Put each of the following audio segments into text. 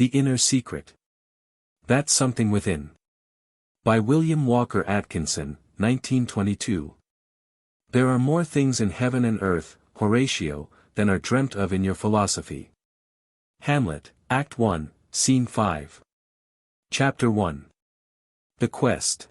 The Inner Secret. That's Something Within. By William Walker Atkinson, 1922. There are more things in heaven and earth, Horatio, than are dreamt of in your philosophy. Hamlet, Act 1, Scene 5. Chapter 1. The Quest.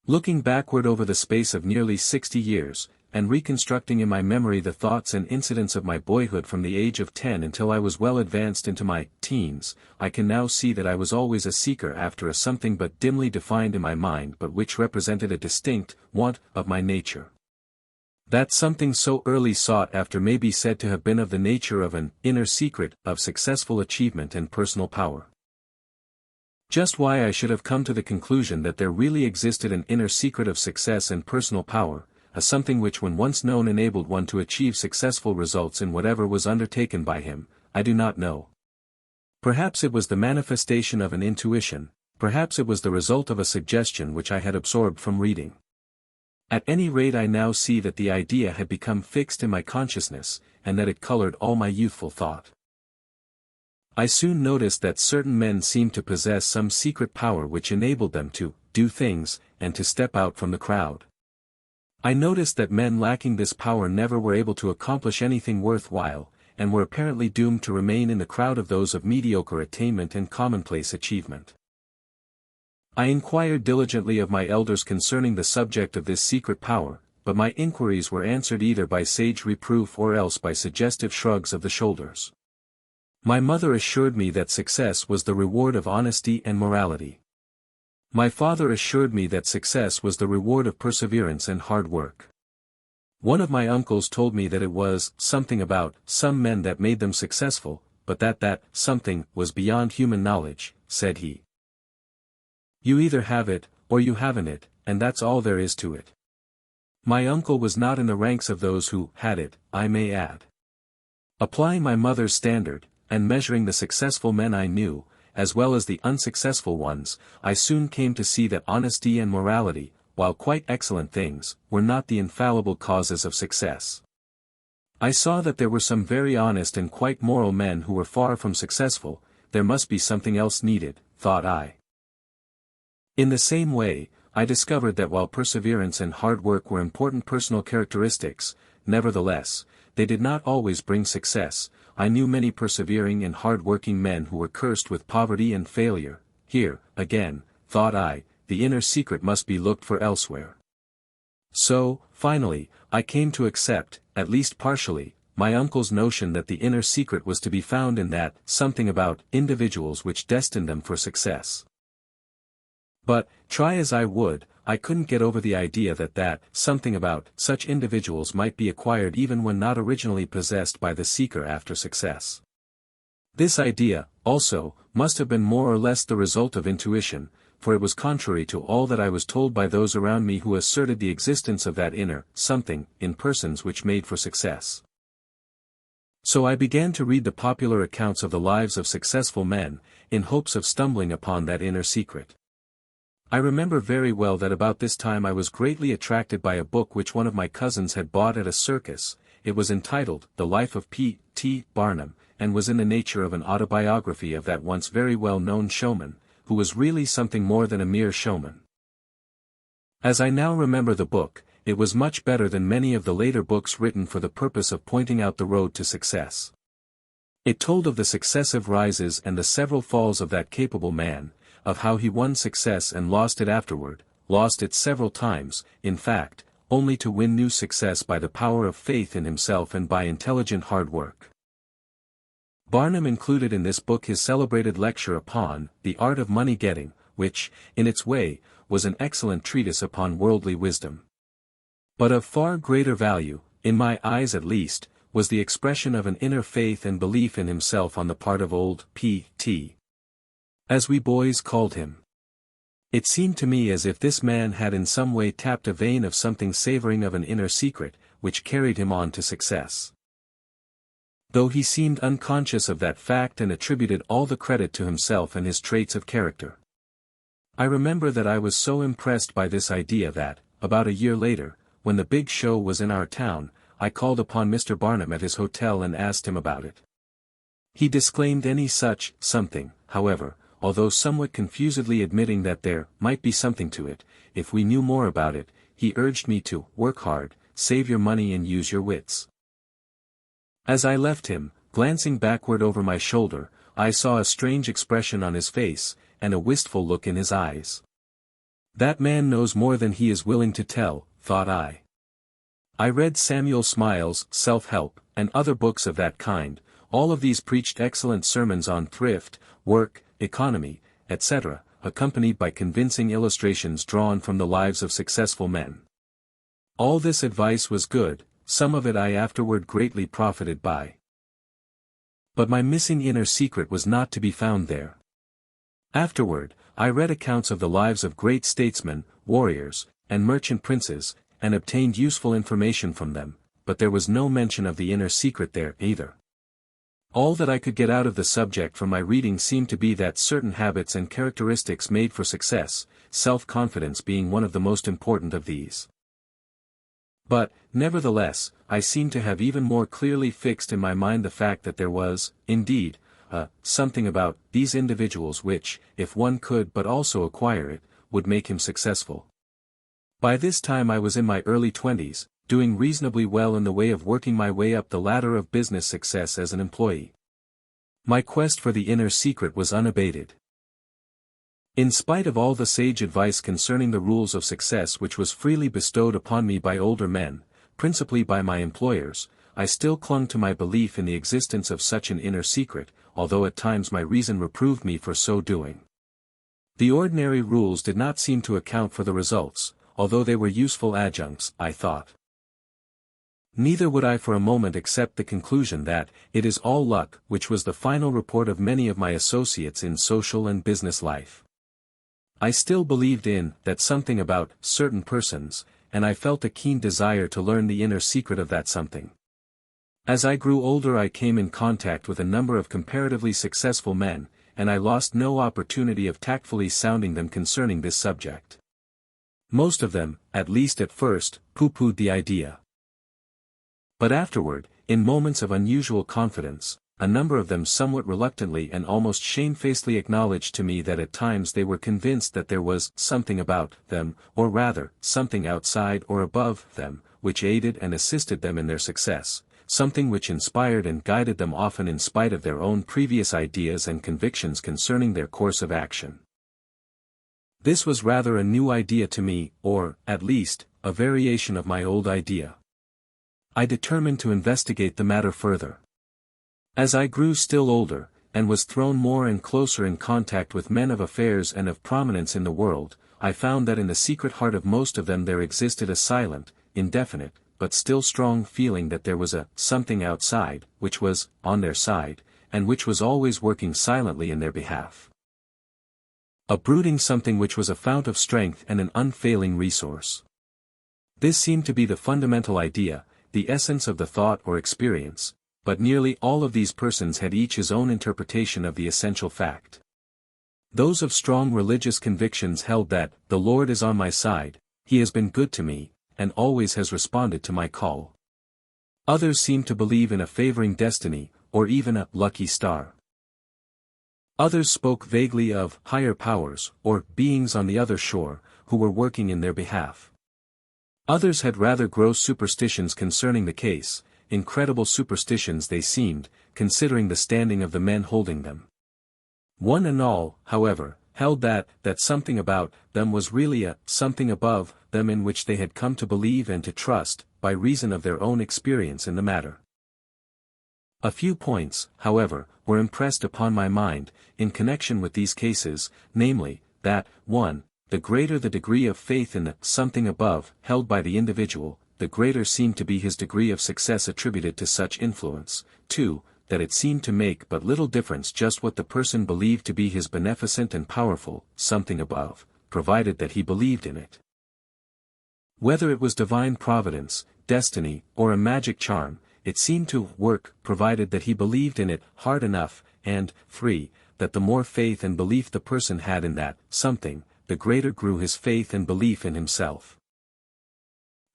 Looking backward over the space of nearly 60 years, and reconstructing in my memory the thoughts and incidents of my boyhood from the age of 10 until I was well advanced into my teens, I can now see that I was always a seeker after a something but dimly defined in my mind but which represented a distinct want of my nature. That something so early sought after may be said to have been of the nature of an inner secret of successful achievement and personal power. Just why I should have come to the conclusion that there really existed an inner secret of success and personal power, a something which when once known enabled one to achieve successful results in whatever was undertaken by him, I do not know. Perhaps it was the manifestation of an intuition, perhaps it was the result of a suggestion which I had absorbed from reading. At any rate I now see that the idea had become fixed in my consciousness, and that it colored all my youthful thought. I soon noticed that certain men seemed to possess some secret power which enabled them to do things, and to step out from the crowd. I noticed that men lacking this power never were able to accomplish anything worthwhile, and were apparently doomed to remain in the crowd of those of mediocre attainment and commonplace achievement. I inquired diligently of my elders concerning the subject of this secret power, but my inquiries were answered either by sage reproof or else by suggestive shrugs of the shoulders. My mother assured me that success was the reward of honesty and morality. My father assured me that success was the reward of perseverance and hard work. One of my uncles told me that it was something about some men that made them successful, but that something was beyond human knowledge, said he. You either have it, or you haven't it, and that's all there is to it. My uncle was not in the ranks of those who had it, I may add. Applying my mother's standard, and measuring the successful men I knew, as well as the unsuccessful ones, I soon came to see that honesty and morality, while quite excellent things, were not the infallible causes of success. I saw that there were some very honest and quite moral men who were far from successful. There must be something else needed, thought I. In the same way, I discovered that while perseverance and hard work were important personal characteristics, nevertheless, they did not always bring success. I knew many persevering and hard-working men who were cursed with poverty and failure. Here, again, thought I, the inner secret must be looked for elsewhere. So, finally, I came to accept, at least partially, my uncle's notion that the inner secret was to be found in that something about individuals which destined them for success. But, try as I would, I couldn't get over the idea that something about such individuals might be acquired even when not originally possessed by the seeker after success. This idea, also, must have been more or less the result of intuition, for it was contrary to all that I was told by those around me who asserted the existence of that inner something in persons which made for success. So I began to read the popular accounts of the lives of successful men, in hopes of stumbling upon that inner secret. I remember very well that about this time I was greatly attracted by a book which one of my cousins had bought at a circus. It was entitled The Life of P. T. Barnum, and was in the nature of an autobiography of that once very well-known showman, who was really something more than a mere showman. As I now remember the book, it was much better than many of the later books written for the purpose of pointing out the road to success. It told of the successive rises and the several falls of that capable man, of how he won success and lost it afterward, lost it several times, in fact, only to win new success by the power of faith in himself and by intelligent hard work. Barnum included in this book his celebrated lecture upon The Art of Money Getting, which, in its way, was an excellent treatise upon worldly wisdom. But of far greater value, in my eyes at least, was the expression of an inner faith and belief in himself on the part of old P. T., as we boys called him. It seemed to me as if this man had in some way tapped a vein of something savoring of an inner secret, which carried him on to success. Though he seemed unconscious of that fact and attributed all the credit to himself and his traits of character. I remember that I was so impressed by this idea that, about a year later, when the big show was in our town, I called upon Mr. Barnum at his hotel and asked him about it. He disclaimed any such something, however, although somewhat confusedly admitting that there might be something to it. If we knew more about it, he urged me to work hard, save your money and use your wits. As I left him, glancing backward over my shoulder, I saw a strange expression on his face, and a wistful look in his eyes. That man knows more than he is willing to tell, thought I. I read Samuel Smiles' Self-Help, and other books of that kind. All of these preached excellent sermons on thrift, work, economy, etc., accompanied by convincing illustrations drawn from the lives of successful men. All this advice was good, some of it I afterward greatly profited by. But my missing inner secret was not to be found there. Afterward, I read accounts of the lives of great statesmen, warriors, and merchant princes, and obtained useful information from them, but there was no mention of the inner secret there either. All that I could get out of the subject from my reading seemed to be that certain habits and characteristics made for success, self-confidence being one of the most important of these. But, nevertheless, I seemed to have even more clearly fixed in my mind the fact that there was, indeed, something about these individuals which, if one could but also acquire it, would make him successful. By this time I was in my early 20s, doing reasonably well in the way of working my way up the ladder of business success as an employee. My quest for the inner secret was unabated. In spite of all the sage advice concerning the rules of success which was freely bestowed upon me by older men, principally by my employers, I still clung to my belief in the existence of such an inner secret, although at times my reason reproved me for so doing. The ordinary rules did not seem to account for the results, although they were useful adjuncts, I thought. Neither would I for a moment accept the conclusion that it is all luck, which was the final report of many of my associates in social and business life. I still believed in that something about certain persons, and I felt a keen desire to learn the inner secret of that something. As I grew older I came in contact with a number of comparatively successful men, and I lost no opportunity of tactfully sounding them concerning this subject. Most of them, at least at first, pooh-poohed the idea. But afterward, in moments of unusual confidence, a number of them somewhat reluctantly and almost shamefacedly acknowledged to me that at times they were convinced that there was something about them, or rather, something outside or above them, which aided and assisted them in their success, something which inspired and guided them often in spite of their own previous ideas and convictions concerning their course of action. This was rather a new idea to me, or, at least, a variation of my old idea. I determined to investigate the matter further. As I grew still older, and was thrown more and closer in contact with men of affairs and of prominence in the world, I found that in the secret heart of most of them there existed a silent, indefinite, but still strong feeling that there was a something outside, which was on their side, and which was always working silently in their behalf. A brooding something which was a fount of strength and an unfailing resource. This seemed to be the fundamental idea, the essence of the thought or experience, but nearly all of these persons had each his own interpretation of the essential fact. Those of strong religious convictions held that, the Lord is on my side, He has been good to me, and always has responded to my call. Others seemed to believe in a favoring destiny, or even a lucky star. Others spoke vaguely of higher powers, or beings on the other shore, who were working in their behalf. Others had rather gross superstitions concerning the case, incredible superstitions they seemed, considering the standing of the men holding them. One and all, however, held that something about them was really a something above them in which they had come to believe and to trust, by reason of their own experience in the matter. A few points, however, were impressed upon my mind, in connection with these cases, namely, that, 1, the greater the degree of faith in the something above held by the individual, the greater seemed to be his degree of success attributed to such influence. 2, that it seemed to make but little difference just what the person believed to be his beneficent and powerful something above, provided that he believed in it. Whether it was divine providence, destiny, or a magic charm, it seemed to work provided that he believed in it hard enough, and 3, that the more faith and belief the person had in that something, the greater grew his faith and belief in himself.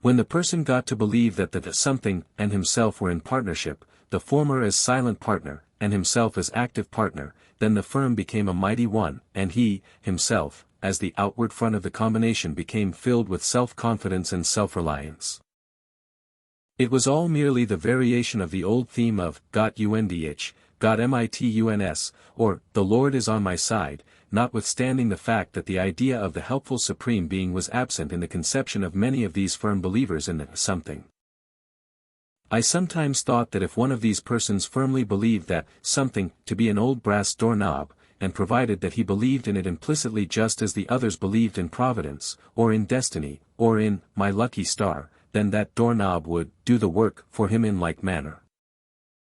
When the person got to believe that the something and himself were in partnership, the former as silent partner, and himself as active partner, then the firm became a mighty one, and he, himself, as the outward front of the combination became filled with self-confidence and self-reliance. It was all merely the variation of the old theme of "Got UNDH, got MITUNS," or "The Lord is on my side," notwithstanding the fact that the idea of the helpful Supreme Being was absent in the conception of many of these firm believers in the something. I sometimes thought that if one of these persons firmly believed that something to be an old brass doorknob, and provided that he believed in it implicitly just as the others believed in Providence, or in destiny, or in my lucky star, then that doorknob would do the work for him in like manner.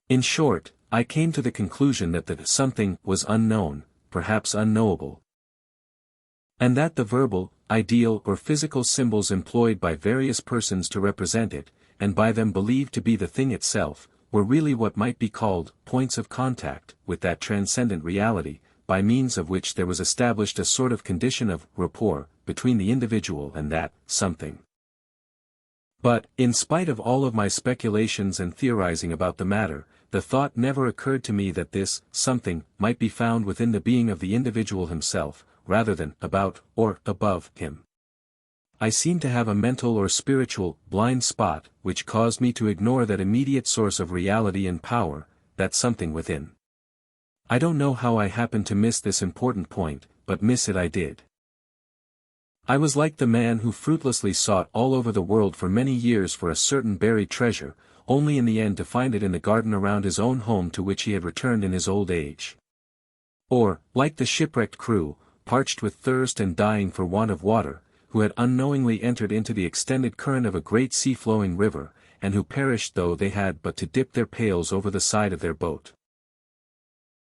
In short, I came to the conclusion that the something was unknown, perhaps unknowable, and that the verbal, ideal or physical symbols employed by various persons to represent it, and by them believed to be the thing itself, were really what might be called points of contact with that transcendent reality, by means of which there was established a sort of condition of rapport between the individual and that something. But, in spite of all of my speculations and theorizing about the matter, the thought never occurred to me that this something might be found within the being of the individual himself, rather than about or above him. I seemed to have a mental or spiritual blind spot which caused me to ignore that immediate source of reality and power, that something within. I don't know how I happened to miss this important point, but miss it I did. I was like the man who fruitlessly sought all over the world for many years for a certain buried treasure, only in the end to find it in the garden around his own home to which he had returned in his old age. Or, like the shipwrecked crew, parched with thirst and dying for want of water, who had unknowingly entered into the extended current of a great sea-flowing river, and who perished though they had but to dip their pails over the side of their boat.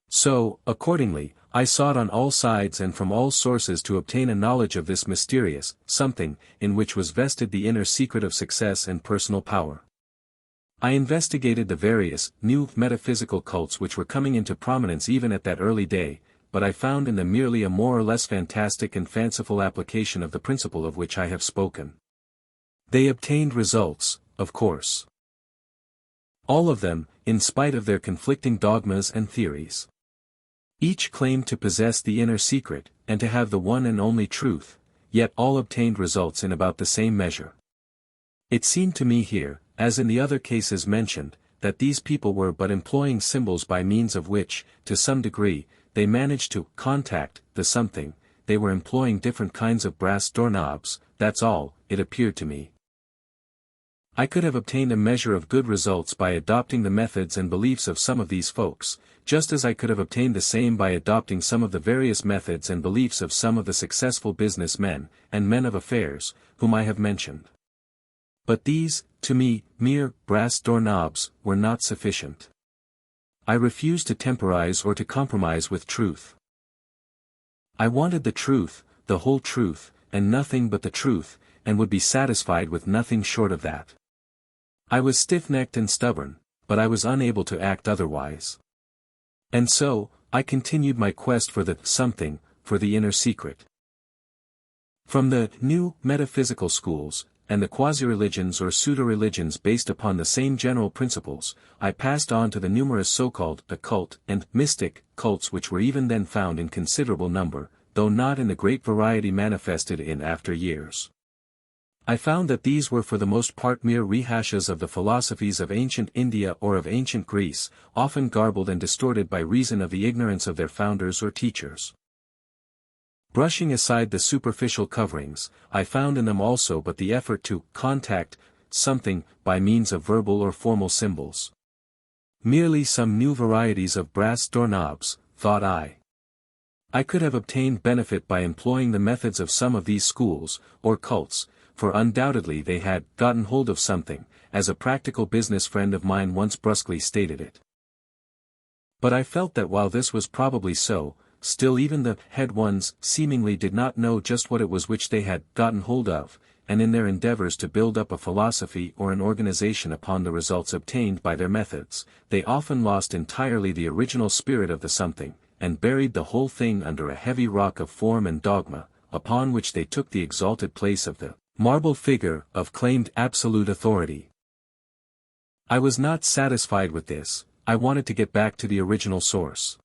So, accordingly, I sought on all sides and from all sources to obtain a knowledge of this mysterious something, in which was vested the inner secret of success and personal power. I investigated the various new metaphysical cults which were coming into prominence even at that early day, but I found in them merely a more or less fantastic and fanciful application of the principle of which I have spoken. They obtained results, of course. All of them, in spite of their conflicting dogmas and theories. Each claimed to possess the inner secret, and to have the one and only truth, yet all obtained results in about the same measure. It seemed to me here, as in the other cases mentioned, that these people were but employing symbols by means of which, to some degree, they managed to contact the something. They were employing different kinds of brass doorknobs, that's all, it appeared to me. I could have obtained a measure of good results by adopting the methods and beliefs of some of these folks, just as I could have obtained the same by adopting some of the various methods and beliefs of some of the successful business men, and men of affairs, whom I have mentioned. But these, to me, mere brass doorknobs, were not sufficient. I refused to temporize or to compromise with truth. I wanted the truth, the whole truth, and nothing but the truth, and would be satisfied with nothing short of that. I was stiff-necked and stubborn, but I was unable to act otherwise. And so, I continued my quest for the something, for the inner secret. From the new metaphysical schools, and the quasi-religions or pseudo-religions based upon the same general principles, I passed on to the numerous so-called occult and mystic cults which were even then found in considerable number, though not in the great variety manifested in after years. I found that these were for the most part mere rehashes of the philosophies of ancient India or of ancient Greece, often garbled and distorted by reason of the ignorance of their founders or teachers. Brushing aside the superficial coverings, I found in them also but the effort to contact something by means of verbal or formal symbols. Merely some new varieties of brass doorknobs, thought I. I could have obtained benefit by employing the methods of some of these schools, or cults, for undoubtedly they had gotten hold of something, as a practical business friend of mine once brusquely stated it. But I felt that while this was probably so, still even the head ones seemingly did not know just what it was which they had gotten hold of, and in their endeavors to build up a philosophy or an organization upon the results obtained by their methods, they often lost entirely the original spirit of the something, and buried the whole thing under a heavy rock of form and dogma, upon which they took the exalted place of the marble figure of claimed absolute authority. I was not satisfied with this, I wanted to get back to the original source.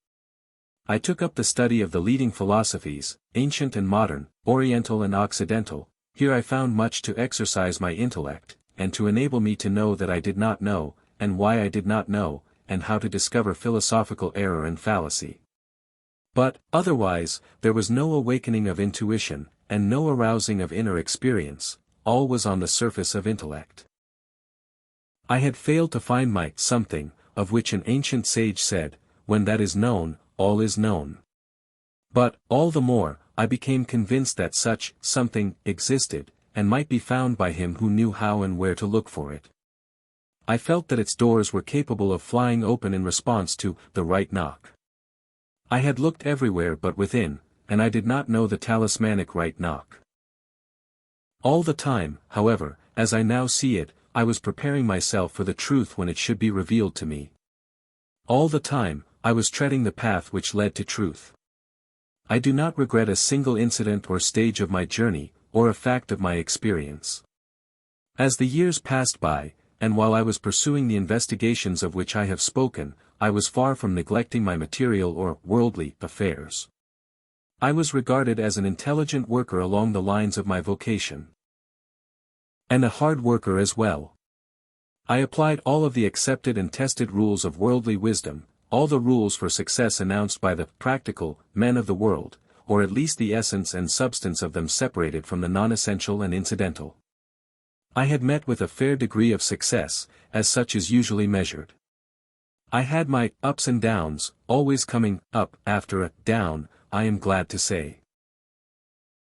I took up the study of the leading philosophies, ancient and modern, Oriental and Occidental. Here I found much to exercise my intellect, and to enable me to know that I did not know, and why I did not know, and how to discover philosophical error and fallacy. But, otherwise, there was no awakening of intuition, and no arousing of inner experience. All was on the surface of intellect. I had failed to find my something, of which an ancient sage said, "When that is known, all is known." But, all the more, I became convinced that such something existed, and might be found by him who knew how and where to look for it. I felt that its doors were capable of flying open in response to the right knock. I had looked everywhere but within, and I did not know the talismanic right knock. All the time, however, as I now see it, I was preparing myself for the truth when it should be revealed to me. All the time, I was treading the path which led to truth. I do not regret a single incident or stage of my journey, or a fact of my experience. As the years passed by, and while I was pursuing the investigations of which I have spoken, I was far from neglecting my material or worldly affairs. I was regarded as an intelligent worker along the lines of my vocation. And a hard worker as well. I applied all of the accepted and tested rules of worldly wisdom, all the rules for success announced by the practical men of the world, or at least the essence and substance of them separated from the non-essential and incidental. I had met with a fair degree of success, as such is usually measured. I had my ups and downs, always coming up after a down, I am glad to say.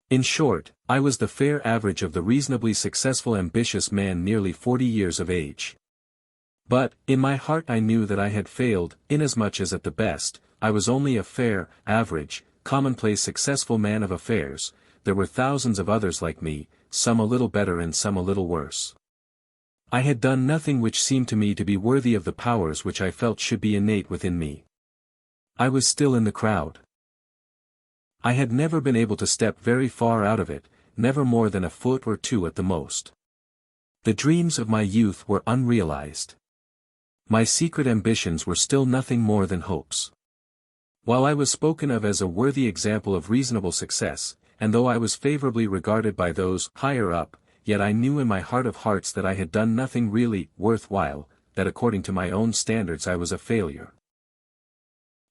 In short, I was the fair average of the reasonably successful ambitious man nearly 40 years of age. But, in my heart I knew that I had failed, inasmuch as at the best, I was only a fair, average, commonplace successful man of affairs. There were thousands of others like me, some a little better and some a little worse. I had done nothing which seemed to me to be worthy of the powers which I felt should be innate within me. I was still in the crowd. I had never been able to step very far out of it, never more than a foot or two at the most. The dreams of my youth were unrealized. My secret ambitions were still nothing more than hopes. While I was spoken of as a worthy example of reasonable success, and though I was favorably regarded by those higher up, yet I knew in my heart of hearts that I had done nothing really worthwhile, that according to my own standards I was a failure.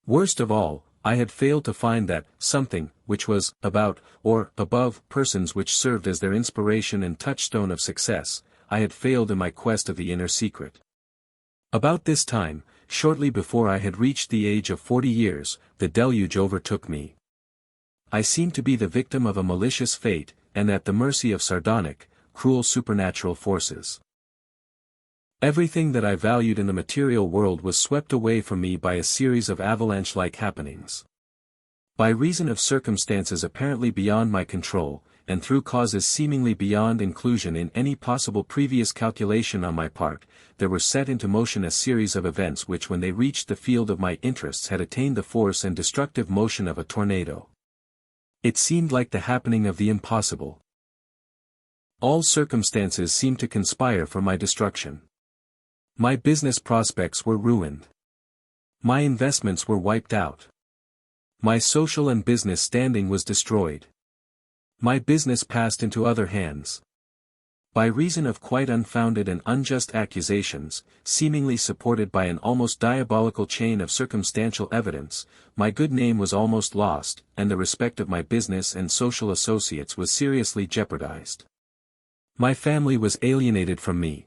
Worst of all, I had failed to find that something, which was about, or above, persons which served as their inspiration and touchstone of success. I had failed in my quest of the inner secret. About this time, shortly before I had reached the age of 40 years, the deluge overtook me. I seemed to be the victim of a malicious fate, and at the mercy of sardonic, cruel supernatural forces. Everything that I valued in the material world was swept away from me by a series of avalanche-like happenings. By reason of circumstances apparently beyond my control, and through causes seemingly beyond inclusion in any possible previous calculation on my part, there were set into motion a series of events which when they reached the field of my interests had attained the force and destructive motion of a tornado. It seemed like the happening of the impossible. All circumstances seemed to conspire for my destruction. My business prospects were ruined. My investments were wiped out. My social and business standing was destroyed. My business passed into other hands. By reason of quite unfounded and unjust accusations, seemingly supported by an almost diabolical chain of circumstantial evidence, my good name was almost lost, and the respect of my business and social associates was seriously jeopardized. My family was alienated from me.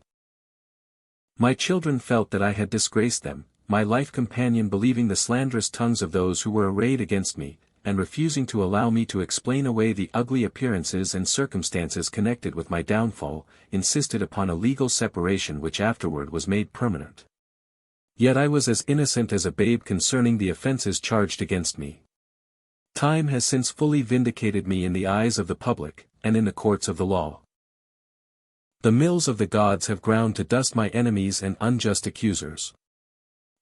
My children felt that I had disgraced them, my life companion believing the slanderous tongues of those who were arrayed against me, and refusing to allow me to explain away the ugly appearances and circumstances connected with my downfall, insisted upon a legal separation which afterward was made permanent. Yet I was as innocent as a babe concerning the offences charged against me. Time has since fully vindicated me in the eyes of the public, and in the courts of the law. The mills of the gods have ground to dust my enemies and unjust accusers.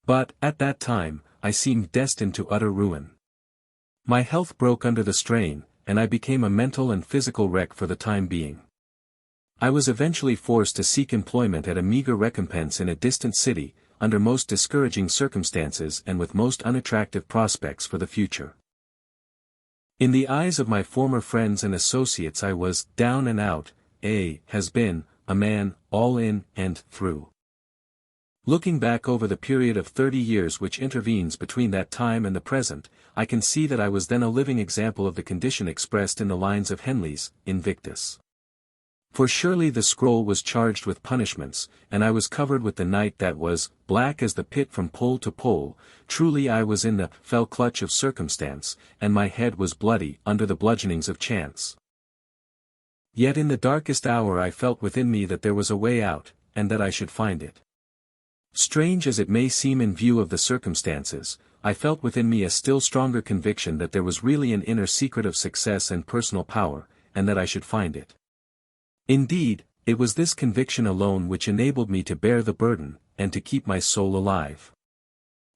But, at that time, I seemed destined to utter ruin. My health broke under the strain, and I became a mental and physical wreck for the time being. I was eventually forced to seek employment at a meager recompense in a distant city, under most discouraging circumstances and with most unattractive prospects for the future. In the eyes of my former friends and associates I was down and out, has been, a man, all in and through. Looking back over the period of 30 years which intervenes between that time and the present, I can see that I was then a living example of the condition expressed in the lines of Henley's Invictus. For surely the scroll was charged with punishments, and I was covered with the night that was black as the pit from pole to pole. Truly I was in the fell clutch of circumstance, and my head was bloody under the bludgeonings of chance. Yet in the darkest hour I felt within me that there was a way out, and that I should find it. Strange as it may seem in view of the circumstances, I felt within me a still stronger conviction that there was really an inner secret of success and personal power, and that I should find it. Indeed, it was this conviction alone which enabled me to bear the burden, and to keep my soul alive.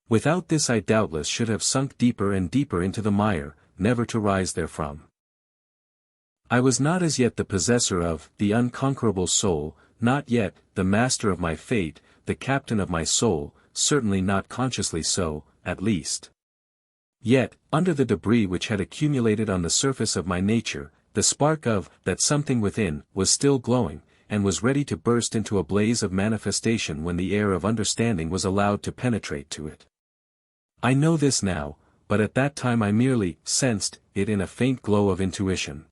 Without this I doubtless should have sunk deeper and deeper into the mire, never to rise therefrom. I was not as yet the possessor of the unconquerable soul, not yet the master of my fate, the captain of my soul, certainly not consciously so, at least. Yet, under the debris which had accumulated on the surface of my nature, the spark of that something within was still glowing, and was ready to burst into a blaze of manifestation when the air of understanding was allowed to penetrate to it. I know this now, but at that time I merely sensed it in a faint glow of intuition.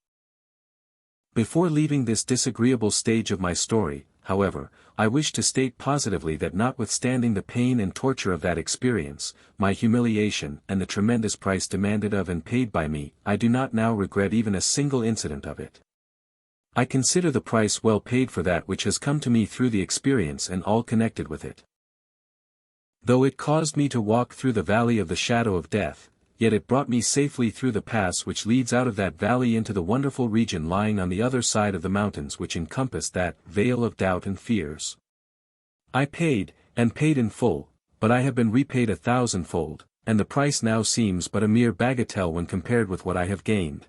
Before leaving this disagreeable stage of my story, however, I wish to state positively that notwithstanding the pain and torture of that experience, my humiliation and the tremendous price demanded of and paid by me, I do not now regret even a single incident of it. I consider the price well paid for that which has come to me through the experience and all connected with it. Though it caused me to walk through the valley of the shadow of death, yet it brought me safely through the pass which leads out of that valley into the wonderful region lying on the other side of the mountains which encompass that vale of doubt and fears. I paid, and paid in full, but I have been repaid 1,000-fold, and the price now seems but a mere bagatelle when compared with what I have gained.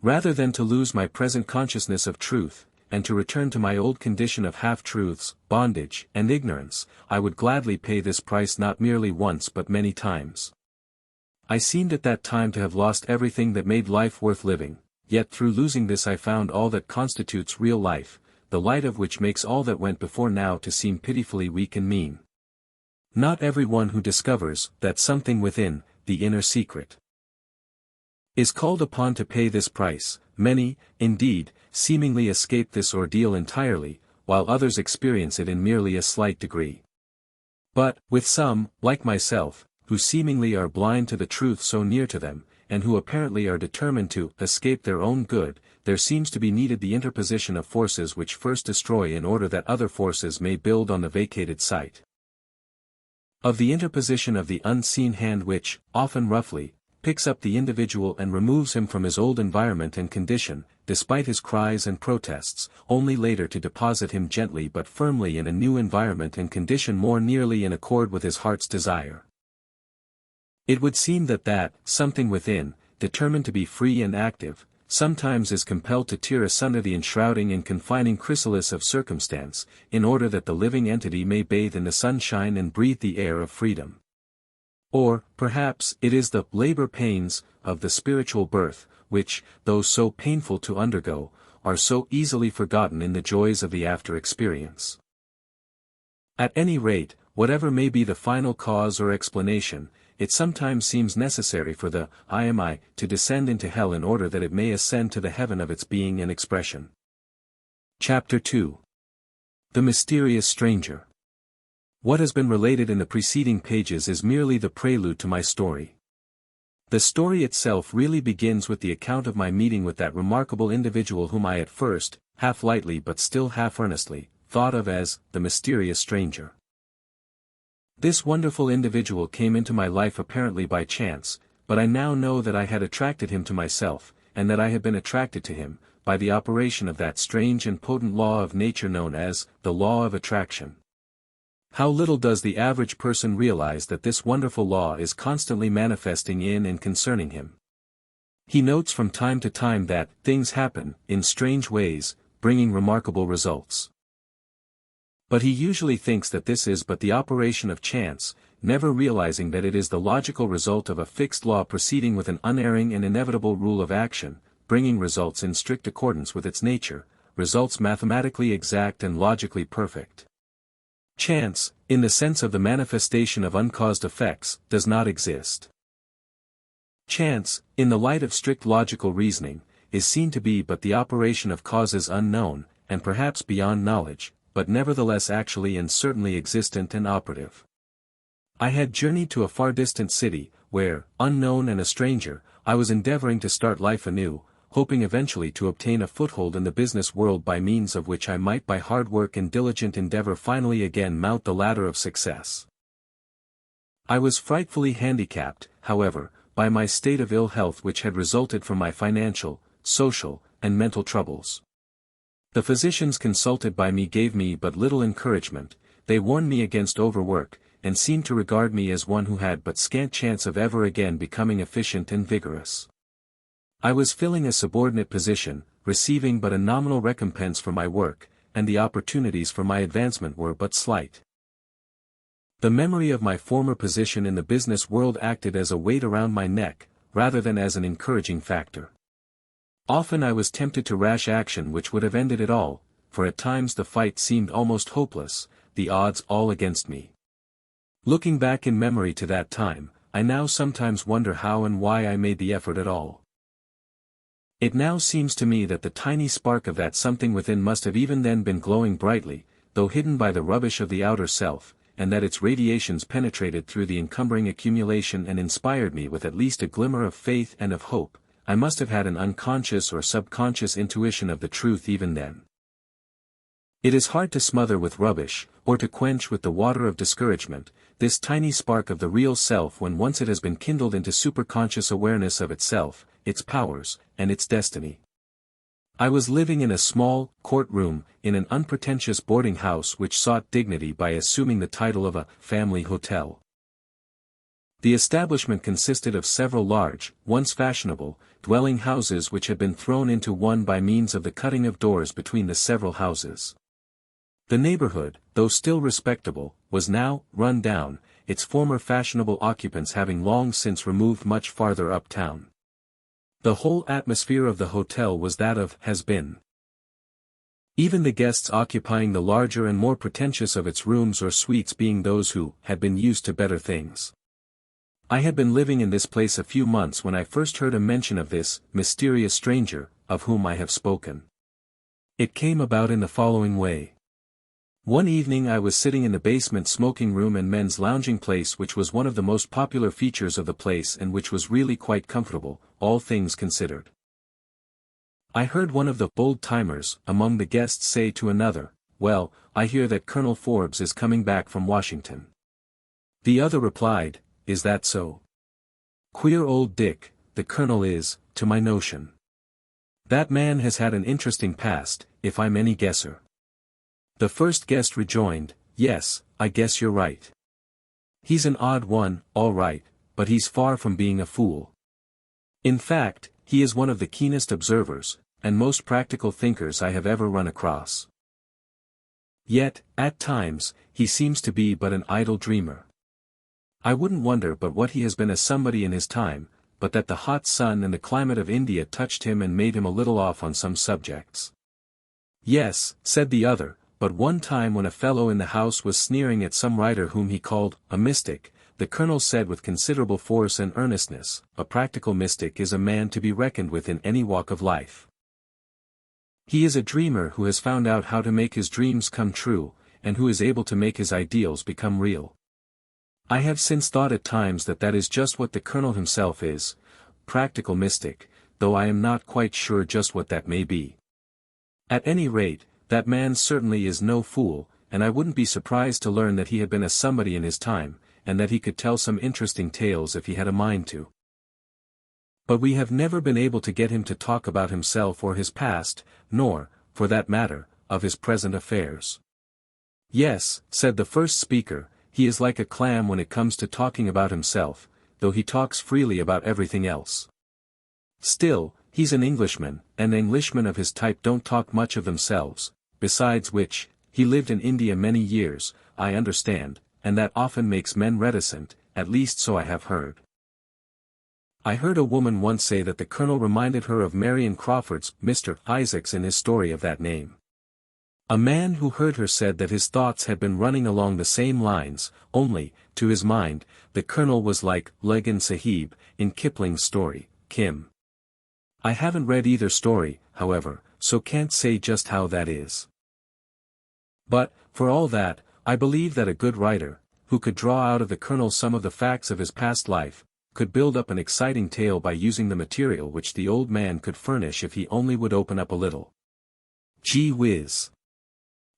Rather than to lose my present consciousness of truth, and to return to my old condition of half-truths, bondage, and ignorance, I would gladly pay this price not merely once but many times. I seemed at that time to have lost everything that made life worth living, yet through losing this I found all that constitutes real life, the light of which makes all that went before now to seem pitifully weak and mean. Not every one who discovers that something within, the inner secret, is called upon to pay this price. Many, indeed, seemingly escape this ordeal entirely, while others experience it in merely a slight degree. But, with some, like myself, who seemingly are blind to the truth so near to them, and who apparently are determined to escape their own good, there seems to be needed the interposition of forces which first destroy in order that other forces may build on the vacated site. Of the interposition of the unseen hand which, often roughly, picks up the individual and removes him from his old environment and condition, despite his cries and protests, only later to deposit him gently but firmly in a new environment and condition more nearly in accord with his heart's desire. It would seem that something within, determined to be free and active, sometimes is compelled to tear asunder the enshrouding and confining chrysalis of circumstance, in order that the living entity may bathe in the sunshine and breathe the air of freedom. Or, perhaps, it is the labor pains of the spiritual birth, which, though so painful to undergo, are so easily forgotten in the joys of the after experience. At any rate, whatever may be the final cause or explanation, it sometimes seems necessary for the I to descend into hell in order that it may ascend to the heaven of its being and expression. Chapter 2. The Mysterious Stranger. What has been related in the preceding pages is merely the prelude to my story. The story itself really begins with the account of my meeting with that remarkable individual whom I at first, half lightly but still half earnestly, thought of as the mysterious stranger. This wonderful individual came into my life apparently by chance, but I now know that I had attracted him to myself, and that I had been attracted to him, by the operation of that strange and potent law of nature known as the law of attraction. How little does the average person realize that this wonderful law is constantly manifesting in and concerning him. He notes from time to time that things happen in strange ways, bringing remarkable results. But he usually thinks that this is but the operation of chance, never realizing that it is the logical result of a fixed law proceeding with an unerring and inevitable rule of action, bringing results in strict accordance with its nature, results mathematically exact and logically perfect. Chance, in the sense of the manifestation of uncaused effects, does not exist. Chance, in the light of strict logical reasoning, is seen to be but the operation of causes unknown, and perhaps beyond knowledge, but nevertheless actually and certainly existent and operative. I had journeyed to a far distant city, where, unknown and a stranger, I was endeavoring to start life anew, hoping eventually to obtain a foothold in the business world by means of which I might by hard work and diligent endeavor finally again mount the ladder of success. I was frightfully handicapped, however, by my state of ill health which had resulted from my financial, social, and mental troubles. The physicians consulted by me gave me but little encouragement, they warned me against overwork, and seemed to regard me as one who had but scant chance of ever again becoming efficient and vigorous. I was filling a subordinate position, receiving but a nominal recompense for my work, and the opportunities for my advancement were but slight. The memory of my former position in the business world acted as a weight around my neck, rather than as an encouraging factor. Often I was tempted to rash action which would have ended it all, for at times the fight seemed almost hopeless, the odds all against me. Looking back in memory to that time, I now sometimes wonder how and why I made the effort at all. It now seems to me that the tiny spark of that something within must have even then been glowing brightly, though hidden by the rubbish of the outer self, and that its radiations penetrated through the encumbering accumulation and inspired me with at least a glimmer of faith and of hope. I must have had an unconscious or subconscious intuition of the truth even then. It is hard to smother with rubbish, or to quench with the water of discouragement, this tiny spark of the real self when once it has been kindled into superconscious awareness of itself, its powers, and its destiny. I was living in a small, courtroom, in an unpretentious boarding house which sought dignity by assuming the title of a family hotel. The establishment consisted of several large, once fashionable, dwelling houses which had been thrown into one by means of the cutting of doors between the several houses. The neighborhood, though still respectable, was now run down, its former fashionable occupants having long since removed much farther uptown. The whole atmosphere of the hotel was that of has-been. Even the guests occupying the larger and more pretentious of its rooms or suites being those who had been used to better things. I had been living in this place a few months when I first heard a mention of this mysterious stranger, of whom I have spoken. It came about in the following way. One evening I was sitting in the basement smoking room and men's lounging place, which was one of the most popular features of the place and which was really quite comfortable, all things considered. I heard one of the old-timers among the guests say to another, "Well, I hear that Colonel Forbes is coming back from Washington." The other replied, "Is that so? Queer old Dick, the Colonel is, to my notion. That man has had an interesting past, if I'm any guesser." The first guest rejoined, "Yes, I guess you're right. He's an odd one, all right, but he's far from being a fool. In fact, he is one of the keenest observers, and most practical thinkers I have ever run across. Yet, at times, he seems to be but an idle dreamer. I wouldn't wonder but what he has been a somebody in his time, but that the hot sun and the climate of India touched him and made him a little off on some subjects." "Yes," said the other, "but one time when a fellow in the house was sneering at some writer whom he called a mystic, the Colonel said with considerable force and earnestness, 'A practical mystic is a man to be reckoned with in any walk of life. He is a dreamer who has found out how to make his dreams come true, and who is able to make his ideals become real.' I have since thought at times that that is just what the Colonel himself is, practical mystic, though I am not quite sure just what that may be. At any rate, that man certainly is no fool, and I wouldn't be surprised to learn that he had been a somebody in his time, and that he could tell some interesting tales if he had a mind to. But we have never been able to get him to talk about himself or his past, nor, for that matter, of his present affairs." "Yes," said the first speaker, "he is like a clam when it comes to talking about himself, though he talks freely about everything else. Still, he's an Englishman, and Englishmen of his type don't talk much of themselves, besides which, He lived in India many years, I understand, and that often makes men reticent, at least so I have heard. I heard a woman once say that the colonel reminded her of Marion Crawford's Mr. Isaacs in his story of that name. A man who heard her said that his thoughts had been running along the same lines, only, to his mind, the colonel was like Legan Sahib, in Kipling's story, Kim. I haven't read either story, however, so can't say just how that is. But, for all that, I believe that a good writer, who could draw out of the colonel some of the facts of his past life, could build up an exciting tale by using the material which the old man could furnish if he only would open up a little. Gee whiz!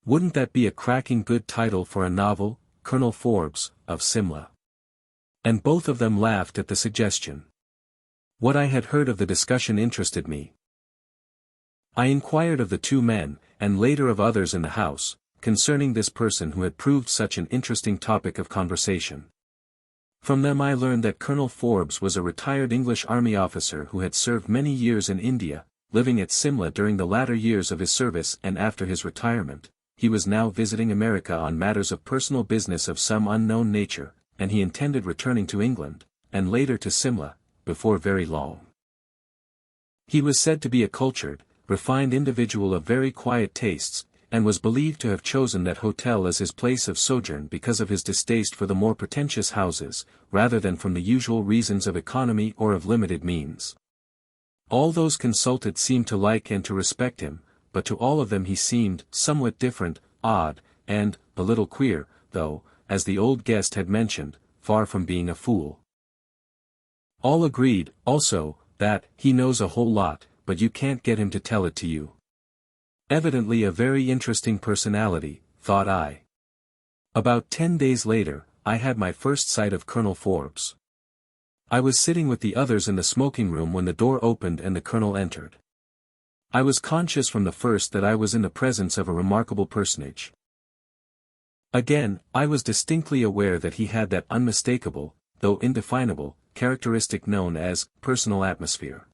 Wouldn't that be a cracking good title for a novel, Colonel Forbes, of Simla? And both of them laughed at the suggestion. What I had heard of the discussion interested me. I inquired of the two men, and later of others in the house, concerning this person who had proved such an interesting topic of conversation. From them I learned that Colonel Forbes was a retired English army officer who had served many years in India, living at Simla during the latter years of his service, and after his retirement, he was now visiting America on matters of personal business of some unknown nature, and he intended returning to England, and later to Simla, before very long. He was said to be a cultured, refined individual of very quiet tastes, and was believed to have chosen that hotel as his place of sojourn because of his distaste for the more pretentious houses, rather than from the usual reasons of economy or of limited means. All those consulted seemed to like and to respect him, but to all of them he seemed somewhat different, odd, and a little queer, though, as the old guest had mentioned, far from being a fool. All agreed, also, that he knows a whole lot, but you can't get him to tell it to you. Evidently a very interesting personality, thought I. About 10 days later, I had my first sight of Colonel Forbes. I was sitting with the others in the smoking room when the door opened and the colonel entered. I was conscious from the first that I was in the presence of a remarkable personage. Again, I was distinctly aware that he had that unmistakable, though indefinable, characteristic known as personal atmosphere.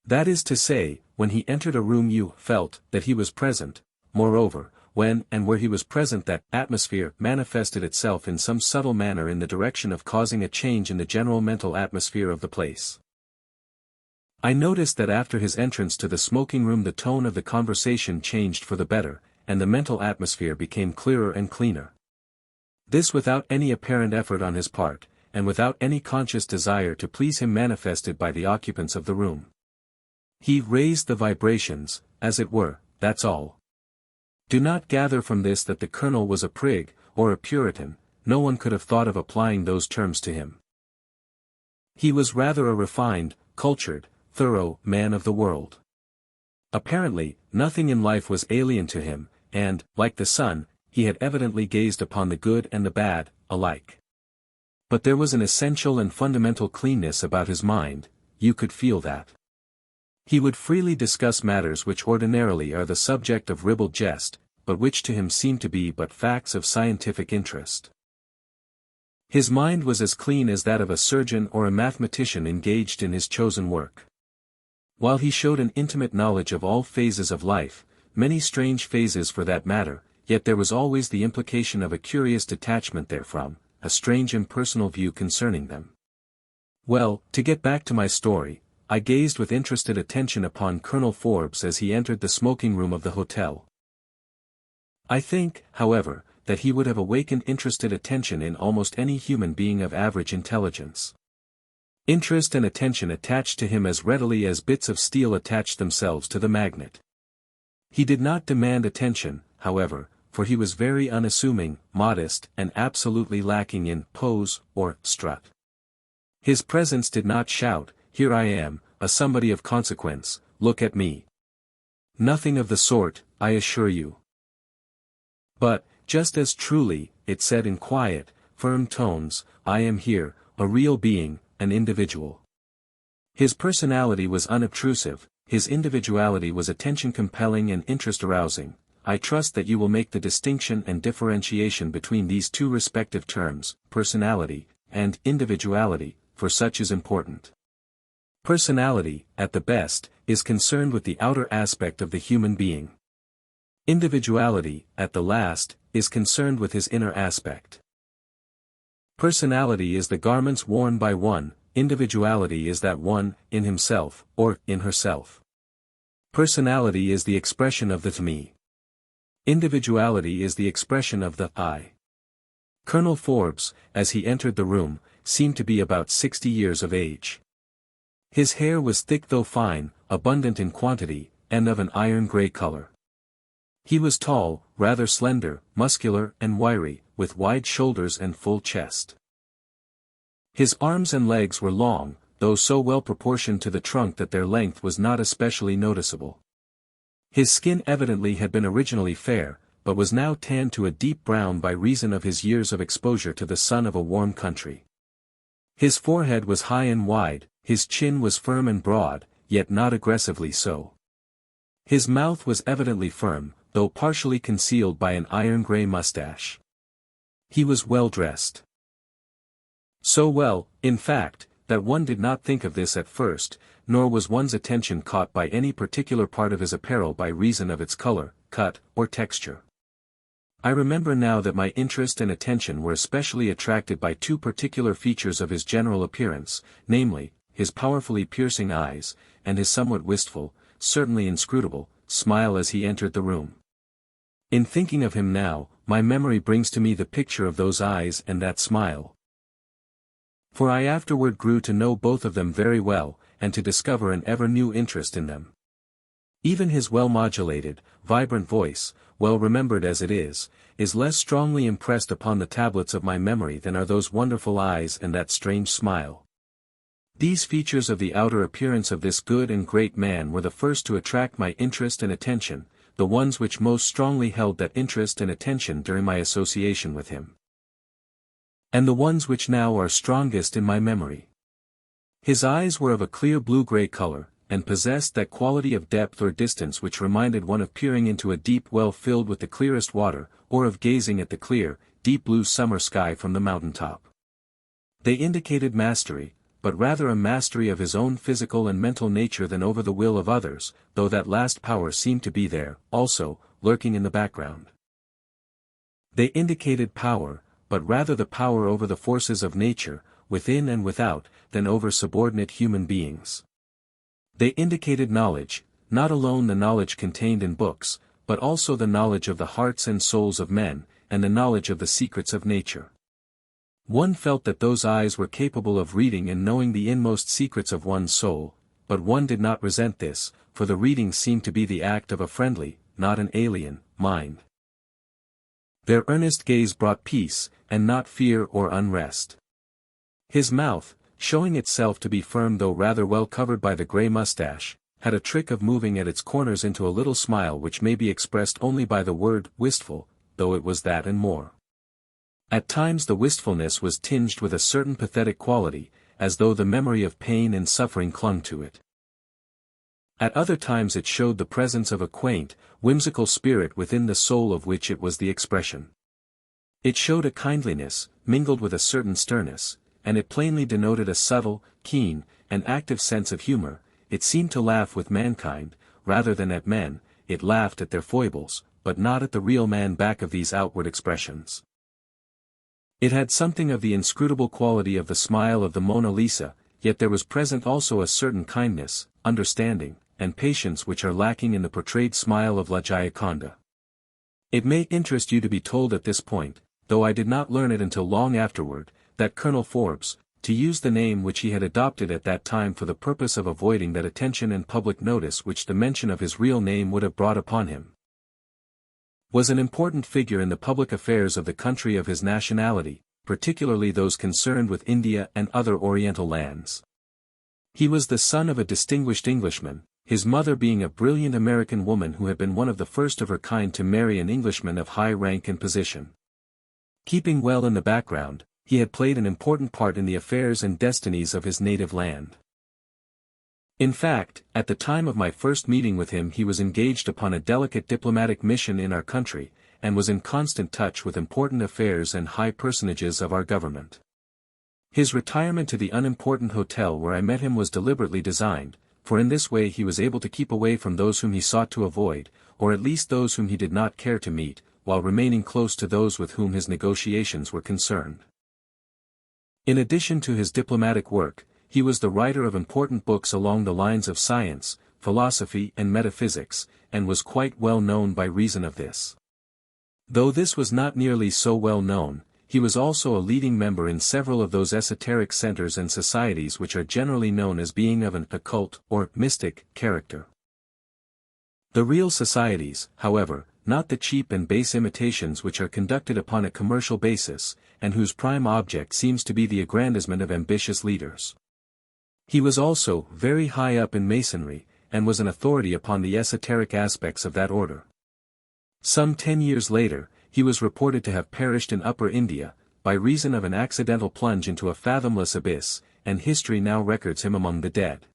That is to say, when he entered a room you felt that he was present. Moreover, when and where he was present, that atmosphere manifested itself in some subtle manner in the direction of causing a change in the general mental atmosphere of the place. I noticed that after his entrance to the smoking room the tone of the conversation changed for the better, and the mental atmosphere became clearer and cleaner. This without any apparent effort on his part, and without any conscious desire to please him manifested by the occupants of the room. He raised the vibrations, as it were, that's all. Do not gather from this that the colonel was a prig, or a Puritan. No one could have thought of applying those terms to him. He was rather a refined, cultured, thorough man of the world. Apparently, nothing in life was alien to him, and, like the sun, he had evidently gazed upon the good and the bad, alike. But there was an essential and fundamental cleanness about his mind, you could feel that. He would freely discuss matters which ordinarily are the subject of ribald jest, but which to him seemed to be but facts of scientific interest. His mind was as clean as that of a surgeon or a mathematician engaged in his chosen work. While he showed an intimate knowledge of all phases of life, many strange phases for that matter, yet there was always the implication of a curious detachment therefrom, a strange impersonal view concerning them. Well, to get back to my story, I gazed with interested attention upon Colonel Forbes as he entered the smoking room of the hotel. I think, however, that he would have awakened interested attention in almost any human being of average intelligence. Interest and attention attached to him as readily as bits of steel attached themselves to the magnet. He did not demand attention, however, for he was very unassuming, modest, and absolutely lacking in pose or strut. His presence did not shout, "Here I am, a somebody of consequence, look at me." Nothing of the sort, I assure you. But, just as truly, it said in quiet, firm tones, "I am here, a real being, an individual." His personality was unobtrusive, his individuality was attention-compelling and interest-arousing. I trust that you will make the distinction and differentiation between these two respective terms, personality, and individuality, for such is important. Personality, at the best, is concerned with the outer aspect of the human being. Individuality, at the last, is concerned with his inner aspect. Personality is the garments worn by one, individuality is that one, in himself, or in herself. Personality is the expression of the me. Individuality is the expression of the I. Colonel Forbes, as he entered the room, seemed to be about 60 years of age. His hair was thick though fine, abundant in quantity, and of an iron-gray color. He was tall, rather slender, muscular and wiry, with wide shoulders and full chest. His arms and legs were long, though so well proportioned to the trunk that their length was not especially noticeable. His skin evidently had been originally fair, but was now tanned to a deep brown by reason of his years of exposure to the sun of a warm country. His forehead was high and wide, his chin was firm and broad, yet not aggressively so. His mouth was evidently firm, though partially concealed by an iron-gray mustache. He was well dressed. So well, in fact, that one did not think of this at first, nor was one's attention caught by any particular part of his apparel by reason of its color, cut, or texture. I remember now that my interest and attention were especially attracted by two particular features of his general appearance, namely, his powerfully piercing eyes, and his somewhat wistful, certainly inscrutable, smile as he entered the room. In thinking of him now, my memory brings to me the picture of those eyes and that smile. For I afterward grew to know both of them very well, and to discover an ever new interest in them. Even his well-modulated, vibrant voice, well remembered as it is less strongly impressed upon the tablets of my memory than are those wonderful eyes and that strange smile. These features of the outer appearance of this good and great man were the first to attract my interest and attention, the ones which most strongly held that interest and attention during my association with him. And the ones which now are strongest in my memory. His eyes were of a clear blue-gray color, and possessed that quality of depth or distance which reminded one of peering into a deep well filled with the clearest water, or of gazing at the clear, deep blue summer sky from the mountaintop. They indicated mastery, but rather a mastery of his own physical and mental nature than over the will of others, though that last power seemed to be there, also, lurking in the background. They indicated power, but rather the power over the forces of nature, within and without, than over subordinate human beings. They indicated knowledge, not alone the knowledge contained in books, but also the knowledge of the hearts and souls of men, and the knowledge of the secrets of nature. One felt that those eyes were capable of reading and knowing the inmost secrets of one's soul, but one did not resent this, for the reading seemed to be the act of a friendly, not an alien, mind. Their earnest gaze brought peace, and not fear or unrest. His mouth, showing itself to be firm though rather well covered by the grey mustache, had a trick of moving at its corners into a little smile which may be expressed only by the word wistful, though it was that and more. At times the wistfulness was tinged with a certain pathetic quality, as though the memory of pain and suffering clung to it. At other times it showed the presence of a quaint, whimsical spirit within the soul of which it was the expression. It showed a kindliness, mingled with a certain sternness, and it plainly denoted a subtle, keen, and active sense of humor. It seemed to laugh with mankind, rather than at men. It laughed at their foibles, but not at the real man back of these outward expressions. It had something of the inscrutable quality of the smile of the Mona Lisa, yet there was present also a certain kindness, understanding, and patience which are lacking in the portrayed smile of La Gioconda. It may interest you to be told at this point, though I did not learn it until long afterward, that Colonel Forbes, to use the name which he had adopted at that time for the purpose of avoiding that attention and public notice which the mention of his real name would have brought upon him, was an important figure in the public affairs of the country of his nationality, particularly those concerned with India and other Oriental lands. He was the son of a distinguished Englishman, his mother being a brilliant American woman who had been one of the first of her kind to marry an Englishman of high rank and position. Keeping well in the background, he had played an important part in the affairs and destinies of his native land. In fact, at the time of my first meeting with him he was engaged upon a delicate diplomatic mission in our country, and was in constant touch with important affairs and high personages of our government. His retirement to the unimportant hotel where I met him was deliberately designed, for in this way he was able to keep away from those whom he sought to avoid, or at least those whom he did not care to meet, while remaining close to those with whom his negotiations were concerned. In addition to his diplomatic work, he was the writer of important books along the lines of science, philosophy and metaphysics, and was quite well known by reason of this. Though this was not nearly so well known, he was also a leading member in several of those esoteric centers and societies which are generally known as being of an occult or mystic character. The real societies, however, not the cheap and base imitations which are conducted upon a commercial basis, and whose prime object seems to be the aggrandizement of ambitious leaders. He was also very high up in Masonry, and was an authority upon the esoteric aspects of that order. Some 10 years later, he was reported to have perished in Upper India, by reason of an accidental plunge into a fathomless abyss, and history now records him among the dead.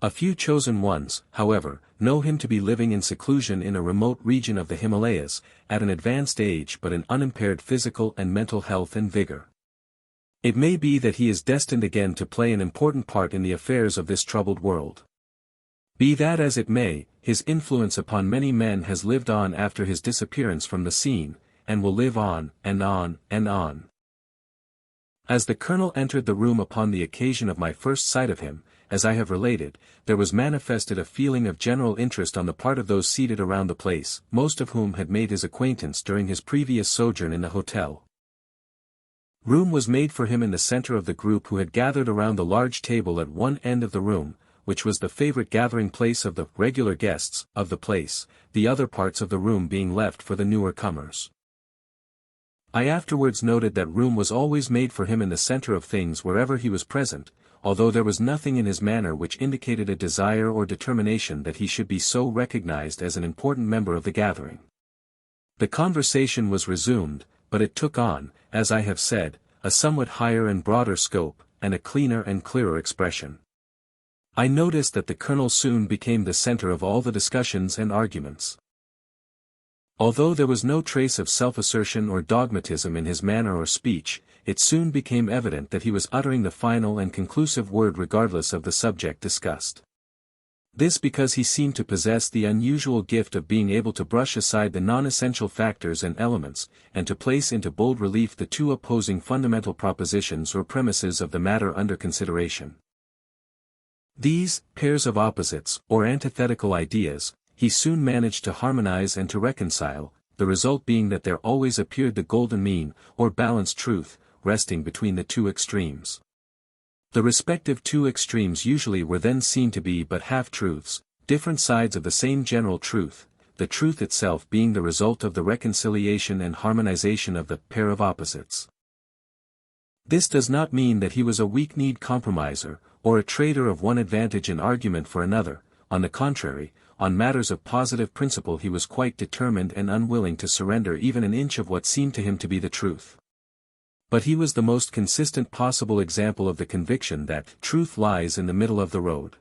A few chosen ones, however, know him to be living in seclusion in a remote region of the Himalayas, at an advanced age but in unimpaired physical and mental health and vigor. It may be that he is destined again to play an important part in the affairs of this troubled world. Be that as it may, his influence upon many men has lived on after his disappearance from the scene, and will live on, and on, and on. As the colonel entered the room upon the occasion of my first sight of him, as I have related, there was manifested a feeling of general interest on the part of those seated around the place, most of whom had made his acquaintance during his previous sojourn in the hotel. Room was made for him in the center of the group who had gathered around the large table at one end of the room, which was the favorite gathering place of the regular guests of the place, the other parts of the room being left for the newer comers. I afterwards noted that room was always made for him in the center of things wherever he was present, although there was nothing in his manner which indicated a desire or determination that he should be so recognized as an important member of the gathering. The conversation was resumed, but it took on, as I have said, a somewhat higher and broader scope, and a cleaner and clearer expression. I noticed that the colonel soon became the center of all the discussions and arguments. Although there was no trace of self-assertion or dogmatism in his manner or speech, it soon became evident that he was uttering the final and conclusive word regardless of the subject discussed. This because he seemed to possess the unusual gift of being able to brush aside the non-essential factors and elements, and to place into bold relief the two opposing fundamental propositions or premises of the matter under consideration. These pairs of opposites, or antithetical ideas, he soon managed to harmonize and to reconcile, the result being that there always appeared the golden mean, or balanced truth, resting between the two extremes. The respective two extremes usually were then seen to be but half-truths, different sides of the same general truth, the truth itself being the result of the reconciliation and harmonization of the pair of opposites. This does not mean that he was a weak-kneed compromiser, or a trader of one advantage in argument for another. On the contrary, on matters of positive principle he was quite determined and unwilling to surrender even an inch of what seemed to him to be the truth. But he was the most consistent possible example of the conviction that truth lies in the middle of the road.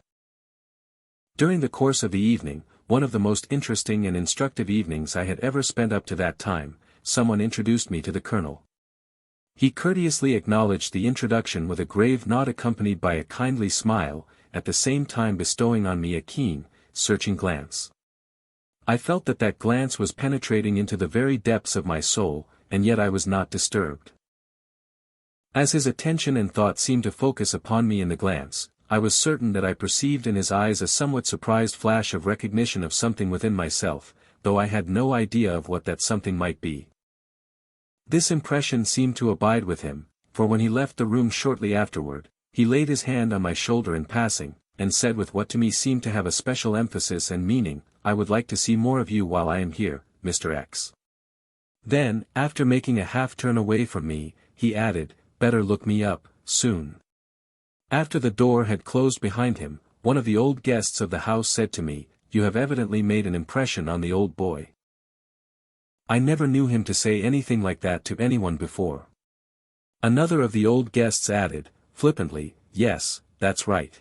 During the course of the evening, one of the most interesting and instructive evenings I had ever spent up to that time, someone introduced me to the colonel. He courteously acknowledged the introduction with a grave nod accompanied by a kindly smile, at the same time bestowing on me a keen, searching glance. I felt that that glance was penetrating into the very depths of my soul, and yet I was not disturbed. As his attention and thought seemed to focus upon me in the glance, I was certain that I perceived in his eyes a somewhat surprised flash of recognition of something within myself, though I had no idea of what that something might be. This impression seemed to abide with him, for when he left the room shortly afterward, he laid his hand on my shoulder in passing, and said with what to me seemed to have a special emphasis and meaning, "I would like to see more of you while I am here, Mr. X." Then, after making a half-turn away from me, he added, "Better look me up, soon." After the door had closed behind him, one of the old guests of the house said to me, "You have evidently made an impression on the old boy." I never knew him to say anything like that to anyone before. Another of the old guests added, flippantly, "Yes, that's right.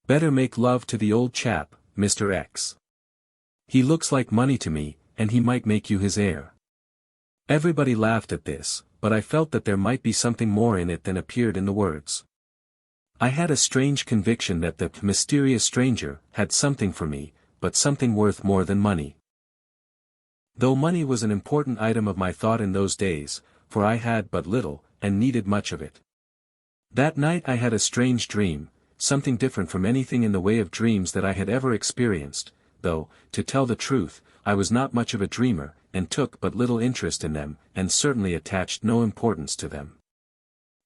Better make love to the old chap, Mr. X. He looks like money to me, and he might make you his heir." Everybody laughed at this, but I felt that there might be something more in it than appeared in the words. I had a strange conviction that the mysterious stranger had something for me, but something worth more than money. Though money was an important item of my thought in those days, for I had but little, and needed much of it. That night I had a strange dream, something different from anything in the way of dreams that I had ever experienced, though, to tell the truth, I was not much of a dreamer, and took but little interest in them, and certainly attached no importance to them.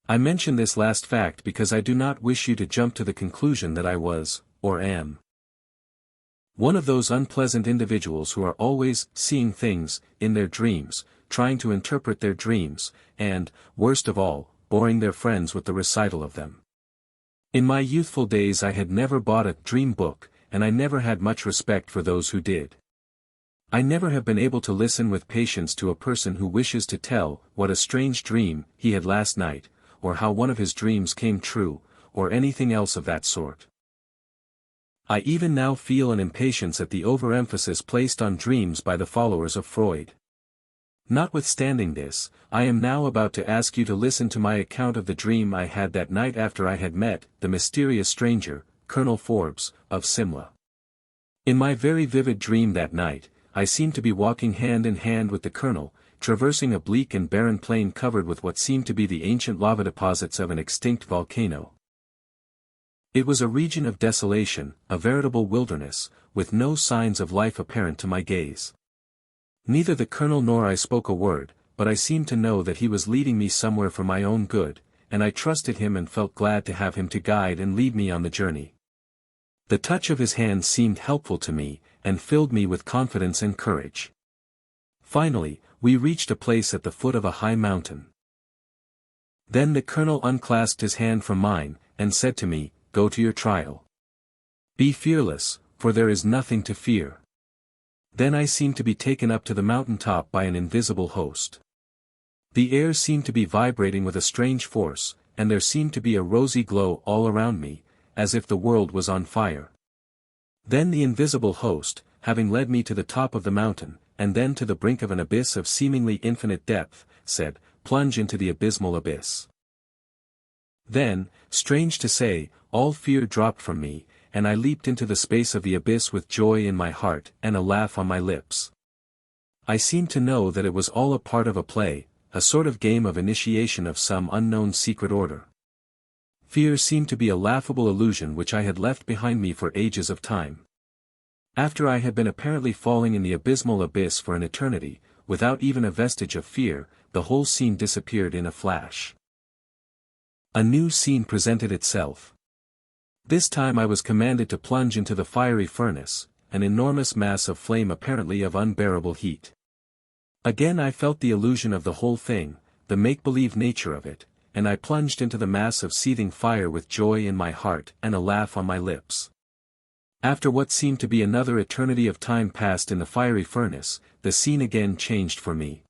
I mention this last fact because I do not wish you to jump to the conclusion that I was, or am, one of those unpleasant individuals who are always seeing things in their dreams, trying to interpret their dreams, and, worst of all, boring their friends with the recital of them. In my youthful days I had never bought a dream book, and I never had much respect for those who did. I never have been able to listen with patience to a person who wishes to tell what a strange dream he had last night, or how one of his dreams came true, or anything else of that sort. I even now feel an impatience at the overemphasis placed on dreams by the followers of Freud. Notwithstanding this, I am now about to ask you to listen to my account of the dream I had that night after I had met the mysterious stranger, Colonel Forbes, of Simla. In my very vivid dream that night, I seemed to be walking hand in hand with the colonel, traversing a bleak and barren plain covered with what seemed to be the ancient lava deposits of an extinct volcano. It was a region of desolation, a veritable wilderness, with no signs of life apparent to my gaze. Neither the colonel nor I spoke a word, but I seemed to know that he was leading me somewhere for my own good, and I trusted him and felt glad to have him to guide and lead me on the journey. The touch of his hand seemed helpful to me, and filled me with confidence and courage. Finally, we reached a place at the foot of a high mountain. Then the colonel unclasped his hand from mine, and said to me, "Go to your trial. Be fearless, for there is nothing to fear." Then I seemed to be taken up to the mountain top by an invisible host. The air seemed to be vibrating with a strange force, and there seemed to be a rosy glow all around me, as if the world was on fire. Then the invisible host, having led me to the top of the mountain, and then to the brink of an abyss of seemingly infinite depth, said, "Plunge into the abysmal abyss." Then, strange to say, all fear dropped from me, and I leaped into the space of the abyss with joy in my heart and a laugh on my lips. I seemed to know that it was all a part of a play, a sort of game of initiation of some unknown secret order. Fear seemed to be a laughable illusion which I had left behind me for ages of time. After I had been apparently falling in the abysmal abyss for an eternity, without even a vestige of fear, the whole scene disappeared in a flash. A new scene presented itself. This time I was commanded to plunge into the fiery furnace, an enormous mass of flame apparently of unbearable heat. Again I felt the illusion of the whole thing, the make-believe nature of it, and I plunged into the mass of seething fire with joy in my heart and a laugh on my lips. After what seemed to be another eternity of time passed in the fiery furnace, the scene again changed for me.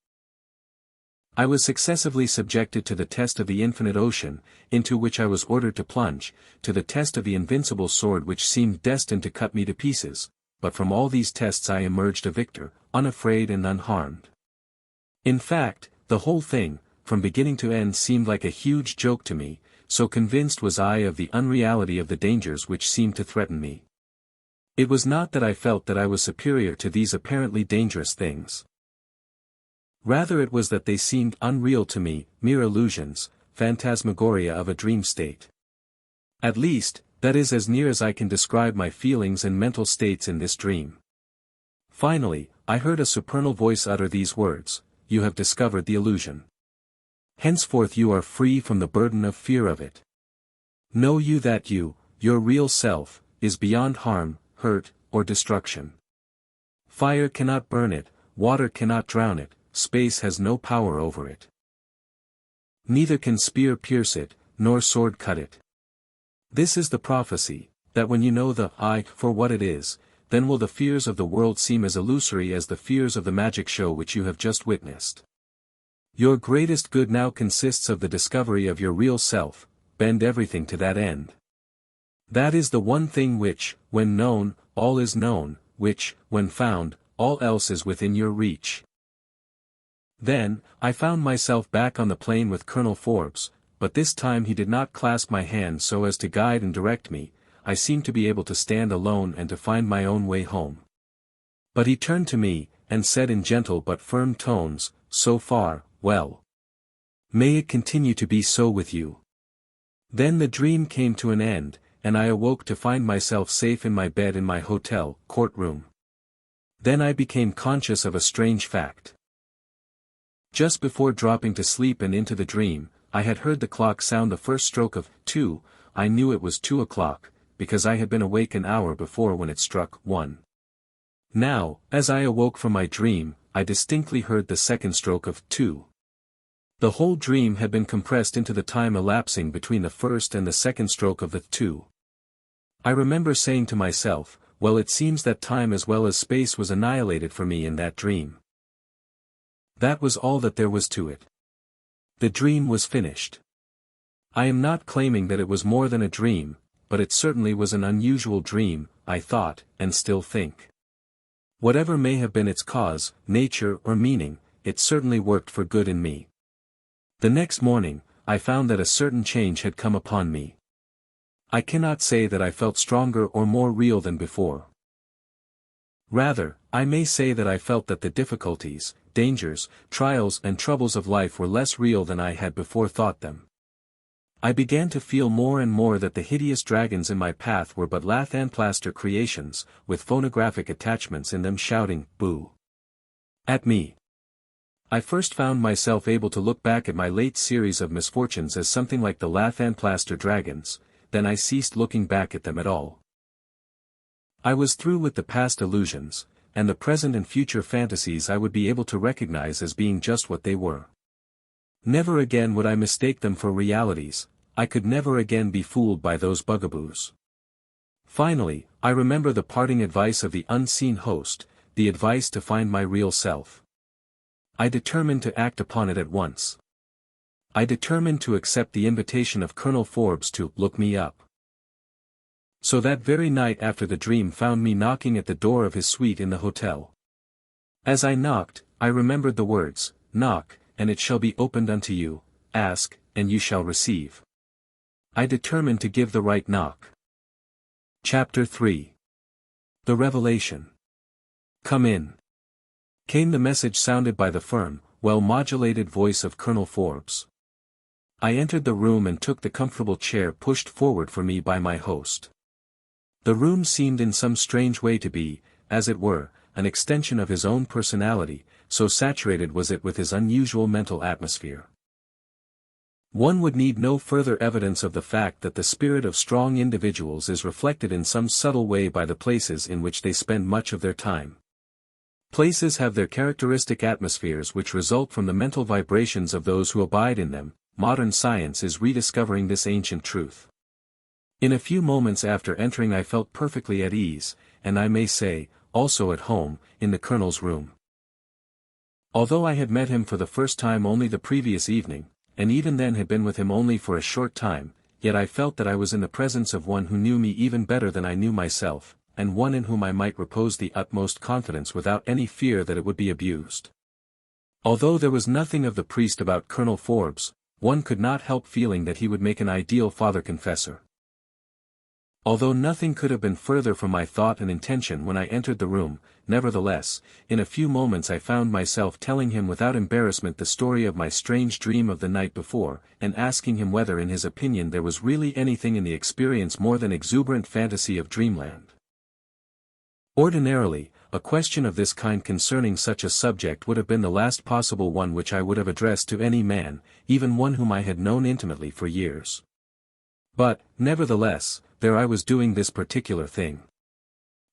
I was successively subjected to the test of the infinite ocean, into which I was ordered to plunge, to the test of the invincible sword which seemed destined to cut me to pieces, but from all these tests I emerged a victor, unafraid and unharmed. In fact, the whole thing, from beginning to end seemed like a huge joke to me, so convinced was I of the unreality of the dangers which seemed to threaten me. It was not that I felt that I was superior to these apparently dangerous things. Rather it was that they seemed unreal to me, mere illusions, phantasmagoria of a dream state. At least, that is as near as I can describe my feelings and mental states in this dream. Finally, I heard a supernal voice utter these words, "You have discovered the illusion. Henceforth you are free from the burden of fear of it. Know you that you, your real self, is beyond harm, hurt, or destruction. Fire cannot burn it, water cannot drown it, space has no power over it. Neither can spear pierce it, nor sword cut it. This is the prophecy, that when you know the I for what it is, then will the fears of the world seem as illusory as the fears of the magic show which you have just witnessed. Your greatest good now consists of the discovery of your real self, bend everything to that end. That is the one thing which, when known, all is known, which, when found, all else is within your reach." Then, I found myself back on the plain with Colonel Forbes, but this time he did not clasp my hand so as to guide and direct me. I seemed to be able to stand alone and to find my own way home. But he turned to me, and said in gentle but firm tones, "So far, well. May it continue to be so with you." Then the dream came to an end, and I awoke to find myself safe in my bed in my hotel courtroom. Then I became conscious of a strange fact. Just before dropping to sleep and into the dream, I had heard the clock sound the first stroke of 2. I knew it was 2 o'clock, because I had been awake an hour before when it struck 1. Now, as I awoke from my dream, I distinctly heard the second stroke of 2. The whole dream had been compressed into the time elapsing between the first and the second stroke of the 2. I remember saying to myself, well, it seems that time as well as space was annihilated for me in that dream. That was all that there was to it. The dream was finished. I am not claiming that it was more than a dream, but it certainly was an unusual dream, I thought, and still think. Whatever may have been its cause, nature or meaning, it certainly worked for good in me. The next morning, I found that a certain change had come upon me. I cannot say that I felt stronger or more real than before. Rather, I may say that I felt that the difficulties, dangers, trials and troubles of life were less real than I had before thought them. I began to feel more and more that the hideous dragons in my path were but lath and plaster creations, with phonographic attachments in them shouting, "Boo!" at me. I first found myself able to look back at my late series of misfortunes as something like the lath and plaster dragons, then I ceased looking back at them at all. I was through with the past illusions, and the present and future fantasies I would be able to recognize as being just what they were. Never again would I mistake them for realities, I could never again be fooled by those bugaboos. Finally, I remember the parting advice of the unseen host, the advice to find my real self. I determined to act upon it at once. I determined to accept the invitation of Colonel Forbes to look me up. So that very night after the dream found me knocking at the door of his suite in the hotel. As I knocked, I remembered the words, "Knock, and it shall be opened unto you, ask, and you shall receive." I determined to give the right knock. Chapter 3. The Revelation. "Come in," came the message sounded by the firm, well-modulated voice of Colonel Forbes. I entered the room and took the comfortable chair pushed forward for me by my host. The room seemed in some strange way to be, as it were, an extension of his own personality, so saturated was it with his unusual mental atmosphere. One would need no further evidence of the fact that the spirit of strong individuals is reflected in some subtle way by the places in which they spend much of their time. Places have their characteristic atmospheres which result from the mental vibrations of those who abide in them. Modern science is rediscovering this ancient truth. In a few moments after entering I felt perfectly at ease, and I may say, also at home, in the Colonel's room. Although I had met him for the first time only the previous evening, and even then had been with him only for a short time, yet I felt that I was in the presence of one who knew me even better than I knew myself, and one in whom I might repose the utmost confidence without any fear that it would be abused. Although there was nothing of the priest about Colonel Forbes, one could not help feeling that he would make an ideal father-confessor. Although nothing could have been further from my thought and intention when I entered the room, nevertheless, in a few moments I found myself telling him without embarrassment the story of my strange dream of the night before, and asking him whether in his opinion there was really anything in the experience more than exuberant fantasy of dreamland. Ordinarily, a question of this kind concerning such a subject would have been the last possible one which I would have addressed to any man, even one whom I had known intimately for years. But, nevertheless, there I was doing this particular thing.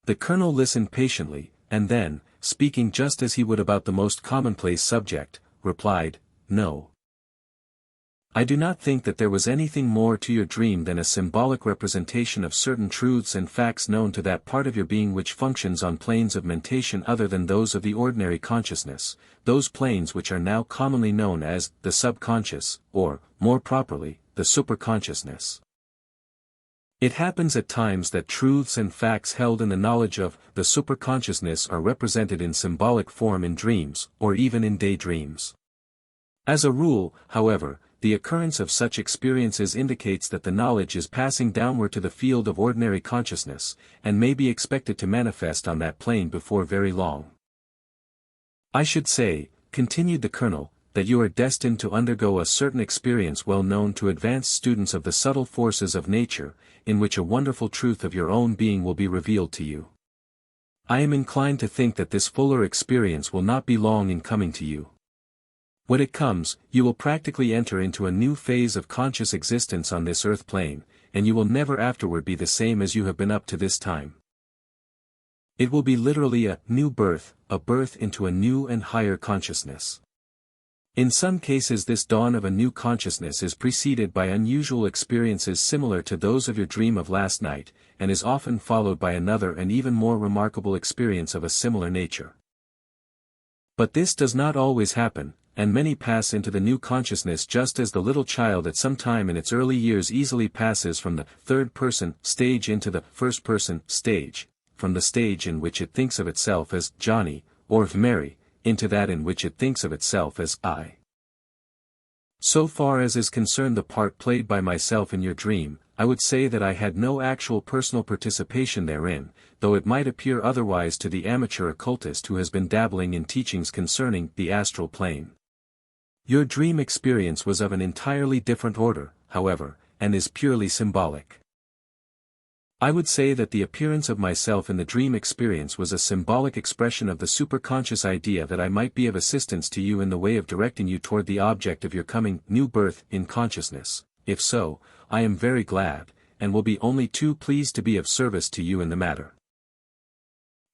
The Colonel listened patiently, and then, speaking just as he would about the most commonplace subject, replied, "No. I do not think that there was anything more to your dream than a symbolic representation of certain truths and facts known to that part of your being which functions on planes of mentation other than those of the ordinary consciousness, those planes which are now commonly known as the subconscious, or, more properly, the superconsciousness. It happens at times that truths and facts held in the knowledge of the superconsciousness are represented in symbolic form in dreams, or even in daydreams. As a rule, however, the occurrence of such experiences indicates that the knowledge is passing downward to the field of ordinary consciousness, and may be expected to manifest on that plane before very long. I should say, continued the Colonel, that you are destined to undergo a certain experience well known to advanced students of the subtle forces of nature, in which a wonderful truth of your own being will be revealed to you. I am inclined to think that this fuller experience will not be long in coming to you. When it comes, you will practically enter into a new phase of conscious existence on this earth plane, and you will never afterward be the same as you have been up to this time. It will be literally a new birth, a birth into a new and higher consciousness. In some cases this dawn of a new consciousness is preceded by unusual experiences similar to those of your dream of last night, and is often followed by another and even more remarkable experience of a similar nature. But this does not always happen, and many pass into the new consciousness just as the little child at some time in its early years easily passes from the third-person stage into the first-person stage, from the stage in which it thinks of itself as Johnny, or Mary, into that in which it thinks of itself as I. So far as is concerned the part played by myself in your dream, I would say that I had no actual personal participation therein, though it might appear otherwise to the amateur occultist who has been dabbling in teachings concerning the astral plane. Your dream experience was of an entirely different order, however, and is purely symbolic. I would say that the appearance of myself in the dream experience was a symbolic expression of the superconscious idea that I might be of assistance to you in the way of directing you toward the object of your coming new birth in consciousness. If so, I am very glad, and will be only too pleased to be of service to you in the matter.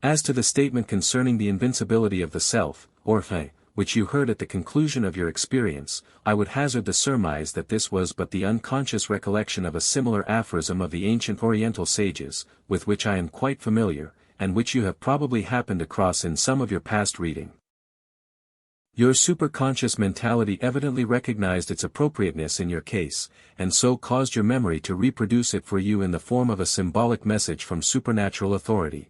As to the statement concerning the invincibility of the self, or I, which you heard at the conclusion of your experience, I would hazard the surmise that this was but the unconscious recollection of a similar aphorism of the ancient Oriental sages, with which I am quite familiar, and which you have probably happened across in some of your past reading. Your superconscious mentality evidently recognized its appropriateness in your case, and so caused your memory to reproduce it for you in the form of a symbolic message from supernatural authority.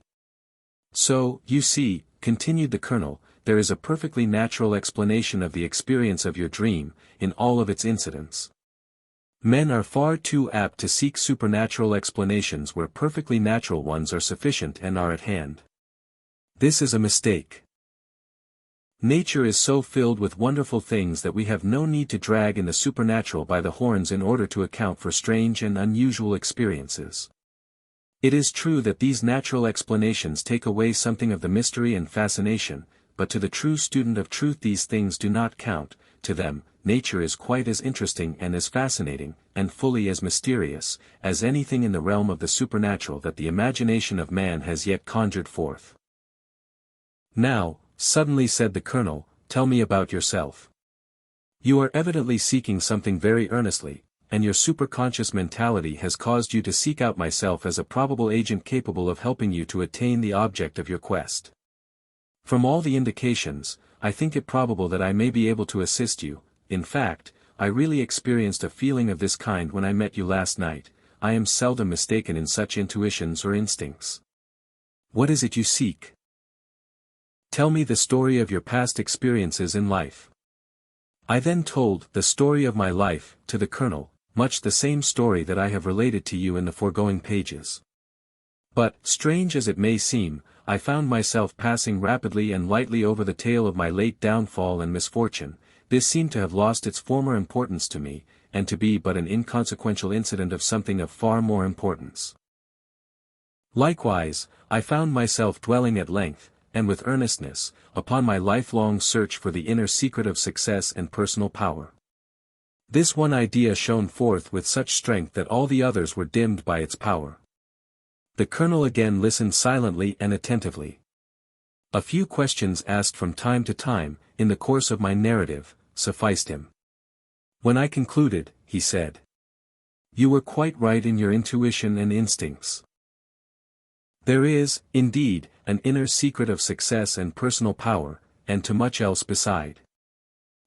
So, you see, continued the Colonel, there is a perfectly natural explanation of the experience of your dream, in all of its incidents. Men are far too apt to seek supernatural explanations where perfectly natural ones are sufficient and are at hand. This is a mistake. Nature is so filled with wonderful things that we have no need to drag in the supernatural by the horns in order to account for strange and unusual experiences. It is true that these natural explanations take away something of the mystery and fascination, but to the true student of truth these things do not count. To them, nature is quite as interesting and as fascinating, and fully as mysterious, as anything in the realm of the supernatural that the imagination of man has yet conjured forth. Now, suddenly said the Colonel, tell me about yourself. You are evidently seeking something very earnestly, and your superconscious mentality has caused you to seek out myself as a probable agent capable of helping you to attain the object of your quest. From all the indications, I think it probable that I may be able to assist you. In fact, I really experienced a feeling of this kind when I met you last night. I am seldom mistaken in such intuitions or instincts. What is it you seek? Tell me the story of your past experiences in life. I then told the story of my life to the Colonel, much the same story that I have related to you in the foregoing pages. But, strange as it may seem, I found myself passing rapidly and lightly over the tale of my late downfall and misfortune. This seemed to have lost its former importance to me, and to be but an inconsequential incident of something of far more importance. Likewise, I found myself dwelling at length, and with earnestness, upon my lifelong search for the inner secret of success and personal power. This one idea shone forth with such strength that all the others were dimmed by its power. The Colonel again listened silently and attentively. A few questions asked from time to time, in the course of my narrative, sufficed him. When I concluded, he said, "You were quite right in your intuition and instincts. There is, indeed, an inner secret of success and personal power, and to much else beside.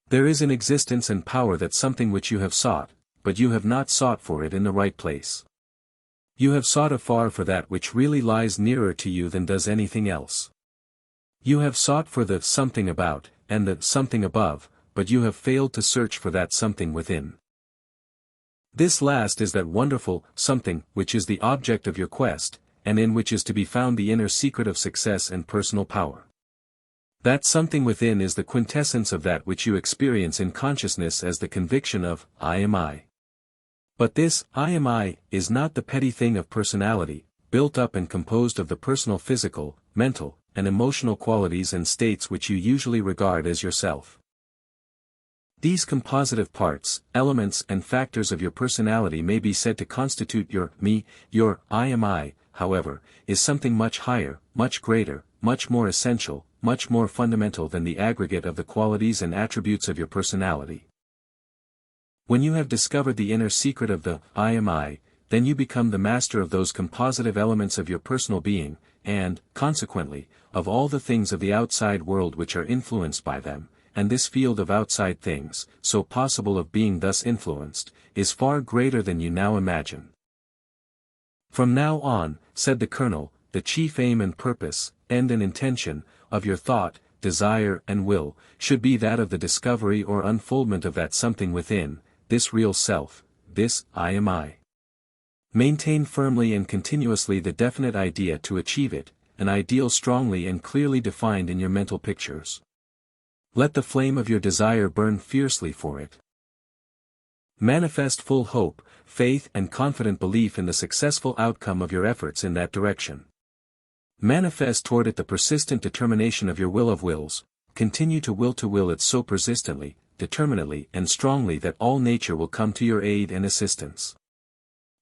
There is in existence and power that something which you have sought, but you have not sought for it in the right place. You have sought afar for that which really lies nearer to you than does anything else. You have sought for the something about, and the something above, but you have failed to search for that something within. This last is that wonderful something which is the object of your quest, and in which is to be found the inner secret of success and personal power. That something within is the quintessence of that which you experience in consciousness as the conviction of, I am I. But this, I am I, is not the petty thing of personality, built up and composed of the personal physical, mental, and emotional qualities and states which you usually regard as yourself. These compositive parts, elements and factors of your personality may be said to constitute your me, your I am I, however, is something much higher, much greater, much more essential, much more fundamental than the aggregate of the qualities and attributes of your personality. When you have discovered the inner secret of the I am I, then you become the master of those compositive elements of your personal being, and, consequently, of all the things of the outside world which are influenced by them, and this field of outside things, so possible of being thus influenced, is far greater than you now imagine. From now on, said the Colonel, the chief aim and purpose, end and intention, of your thought, desire and will, should be that of the discovery or unfoldment of that something within, this real self, this I am I. Maintain firmly and continuously the definite idea to achieve it, an ideal strongly and clearly defined in your mental pictures. Let the flame of your desire burn fiercely for it. Manifest full hope, faith and confident belief in the successful outcome of your efforts in that direction. Manifest toward it the persistent determination of your will of wills, continue to will it so persistently, determinately and strongly that all nature will come to your aid and assistance.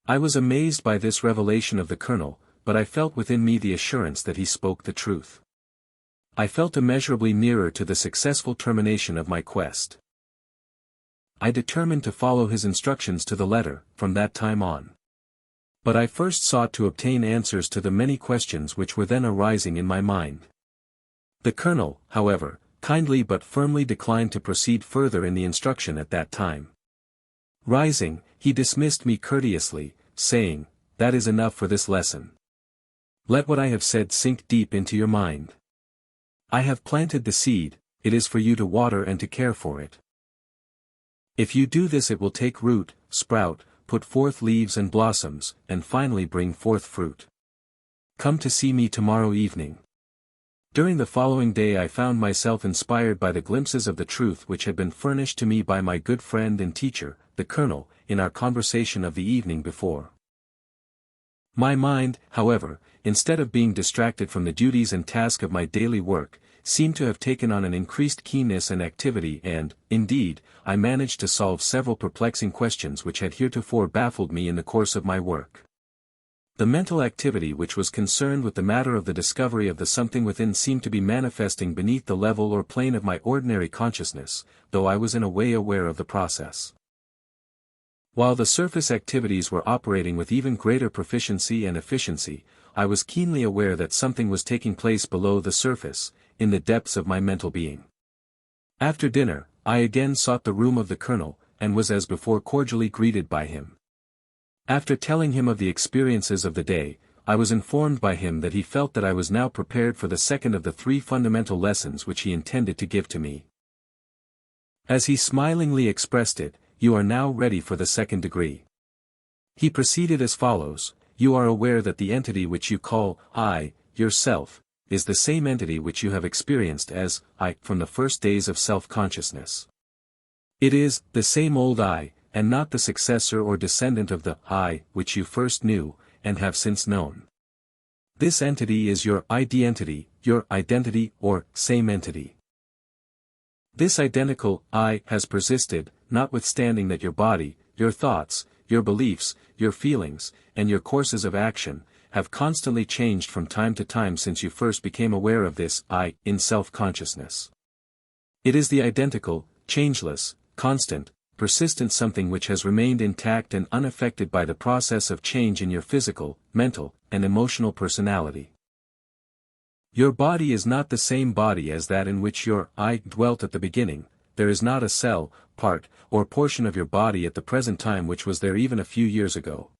I was amazed by this revelation of the Colonel, but I felt within me the assurance that he spoke the truth. I felt immeasurably nearer to the successful termination of my quest. I determined to follow his instructions to the letter, from that time on. But I first sought to obtain answers to the many questions which were then arising in my mind. The Colonel, however, kindly but firmly declined to proceed further in the instruction at that time. Rising, he dismissed me courteously, saying, "That is enough for this lesson. Let what I have said sink deep into your mind. I have planted the seed, it is for you to water and to care for it. If you do this it will take root, sprout, put forth leaves and blossoms, and finally bring forth fruit. Come to see me tomorrow evening." During the following day I found myself inspired by the glimpses of the truth which had been furnished to me by my good friend and teacher, the Colonel, in our conversation of the evening before. My mind, however, instead of being distracted from the duties and task of my daily work, seemed to have taken on an increased keenness and activity and, indeed, I managed to solve several perplexing questions which had heretofore baffled me in the course of my work. The mental activity which was concerned with the matter of the discovery of the something within seemed to be manifesting beneath the level or plane of my ordinary consciousness, though I was in a way aware of the process. While the surface activities were operating with even greater proficiency and efficiency, I was keenly aware that something was taking place below the surface, in the depths of my mental being. After dinner, I again sought the room of the Colonel, and was as before cordially greeted by him. After telling him of the experiences of the day, I was informed by him that he felt that I was now prepared for the second of the 3 fundamental lessons which he intended to give to me. As he smilingly expressed it, "You are now ready for the 2nd degree." He proceeded as follows: "You are aware that the entity which you call I, yourself, is the same entity which you have experienced as I from the first days of self-consciousness. It is the same old I, and not the successor or descendant of the I which you first knew, and have since known. This entity is your identity or same entity. This identical I has persisted, notwithstanding that your body, your thoughts, your beliefs, your feelings, and your courses of action, have constantly changed from time to time since you first became aware of this I in self-consciousness. It is the identical, changeless, constant, persistent something which has remained intact and unaffected by the process of change in your physical, mental, and emotional personality. Your body is not the same body as that in which your I dwelt at the beginning. There is not a cell, part, or portion of your body at the present time which was there even a few years ago.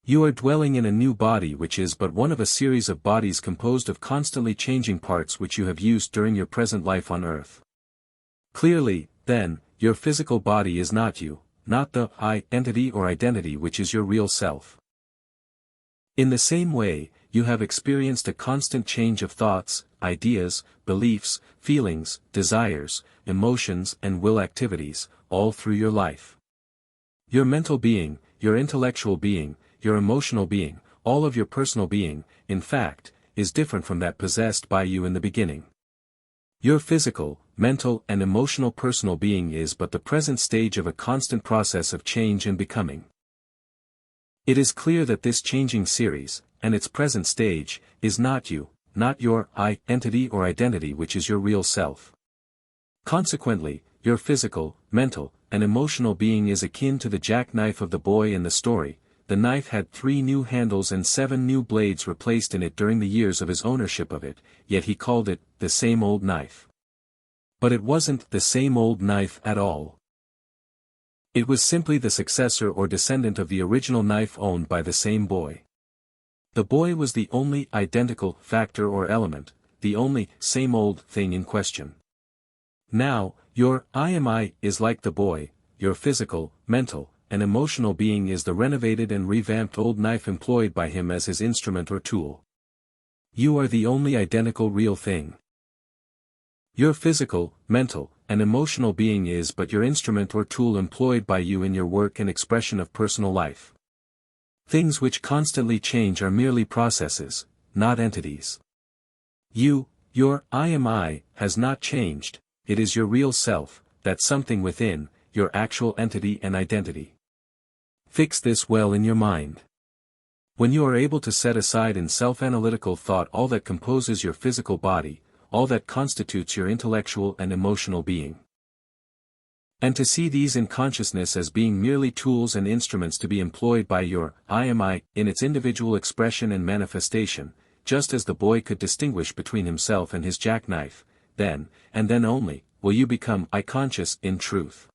You are dwelling in a new body which is but one of a series of bodies composed of constantly changing parts which you have used during your present life on earth. Clearly, then, your physical body is not you, not the I entity or identity which is your real self. In the same way, you have experienced a constant change of thoughts, ideas, beliefs, feelings, desires, emotions and will activities, all through your life. Your mental being, your intellectual being, your emotional being, all of your personal being, in fact, is different from that possessed by you in the beginning. Your physical, mental and emotional personal being is but the present stage of a constant process of change and becoming. It is clear that this changing series, and its present stage, is not you, not your I entity or identity which is your real self. Consequently, your physical, mental, and emotional being is akin to the jackknife of the boy in the story. The knife had 3 new handles and 7 new blades replaced in it during the years of his ownership of it, yet he called it, the same old knife. But it wasn't the same old knife at all. It was simply the successor or descendant of the original knife owned by the same boy. The boy was the only identical factor or element, the only same old thing in question. Now, your I is like the boy, your physical, mental, and emotional being is the renovated and revamped old knife employed by him as his instrument or tool. You are the only identical real thing. Your physical, mental, and emotional being is but your instrument or tool employed by you in your work and expression of personal life. Things which constantly change are merely processes, not entities. You, your I has not changed, it is your real self, that something within, your actual entity and identity. Fix this well in your mind. When you are able to set aside in self-analytical thought all that composes your physical body, all that constitutes your intellectual and emotional being, and to see these in consciousness as being merely tools and instruments to be employed by your I in its individual expression and manifestation, just as the boy could distinguish between himself and his jackknife, then, and then only, will you become I-conscious in truth.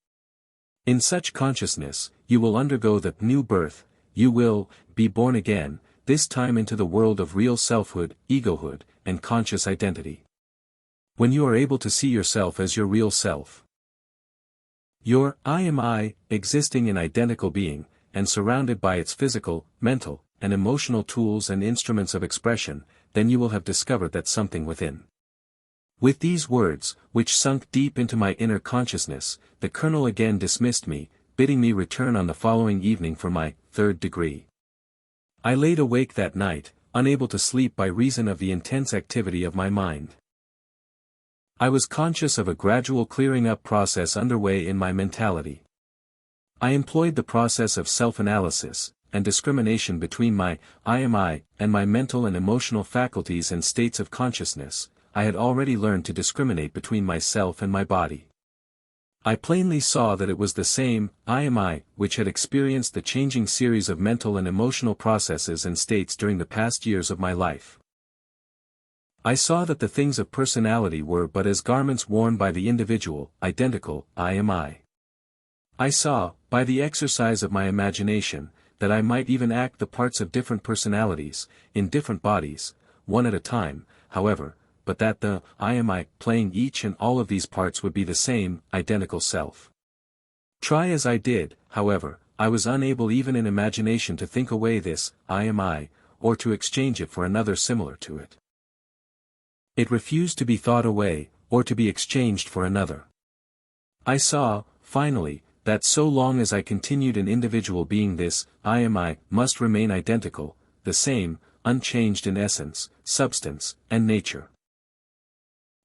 In such consciousness, you will undergo the new birth, you will be born again, this time into the world of real selfhood, egohood, and conscious identity. When you are able to see yourself as your real self, your I existing in identical being, and surrounded by its physical, mental, and emotional tools and instruments of expression, then you will have discovered that something within. With these words, which sunk deep into my inner consciousness, the colonel again dismissed me, bidding me return on the following evening for my 3rd degree. I laid awake that night, unable to sleep by reason of the intense activity of my mind. I was conscious of a gradual clearing up process underway in my mentality. I employed the process of self-analysis, and discrimination between my I and my mental and emotional faculties and states of consciousness. I had already learned to discriminate between myself and my body. I plainly saw that it was the same I which had experienced the changing series of mental and emotional processes and states during the past years of my life. I saw that the things of personality were but as garments worn by the individual, identical I. I saw, by the exercise of my imagination, that I might even act the parts of different personalities, in different bodies, one at a time, however, but that the I playing each and all of these parts would be the same, identical self. Try as I did, however, I was unable even in imagination to think away this I, or to exchange it for another similar to it. It refused to be thought away, or to be exchanged for another. I saw, finally, that so long as I continued an individual being, this I must remain identical, the same, unchanged in essence, substance, and nature.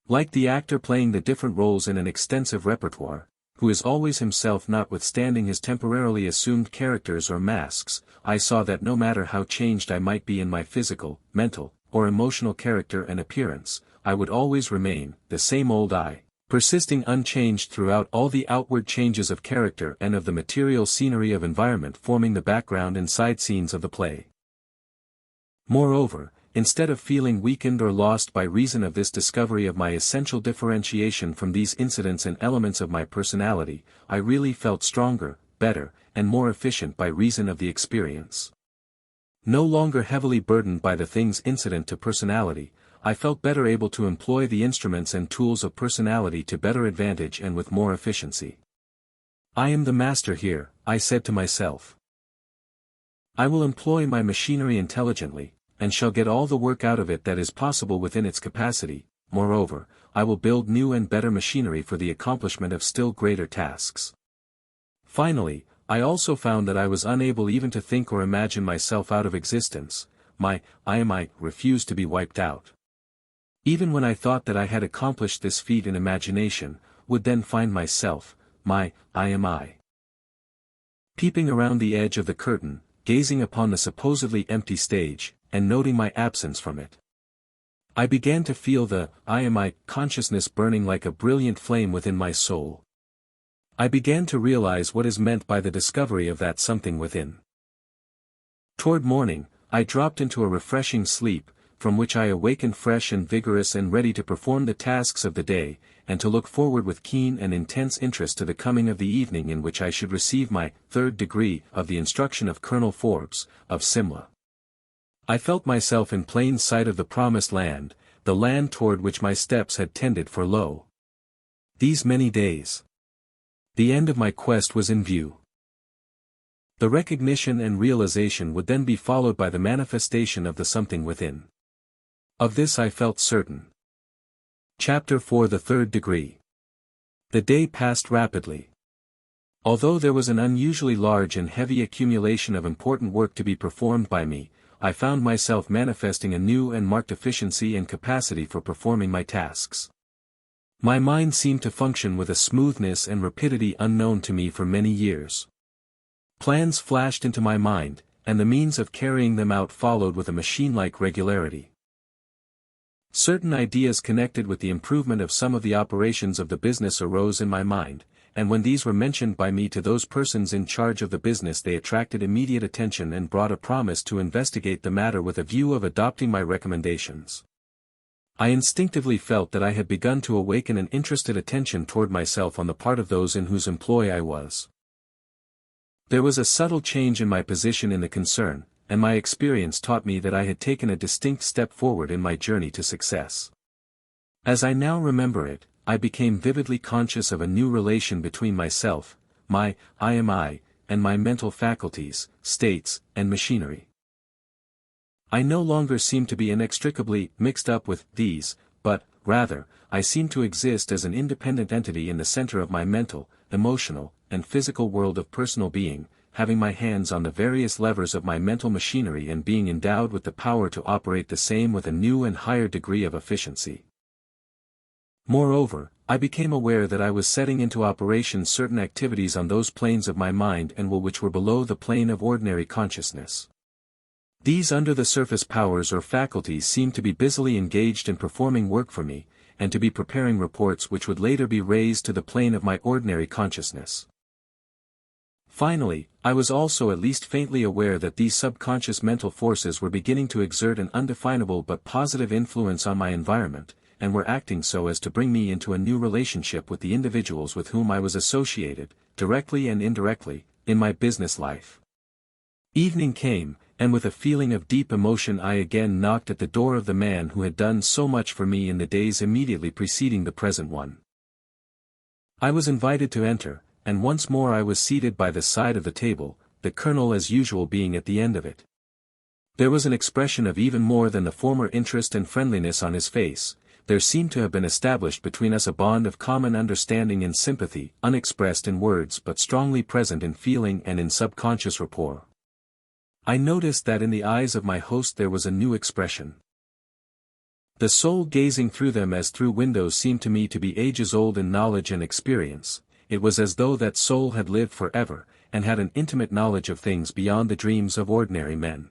Like the actor playing the different roles in an extensive repertoire, who is always himself notwithstanding his temporarily assumed characters or masks, I saw that no matter how changed I might be in my physical, mental, or emotional character and appearance, I would always remain the same old I, persisting unchanged throughout all the outward changes of character and of the material scenery of environment forming the background and side scenes of the play. Moreover, instead of feeling weakened or lost by reason of this discovery of my essential differentiation from these incidents and elements of my personality, I really felt stronger, better, and more efficient by reason of the experience. No longer heavily burdened by the things incident to personality, I felt better able to employ the instruments and tools of personality to better advantage and with more efficiency. I am the master here, I said to myself. I will employ my machinery intelligently, and shall get all the work out of it that is possible within its capacity. Moreover, I will build new and better machinery for the accomplishment of still greater tasks. Finally, I also found that I was unable even to think or imagine myself out of existence. My I refused to be wiped out. Even when I thought that I had accomplished this feat in imagination, would then find myself, my I peeping around the edge of the curtain, gazing upon the supposedly empty stage, and noting my absence from it. I began to feel the I consciousness burning like a brilliant flame within my soul. I began to realize what is meant by the discovery of that something within. Toward morning, I dropped into a refreshing sleep, from which I awakened fresh and vigorous and ready to perform the tasks of the day, and to look forward with keen and intense interest to the coming of the evening in which I should receive my 3rd degree of the instruction of Colonel Forbes, of Simla. I felt myself in plain sight of the promised land, the land toward which my steps had tended for lo, these many days. The end of my quest was in view. The recognition and realization would then be followed by the manifestation of the something within. Of this I felt certain. Chapter 4: The 3rd Degree. The day passed rapidly. Although there was an unusually large and heavy accumulation of important work to be performed by me, I found myself manifesting a new and marked efficiency and capacity for performing my tasks. My mind seemed to function with a smoothness and rapidity unknown to me for many years. Plans flashed into my mind, and the means of carrying them out followed with a machine-like regularity. Certain ideas connected with the improvement of some of the operations of the business arose in my mind, and when these were mentioned by me to those persons in charge of the business they attracted immediate attention and brought a promise to investigate the matter with a view of adopting my recommendations. I instinctively felt that I had begun to awaken an interested attention toward myself on the part of those in whose employ I was. There was a subtle change in my position in the concern, and my experience taught me that I had taken a distinct step forward in my journey to success. As I now remember it, I became vividly conscious of a new relation between myself, my I, and my mental faculties, states, and machinery. I no longer seemed to be inextricably mixed up with these, but, rather, I seemed to exist as an independent entity in the center of my mental, emotional, and physical world of personal being, having my hands on the various levers of my mental machinery and being endowed with the power to operate the same with a new and higher degree of efficiency. Moreover, I became aware that I was setting into operation certain activities on those planes of my mind and will which were below the plane of ordinary consciousness. These under-the-surface powers or faculties seemed to be busily engaged in performing work for me, and to be preparing reports which would later be raised to the plane of my ordinary consciousness. Finally, I was also at least faintly aware that these subconscious mental forces were beginning to exert an undefinable but positive influence on my environment, and were acting so as to bring me into a new relationship with the individuals with whom I was associated, directly and indirectly, in my business life. Evening came, and with a feeling of deep emotion I again knocked at the door of the man who had done so much for me in the days immediately preceding the present one. I was invited to enter, and once more I was seated by the side of the table, the colonel as usual being at the end of it. There was an expression of even more than the former interest and friendliness on his face. There seemed to have been established between us a bond of common understanding and sympathy, unexpressed in words but strongly present in feeling and in subconscious rapport. I noticed that in the eyes of my host there was a new expression. The soul gazing through them as through windows seemed to me to be ages old in knowledge and experience. It was as though that soul had lived forever, and had an intimate knowledge of things beyond the dreams of ordinary men.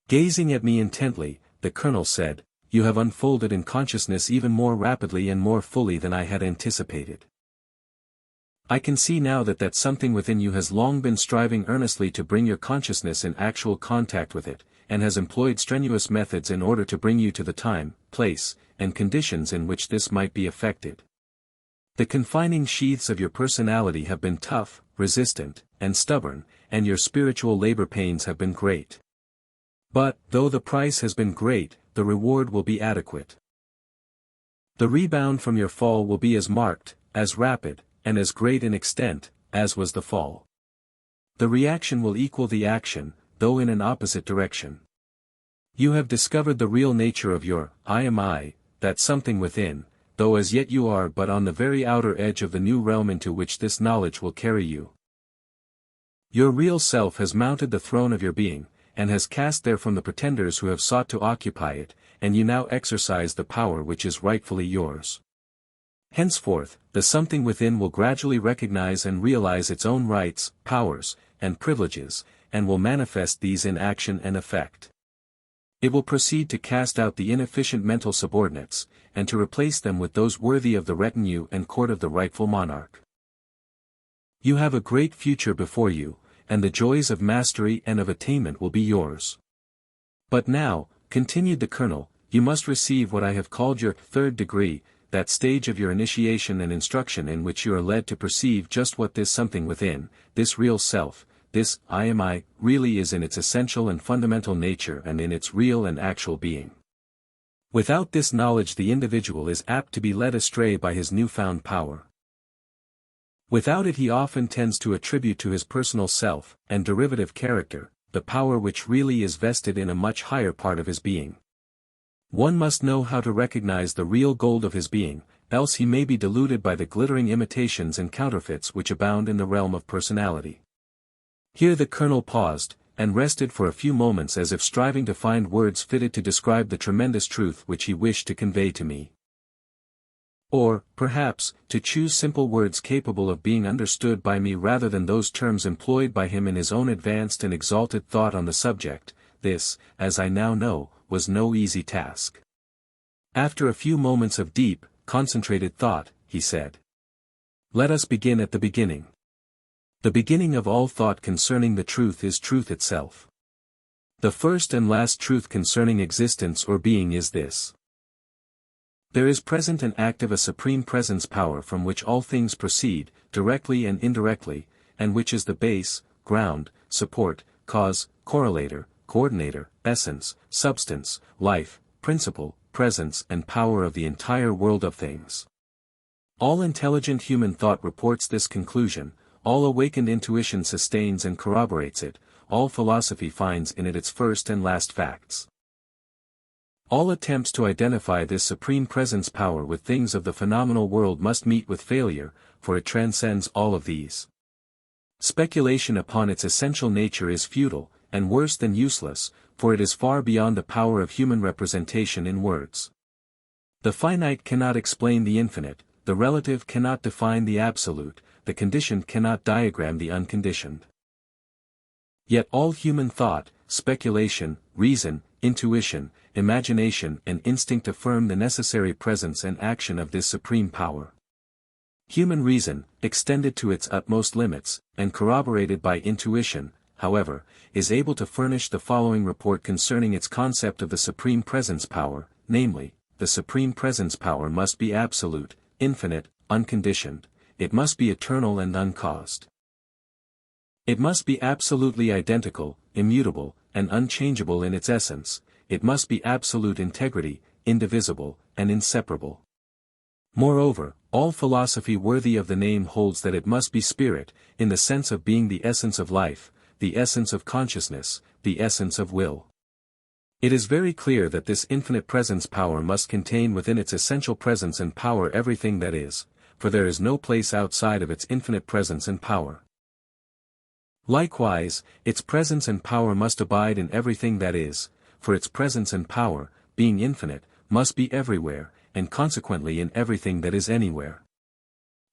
Gazing at me intently, the colonel said, "You have unfolded in consciousness even more rapidly and more fully than I had anticipated. I can see now that something within you has long been striving earnestly to bring your consciousness in actual contact with it, and has employed strenuous methods in order to bring you to the time, place, and conditions in which this might be effected. The confining sheaths of your personality have been tough, resistant, and stubborn, and your spiritual labor pains have been great. But, though the price has been great, the reward will be adequate. The rebound from your fall will be as marked, as rapid, and as great in extent, as was the fall. The reaction will equal the action, though in an opposite direction. You have discovered the real nature of your I am I, that something within, though as yet you are but on the very outer edge of the new realm into which this knowledge will carry you. Your real self has mounted the throne of your being, and has cast there from the pretenders who have sought to occupy it, and you now exercise the power which is rightfully yours. Henceforth, the something within will gradually recognize and realize its own rights, powers, and privileges, and will manifest these in action and effect. It will proceed to cast out the inefficient mental subordinates, and to replace them with those worthy of the retinue and court of the rightful monarch. You have a great future before you, and the joys of mastery and of attainment will be yours. But now, continued the colonel, you must receive what I have called your third degree, that stage of your initiation and instruction in which you are led to perceive just what this something within, this real self, this I am I, really is in its essential and fundamental nature and in its real and actual being. Without this knowledge the individual is apt to be led astray by his newfound power. Without it he often tends to attribute to his personal self, and derivative character, the power which really is vested in a much higher part of his being. One must know how to recognize the real gold of his being, else he may be deluded by the glittering imitations and counterfeits which abound in the realm of personality. Here the colonel paused, and rested for a few moments as if striving to find words fitted to describe the tremendous truth which he wished to convey to me. Or, perhaps, to choose simple words capable of being understood by me rather than those terms employed by him in his own advanced and exalted thought on the subject, this, as I now know, was no easy task. After a few moments of deep, concentrated thought, he said, "Let us begin at the beginning. The beginning of all thought concerning the truth is truth itself. The first and last truth concerning existence or being is this. There is present and active a supreme presence power from which all things proceed, directly and indirectly, and which is the base, ground, support, cause, correlator, coordinator, essence, substance, life, principle, presence and power of the entire world of things. All intelligent human thought reports this conclusion, all awakened intuition sustains and corroborates it, all philosophy finds in it its first and last facts. All attempts to identify this supreme presence power with things of the phenomenal world must meet with failure, for it transcends all of these. Speculation upon its essential nature is futile, and worse than useless, for it is far beyond the power of human representation in words. The finite cannot explain the infinite, the relative cannot define the absolute, the conditioned cannot diagram the unconditioned. Yet all human thought, speculation, reason, intuition, imagination and instinct affirm the necessary presence and action of this supreme power. Human reason, extended to its utmost limits, and corroborated by intuition, however, is able to furnish the following report concerning its concept of the supreme presence power, namely, the supreme presence power must be absolute, infinite, unconditioned, it must be eternal and uncaused. It must be absolutely identical, immutable, and unchangeable in its essence, it must be absolute integrity, indivisible, and inseparable. Moreover, all philosophy worthy of the name holds that it must be spirit, in the sense of being the essence of life, the essence of consciousness, the essence of will. It is very clear that this infinite presence power must contain within its essential presence and power everything that is, for there is no place outside of its infinite presence and power. Likewise, its presence and power must abide in everything that is, for its presence and power, being infinite, must be everywhere, and consequently in everything that is anywhere.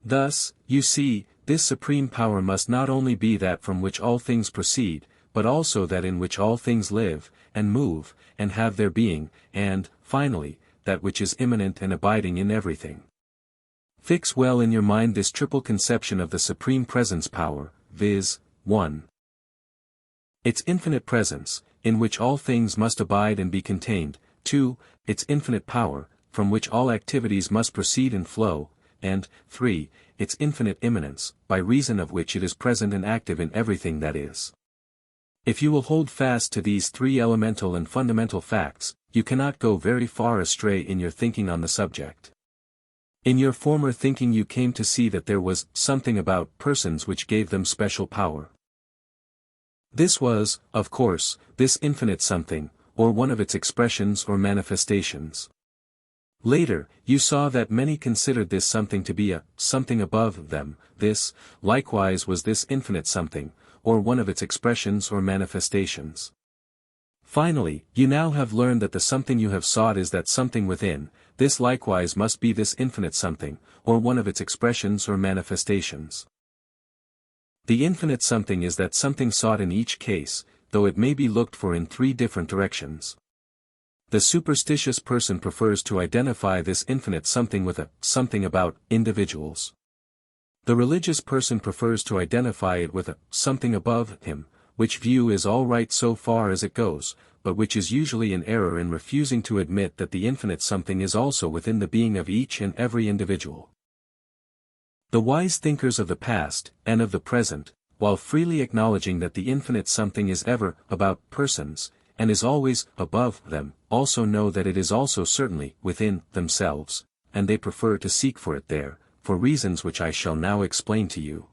Thus, you see, this supreme power must not only be that from which all things proceed, but also that in which all things live, and move, and have their being, and, finally, that which is immanent and abiding in everything. Fix well in your mind this triple conception of the supreme presence power, viz. 1. Its infinite presence, in which all things must abide and be contained, 2. Its infinite power, from which all activities must proceed and flow, and, 3. Its infinite immanence, by reason of which it is present and active in everything that is. If you will hold fast to these three elemental and fundamental facts, you cannot go very far astray in your thinking on the subject. In your former thinking you came to see that there was something about persons which gave them special power. This was, of course, this infinite something, or one of its expressions or manifestations. Later, you saw that many considered this something to be a something above them. This, likewise, was this infinite something, or one of its expressions or manifestations. Finally, you now have learned that the something you have sought is that something within. This likewise must be this infinite something, or one of its expressions or manifestations. The infinite something is that something sought in each case, though it may be looked for in three different directions. The superstitious person prefers to identify this infinite something with a something about individuals. The religious person prefers to identify it with a something above him, which view is all right so far as it goes, but which is usually in error in refusing to admit that the infinite something is also within the being of each and every individual. The wise thinkers of the past, and of the present, while freely acknowledging that the infinite something is ever about persons, and is always above them, also know that it is also certainly within themselves, and they prefer to seek for it there, for reasons which I shall now explain to you.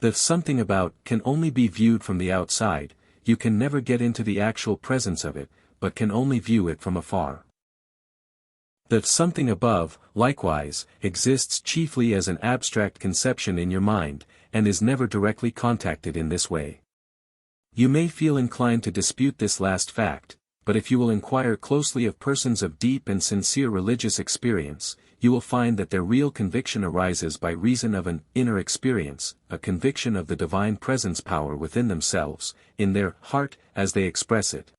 The something about can only be viewed from the outside. You can never get into the actual presence of it, but can only view it from afar. The something above, likewise, exists chiefly as an abstract conception in your mind, and is never directly contacted in this way. You may feel inclined to dispute this last fact, but if you will inquire closely of persons of deep and sincere religious experience, you will find that their real conviction arises by reason of an inner experience, a conviction of the divine presence power within themselves, in their heart, as they express it.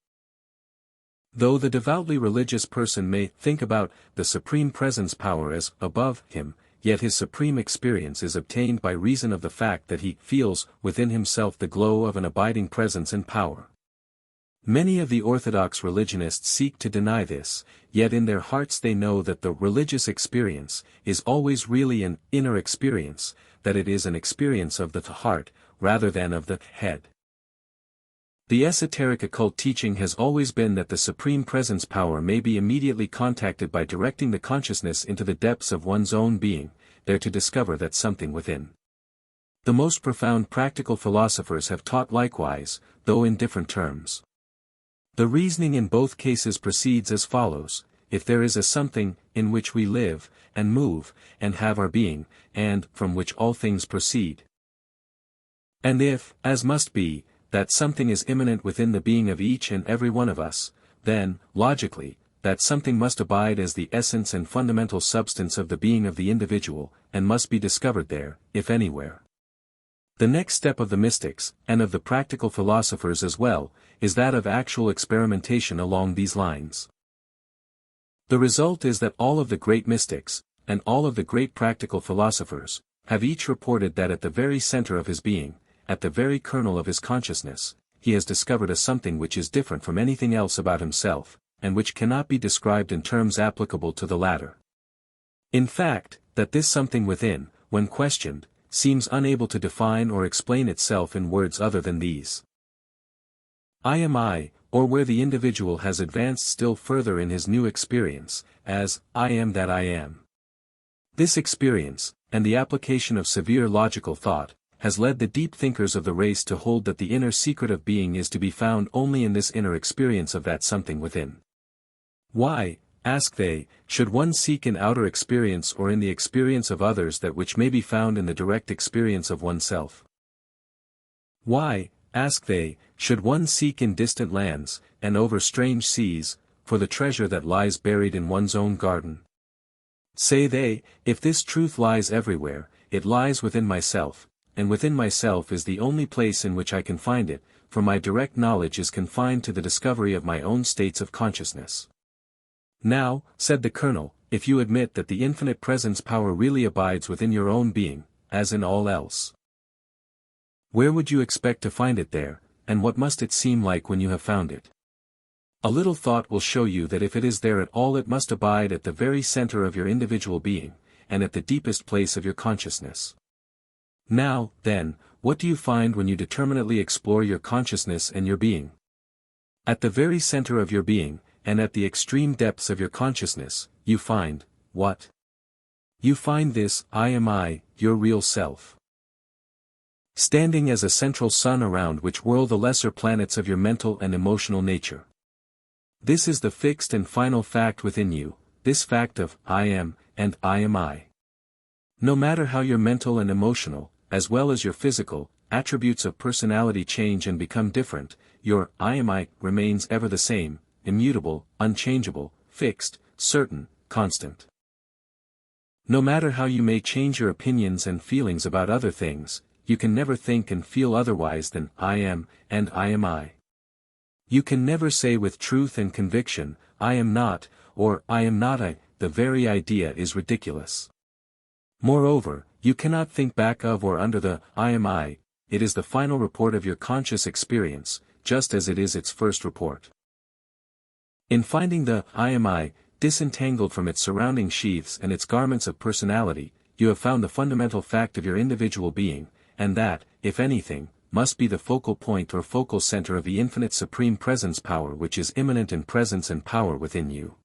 Though the devoutly religious person may think about the supreme presence power as above him, yet his supreme experience is obtained by reason of the fact that he feels within himself the glow of an abiding presence and power. Many of the orthodox religionists seek to deny this, yet in their hearts they know that the religious experience is always really an inner experience, that it is an experience of the heart, rather than of the head. The esoteric occult teaching has always been that the supreme presence power may be immediately contacted by directing the consciousness into the depths of one's own being, there to discover that something within. The most profound practical philosophers have taught likewise, though in different terms. The reasoning in both cases proceeds as follows: if there is a something, in which we live, and move, and have our being, and from which all things proceed, and if, as must be, that something is immanent within the being of each and every one of us, then, logically, that something must abide as the essence and fundamental substance of the being of the individual, and must be discovered there, if anywhere. The next step of the mystics, and of the practical philosophers as well, is that of actual experimentation along these lines. The result is that all of the great mystics, and all of the great practical philosophers, have each reported that at the very center of his being, at the very kernel of his consciousness, he has discovered a something which is different from anything else about himself, and which cannot be described in terms applicable to the latter. In fact, that this something within, when questioned, seems unable to define or explain itself in words other than these. I am I, or where the individual has advanced still further in his new experience, as, I am that I am. This experience, and the application of severe logical thought, has led the deep thinkers of the race to hold that the inner secret of being is to be found only in this inner experience of that something within. Why, ask they, should one seek in outer experience or in the experience of others that which may be found in the direct experience of oneself? Why, ask they, should one seek in distant lands, and over strange seas, for the treasure that lies buried in one's own garden? Say they, if this truth lies everywhere, it lies within myself, and within myself is the only place in which I can find it, for my direct knowledge is confined to the discovery of my own states of consciousness. Now, said the Colonel, if you admit that the infinite presence power really abides within your own being, as in all else, where would you expect to find it there, and what must it seem like when you have found it? A little thought will show you that if it is there at all it must abide at the very center of your individual being, and at the deepest place of your consciousness. Now, then, what do you find when you determinately explore your consciousness and your being? At the very center of your being, and at the extreme depths of your consciousness, you find, what? You find this I, your real self, standing as a central sun around which whirl the lesser planets of your mental and emotional nature. This is the fixed and final fact within you, this fact of I am, and I am I. No matter how your mental and emotional, as well as your physical, attributes of personality change and become different, your I am I remains ever the same, immutable, unchangeable, fixed, certain, constant. No matter how you may change your opinions and feelings about other things, you can never think and feel otherwise than I am, and I am I. You can never say with truth and conviction, I am not, or I am not I, the very idea is ridiculous. Moreover, you cannot think back of or under the I am I, it is the final report of your conscious experience, just as it is its first report. In finding the I am I, disentangled from its surrounding sheaths and its garments of personality, you have found the fundamental fact of your individual being, and that, if anything, must be the focal point or focal center of the infinite supreme presence power which is immanent in presence and power within you.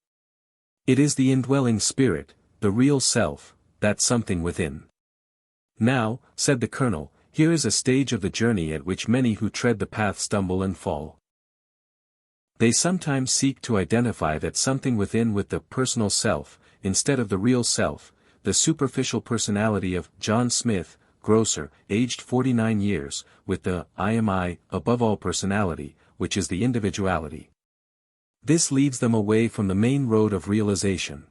It is the indwelling spirit, the real self, that something within. Now, said the Colonel, here is a stage of the journey at which many who tread the path stumble and fall. They sometimes seek to identify that something within with the personal self, instead of the real self, the superficial personality of John Smith, grocer, aged 49 years, with the I am I, above all personality, which is the individuality. This leads them away from the main road of realization.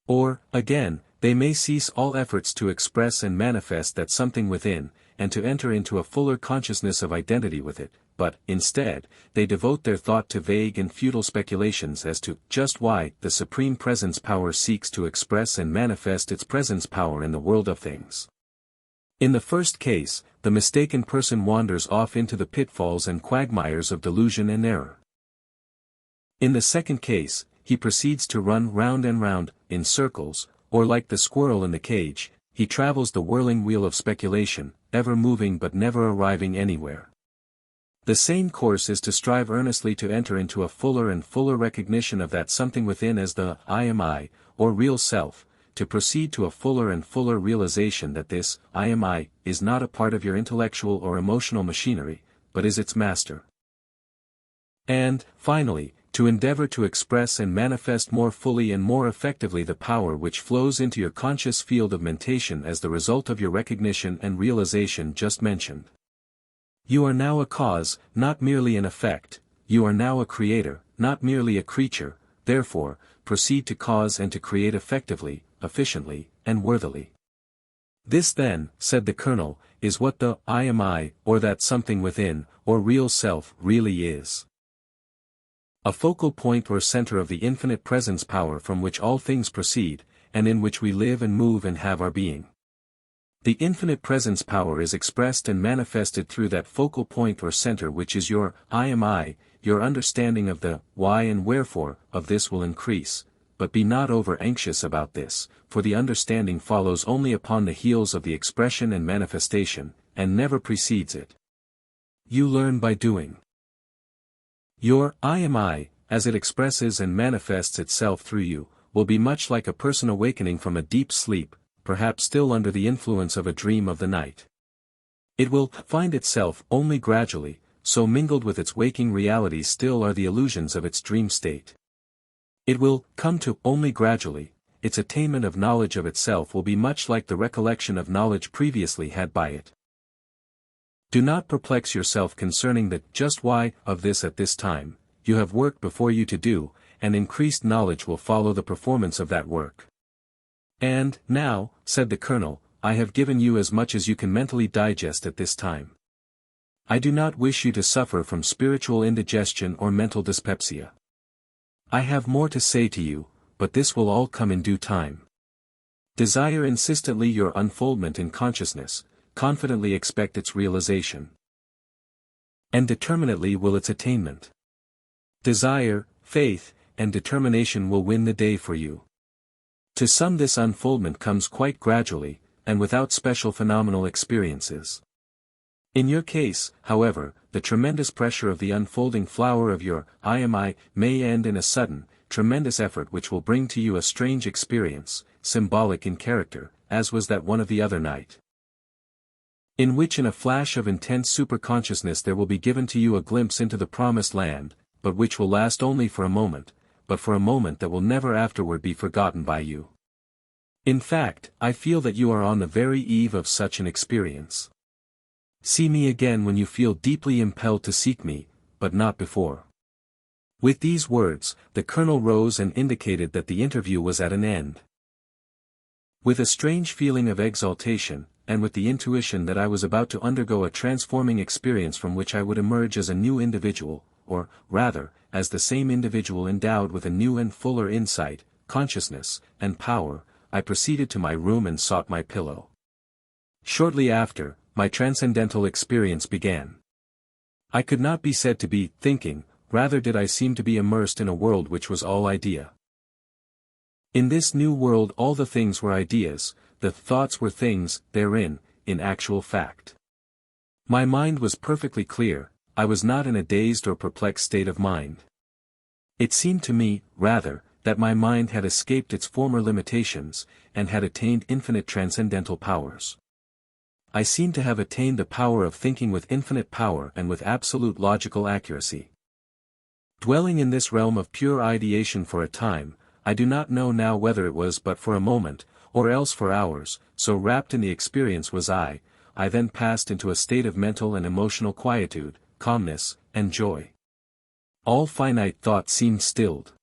Or, again, they may cease all efforts to express and manifest that something within, and to enter into a fuller consciousness of identity with it, but, instead, they devote their thought to vague and futile speculations as to just why the Supreme Presence Power seeks to express and manifest its presence power in the world of things. In the first case, the mistaken person wanders off into the pitfalls and quagmires of delusion and error. In the second case, he proceeds to run round and round, in circles, or like the squirrel in the cage, he travels the whirling wheel of speculation, ever moving but never arriving anywhere. The same course is to strive earnestly to enter into a fuller and fuller recognition of that something within as the I am I, or real self, to proceed to a fuller and fuller realization that this I am I is not a part of your intellectual or emotional machinery, but is its master. And, finally, to endeavor to express and manifest more fully and more effectively the power which flows into your conscious field of mentation as the result of your recognition and realization just mentioned. You are now a cause, not merely an effect, you are now a creator, not merely a creature, therefore, proceed to cause and to create effectively, efficiently, and worthily. This then, said the Colonel, is what the I am I, or that something within, or real self, really is. A focal point or center of the infinite presence power from which all things proceed, and in which we live and move and have our being. The infinite presence power is expressed and manifested through that focal point or center which is your I am I. Your understanding of the why and wherefore of this will increase, but be not over anxious about this, for the understanding follows only upon the heels of the expression and manifestation, and never precedes it. You learn by doing. Your I am I, as it expresses and manifests itself through you, will be much like a person awakening from a deep sleep, perhaps still under the influence of a dream of the night. It will find itself only gradually, so mingled with its waking reality still are the illusions of its dream state. It will come to only gradually, its attainment of knowledge of itself will be much like the recollection of knowledge previously had by it. Do not perplex yourself concerning the just why of this at this time, you have work before you to do, and increased knowledge will follow the performance of that work. And, now, said the Colonel, I have given you as much as you can mentally digest at this time. I do not wish you to suffer from spiritual indigestion or mental dyspepsia. I have more to say to you, but this will all come in due time. Desire insistently your unfoldment in consciousness, confidently expect its realization. And determinately will its attainment. Desire, faith, and determination will win the day for you. To some this unfoldment comes quite gradually, and without special phenomenal experiences. In your case, however, the tremendous pressure of the unfolding flower of your I am I may end in a sudden, tremendous effort which will bring to you a strange experience, symbolic in character, as was that one of the other night. In which in a flash of intense superconsciousness there will be given to you a glimpse into the promised land, but which will last only for a moment, but for a moment that will never afterward be forgotten by you. In fact, I feel that you are on the very eve of such an experience. See me again when you feel deeply impelled to seek me, but not before. With these words, the colonel rose and indicated that the interview was at an end. With a strange feeling of exaltation, and with the intuition that I was about to undergo a transforming experience from which I would emerge as a new individual, or, rather, as the same individual endowed with a new and fuller insight, consciousness, and power, I proceeded to my room and sought my pillow. Shortly after, my transcendental experience began. I could not be said to be thinking, rather did I seem to be immersed in a world which was all idea. In this new world all the things were ideas, the thoughts were things, therein, in actual fact. My mind was perfectly clear, I was not in a dazed or perplexed state of mind. It seemed to me, rather, that my mind had escaped its former limitations, and had attained infinite transcendental powers. I seemed to have attained the power of thinking with infinite power and with absolute logical accuracy. Dwelling in this realm of pure ideation for a time, I do not know now whether it was but for a moment, or else for hours, so wrapped in the experience was I then passed into a state of mental and emotional quietude, calmness, and joy. All finite thought seemed stilled.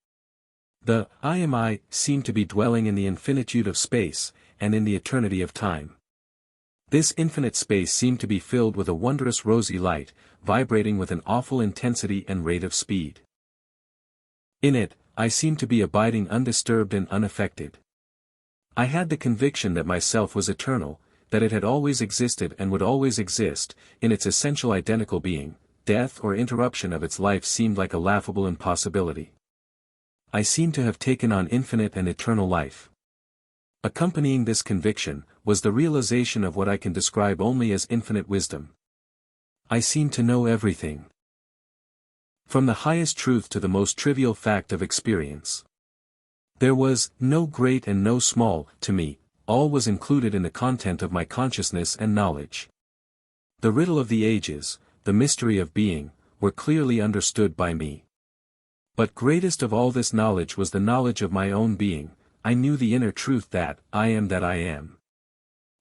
The I am I seemed to be dwelling in the infinitude of space, and in the eternity of time. This infinite space seemed to be filled with a wondrous rosy light, vibrating with an awful intensity and rate of speed. In it, I seemed to be abiding undisturbed and unaffected. I had the conviction that myself was eternal, that it had always existed and would always exist, in its essential identical being. Death or interruption of its life seemed like a laughable impossibility. I seemed to have taken on infinite and eternal life. Accompanying this conviction, was the realization of what I can describe only as infinite wisdom. I seemed to know everything. From the highest truth to the most trivial fact of experience. There was no great and no small, to me, all was included in the content of my consciousness and knowledge. The riddle of the ages, the mystery of being, were clearly understood by me. But greatest of all this knowledge was the knowledge of my own being. I knew the inner truth that I am.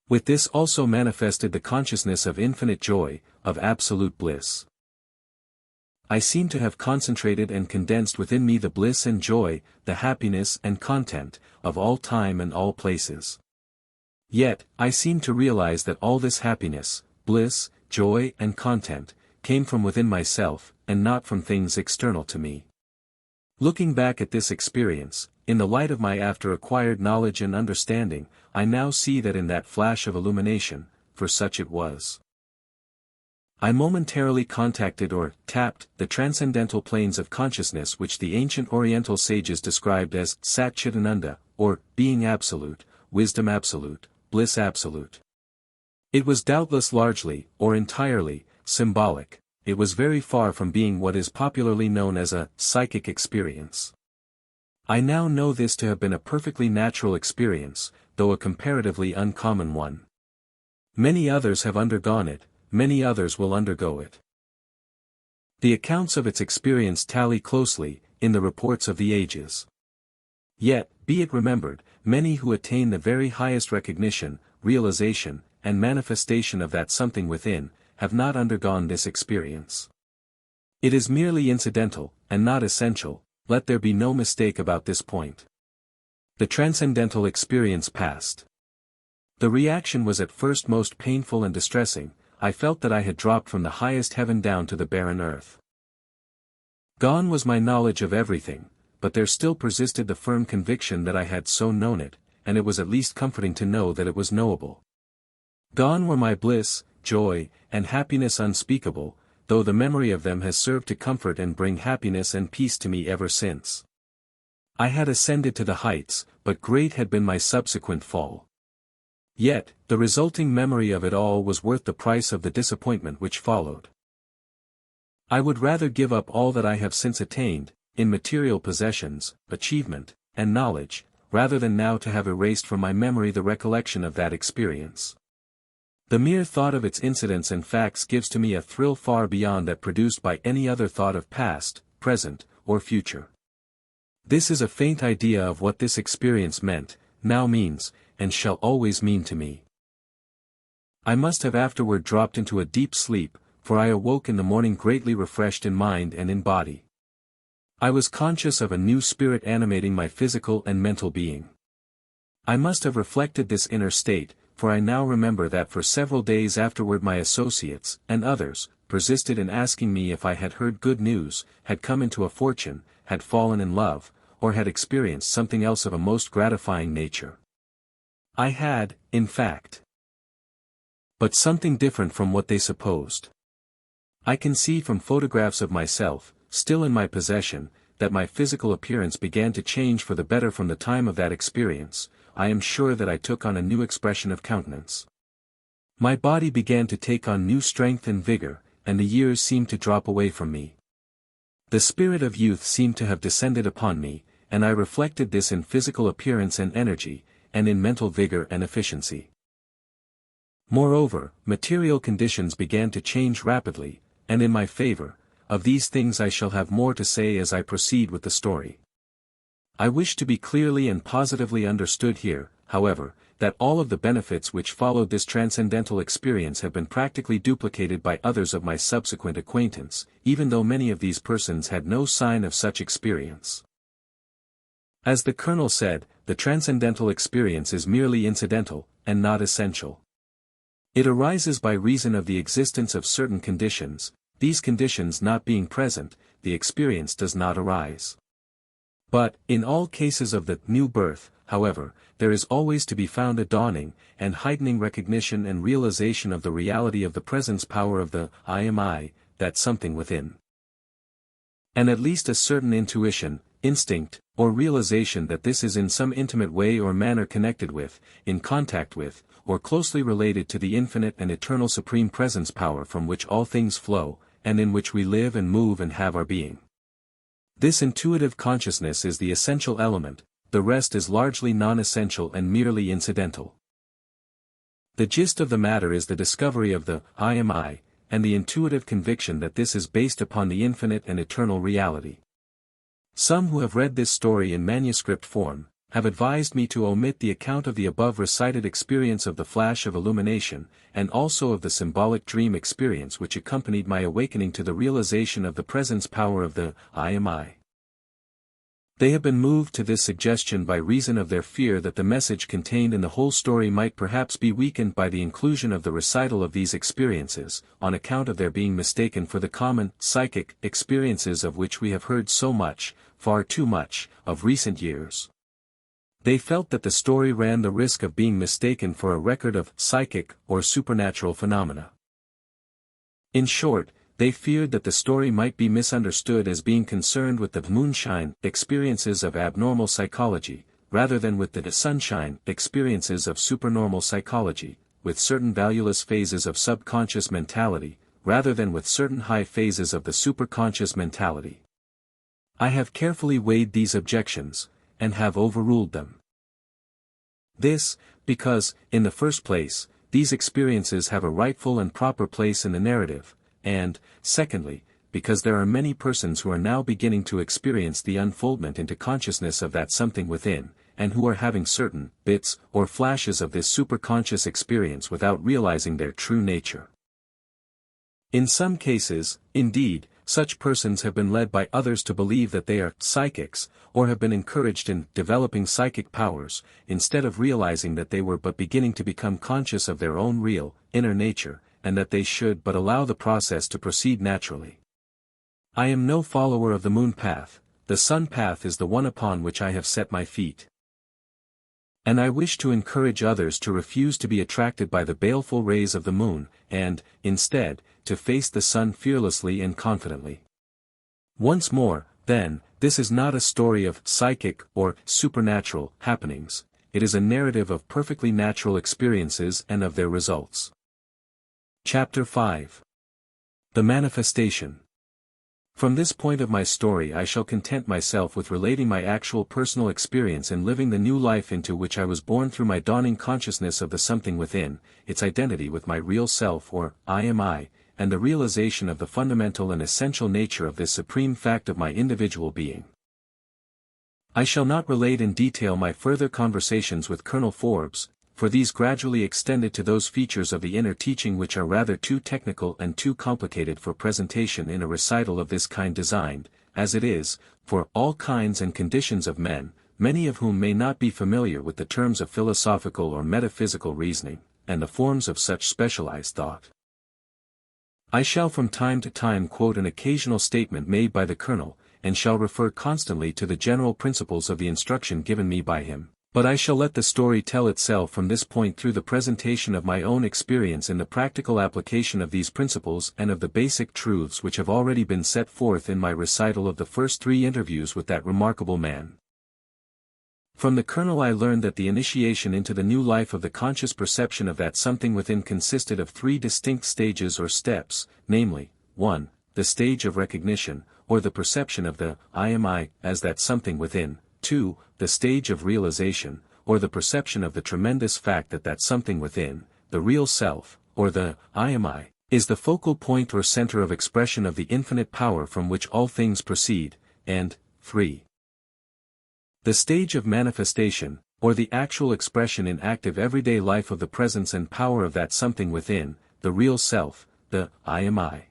With this also manifested the consciousness of infinite joy, of absolute bliss. I seemed to have concentrated and condensed within me the bliss and joy, the happiness and content, of all time and all places. Yet, I seemed to realize that all this happiness, bliss, joy and content, came from within myself, and not from things external to me. Looking back at this experience, in the light of my after-acquired knowledge and understanding, I now see that in that flash of illumination, for such it was, I momentarily contacted or tapped the transcendental planes of consciousness which the ancient Oriental sages described as Sat Chitananda, or being absolute, wisdom absolute, bliss absolute. It was doubtless largely, or entirely, symbolic. It was very far from being what is popularly known as a psychic experience. I now know this to have been a perfectly natural experience, though a comparatively uncommon one. Many others have undergone it, many others will undergo it. The accounts of its experience tally closely, in the reports of the ages. Yet, be it remembered, many who attain the very highest recognition, realization, and manifestation of that something within, have not undergone this experience. It is merely incidental, and not essential, let there be no mistake about this point. The transcendental experience passed. The reaction was at first most painful and distressing. I felt that I had dropped from the highest heaven down to the barren earth. Gone was my knowledge of everything, but there still persisted the firm conviction that I had so known it, and it was at least comforting to know that it was knowable. Gone were my bliss, joy, and happiness unspeakable, though the memory of them has served to comfort and bring happiness and peace to me ever since. I had ascended to the heights, but great had been my subsequent fall. Yet, the resulting memory of it all was worth the price of the disappointment which followed. I would rather give up all that I have since attained, in material possessions, achievement, and knowledge, rather than now to have erased from my memory the recollection of that experience. The mere thought of its incidents and facts gives to me a thrill far beyond that produced by any other thought of past, present, or future. This is a faint idea of what this experience meant, now means, and shall always mean to me. I must have afterward dropped into a deep sleep, for I awoke in the morning greatly refreshed in mind and in body. I was conscious of a new spirit animating my physical and mental being. I must have reflected this inner state, for I now remember that for several days afterward my associates, and others, persisted in asking me if I had heard good news, had come into a fortune, had fallen in love, or had experienced something else of a most gratifying nature. I had, in fact, but something different from what they supposed. I can see from photographs of myself, still in my possession, that my physical appearance began to change for the better from the time of that experience. I am sure that I took on a new expression of countenance. My body began to take on new strength and vigor, and the years seemed to drop away from me. The spirit of youth seemed to have descended upon me, and I reflected this in physical appearance and energy, and in mental vigor and efficiency. Moreover, material conditions began to change rapidly, and in my favor. Of these things I shall have more to say as I proceed with the story. I wish to be clearly and positively understood here, however, that all of the benefits which followed this transcendental experience have been practically duplicated by others of my subsequent acquaintance, even though many of these persons had no sign of such experience. As the Colonel said, the transcendental experience is merely incidental, and not essential. It arises by reason of the existence of certain conditions. These conditions not being present, the experience does not arise. But, in all cases of the new birth, however, there is always to be found a dawning, and heightening recognition and realization of the reality of the presence power of the I am I, that something within. And at least a certain intuition, instinct, or realization that this is in some intimate way or manner connected with, in contact with, or closely related to the infinite and eternal supreme presence power from which all things flow, and in which we live and move and have our being. This intuitive consciousness is the essential element, the rest is largely non-essential and merely incidental. The gist of the matter is the discovery of the I am I, and the intuitive conviction that this is based upon the infinite and eternal reality. Some who have read this story in manuscript form, have advised me to omit the account of the above recited experience of the flash of illumination, and also of the symbolic dream experience which accompanied my awakening to the realization of the presence power of the I am I. They have been moved to this suggestion by reason of their fear that the message contained in the whole story might perhaps be weakened by the inclusion of the recital of these experiences, on account of their being mistaken for the common, psychic, experiences of which we have heard so much, far too much, of recent years. They felt that the story ran the risk of being mistaken for a record of psychic or supernatural phenomena. In short, they feared that the story might be misunderstood as being concerned with the moonshine experiences of abnormal psychology, rather than with the sunshine experiences of supernormal psychology, with certain valueless phases of subconscious mentality, rather than with certain high phases of the superconscious mentality. I have carefully weighed these objections, and have overruled them. This, because, in the first place, these experiences have a rightful and proper place in the narrative, and, secondly, because there are many persons who are now beginning to experience the unfoldment into consciousness of that something within, and who are having certain bits or flashes of this superconscious experience without realizing their true nature. In some cases, indeed, such persons have been led by others to believe that they are psychics, or have been encouraged in developing psychic powers, instead of realizing that they were but beginning to become conscious of their own real, inner nature, and that they should but allow the process to proceed naturally. I am no follower of the moon path, the sun path is the one upon which I have set my feet. And I wish to encourage others to refuse to be attracted by the baleful rays of the moon, and, instead, to face the sun fearlessly and confidently. Once more, then, this is not a story of psychic or supernatural happenings, it is a narrative of perfectly natural experiences and of their results. Chapter 5. The Manifestation. From this point of my story I shall content myself with relating my actual personal experience in living the new life into which I was born through my dawning consciousness of the something within, its identity with my real self or I am I, and the realization of the fundamental and essential nature of this supreme fact of my individual being. I shall not relate in detail my further conversations with Colonel Forbes, for these gradually extended to those features of the inner teaching which are rather too technical and too complicated for presentation in a recital of this kind designed, as it is, for all kinds and conditions of men, many of whom may not be familiar with the terms of philosophical or metaphysical reasoning, and the forms of such specialized thought. I shall from time to time quote an occasional statement made by the Colonel, and shall refer constantly to the general principles of the instruction given me by him. But I shall let the story tell itself from this point through the presentation of my own experience in the practical application of these principles and of the basic truths which have already been set forth in my recital of the first 3 interviews with that remarkable man. From the Colonel I learned that the initiation into the new life of the conscious perception of that something within consisted of 3 distinct stages or steps, namely, 1, the stage of recognition, or the perception of the I am I as that something within, 2, the stage of realization, or the perception of the tremendous fact that that something within, the real self, or the I am I, is the focal point or center of expression of the infinite power from which all things proceed, and 3. The stage of manifestation, or the actual expression in active everyday life of the presence and power of that something within, the real self, the I am I.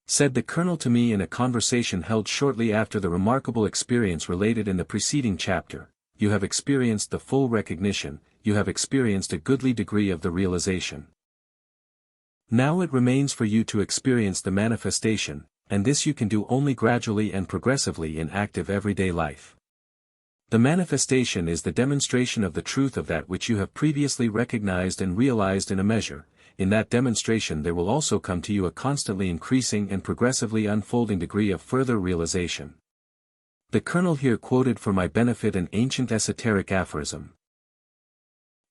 Said the Colonel to me in a conversation held shortly after the remarkable experience related in the preceding chapter, you have experienced the full recognition, you have experienced a goodly degree of the realization. Now it remains for you to experience the manifestation, and this you can do only gradually and progressively in active everyday life. The manifestation is the demonstration of the truth of that which you have previously recognized and realized in a measure. In that demonstration there will also come to you a constantly increasing and progressively unfolding degree of further realization. The Colonel here quoted for my benefit an ancient esoteric aphorism.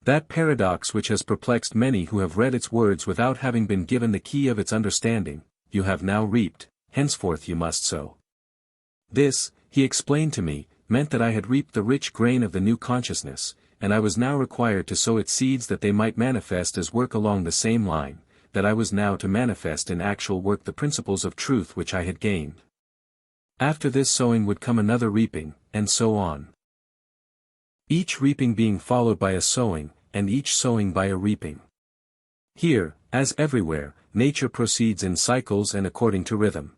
That paradox which has perplexed many who have read its words without having been given the key of its understanding, you have now reaped, henceforth you must sow. This, he explained to me, meant that I had reaped the rich grain of the new consciousness, and I was now required to sow its seeds that they might manifest as work along the same line, that I was now to manifest in actual work the principles of truth which I had gained. After this sowing would come another reaping, and so on. Each reaping being followed by a sowing, and each sowing by a reaping. Here, as everywhere, nature proceeds in cycles and according to rhythm.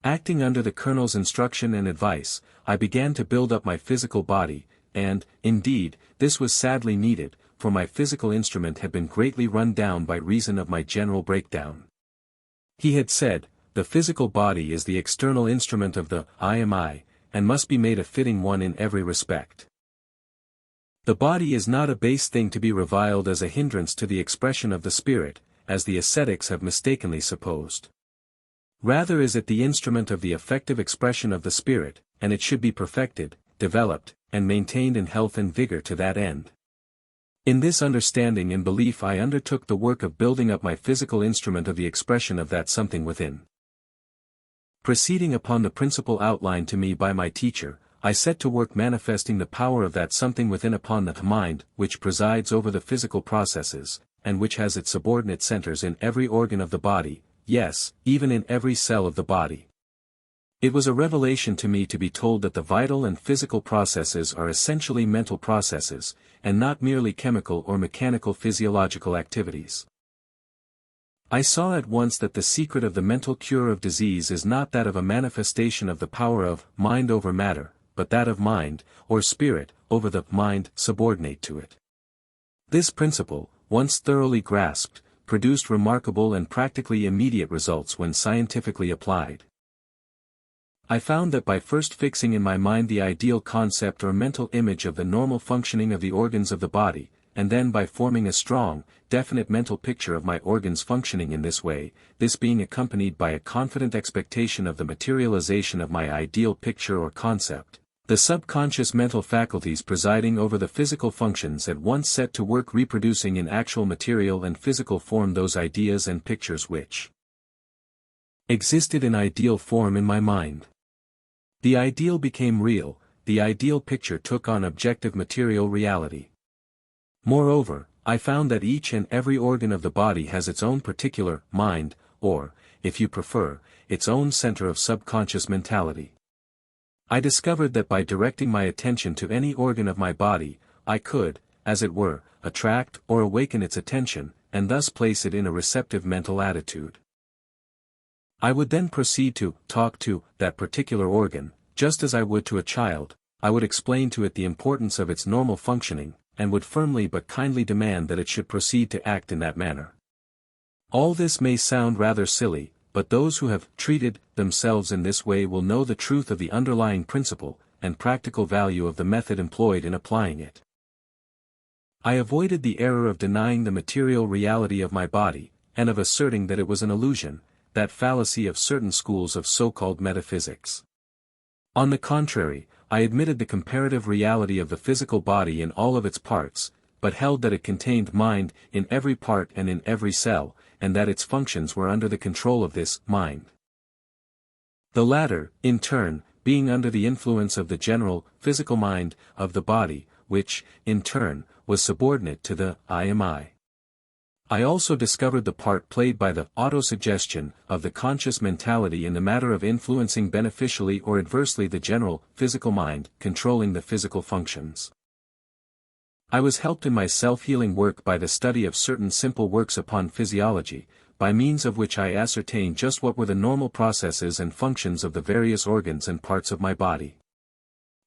Acting under the Colonel's instruction and advice, I began to build up my physical body, and, indeed, this was sadly needed, for my physical instrument had been greatly run down by reason of my general breakdown. He had said, the physical body is the external instrument of the I am I, and must be made a fitting one in every respect. The body is not a base thing to be reviled as a hindrance to the expression of the spirit, as the ascetics have mistakenly supposed. Rather is it the instrument of the effective expression of the spirit, and it should be perfected, developed, and maintained in health and vigor to that end. In this understanding and belief I undertook the work of building up my physical instrument of the expression of that something within. Proceeding upon the principle outlined to me by my teacher, I set to work manifesting the power of that something within upon the mind which presides over the physical processes, and which has its subordinate centers in every organ of the body, yes, even in every cell of the body. It was a revelation to me to be told that the vital and physical processes are essentially mental processes, and not merely chemical or mechanical physiological activities. I saw at once that the secret of the mental cure of disease is not that of a manifestation of the power of mind over matter, but that of mind, or spirit, over the mind subordinate to it. This principle, once thoroughly grasped, produced remarkable and practically immediate results when scientifically applied. I found that by first fixing in my mind the ideal concept or mental image of the normal functioning of the organs of the body, and then by forming a strong, definite mental picture of my organs functioning in this way, this being accompanied by a confident expectation of the materialization of my ideal picture or concept, the subconscious mental faculties presiding over the physical functions at once set to work reproducing in actual material and physical form those ideas and pictures which existed in ideal form in my mind. The ideal became real, the ideal picture took on objective material reality. Moreover, I found that each and every organ of the body has its own particular mind, or, if you prefer, its own center of subconscious mentality. I discovered that by directing my attention to any organ of my body, I could, as it were, attract or awaken its attention, and thus place it in a receptive mental attitude. I would then proceed to talk to that particular organ, just as I would to a child. I would explain to it the importance of its normal functioning, and would firmly but kindly demand that it should proceed to act in that manner. All this may sound rather silly, but those who have treated themselves in this way will know the truth of the underlying principle, and practical value of the method employed in applying it. I avoided the error of denying the material reality of my body, and of asserting that it was an illusion, that fallacy of certain schools of so-called metaphysics. On the contrary, I admitted the comparative reality of the physical body in all of its parts, but held that it contained mind in every part and in every cell, and that its functions were under the control of this mind. The latter, in turn, being under the influence of the general, physical mind of the body, which, in turn, was subordinate to the I am I. I also discovered the part played by the autosuggestion of the conscious mentality in the matter of influencing beneficially or adversely the general, physical mind, controlling the physical functions. I was helped in my self-healing work by the study of certain simple works upon physiology, by means of which I ascertained just what were the normal processes and functions of the various organs and parts of my body.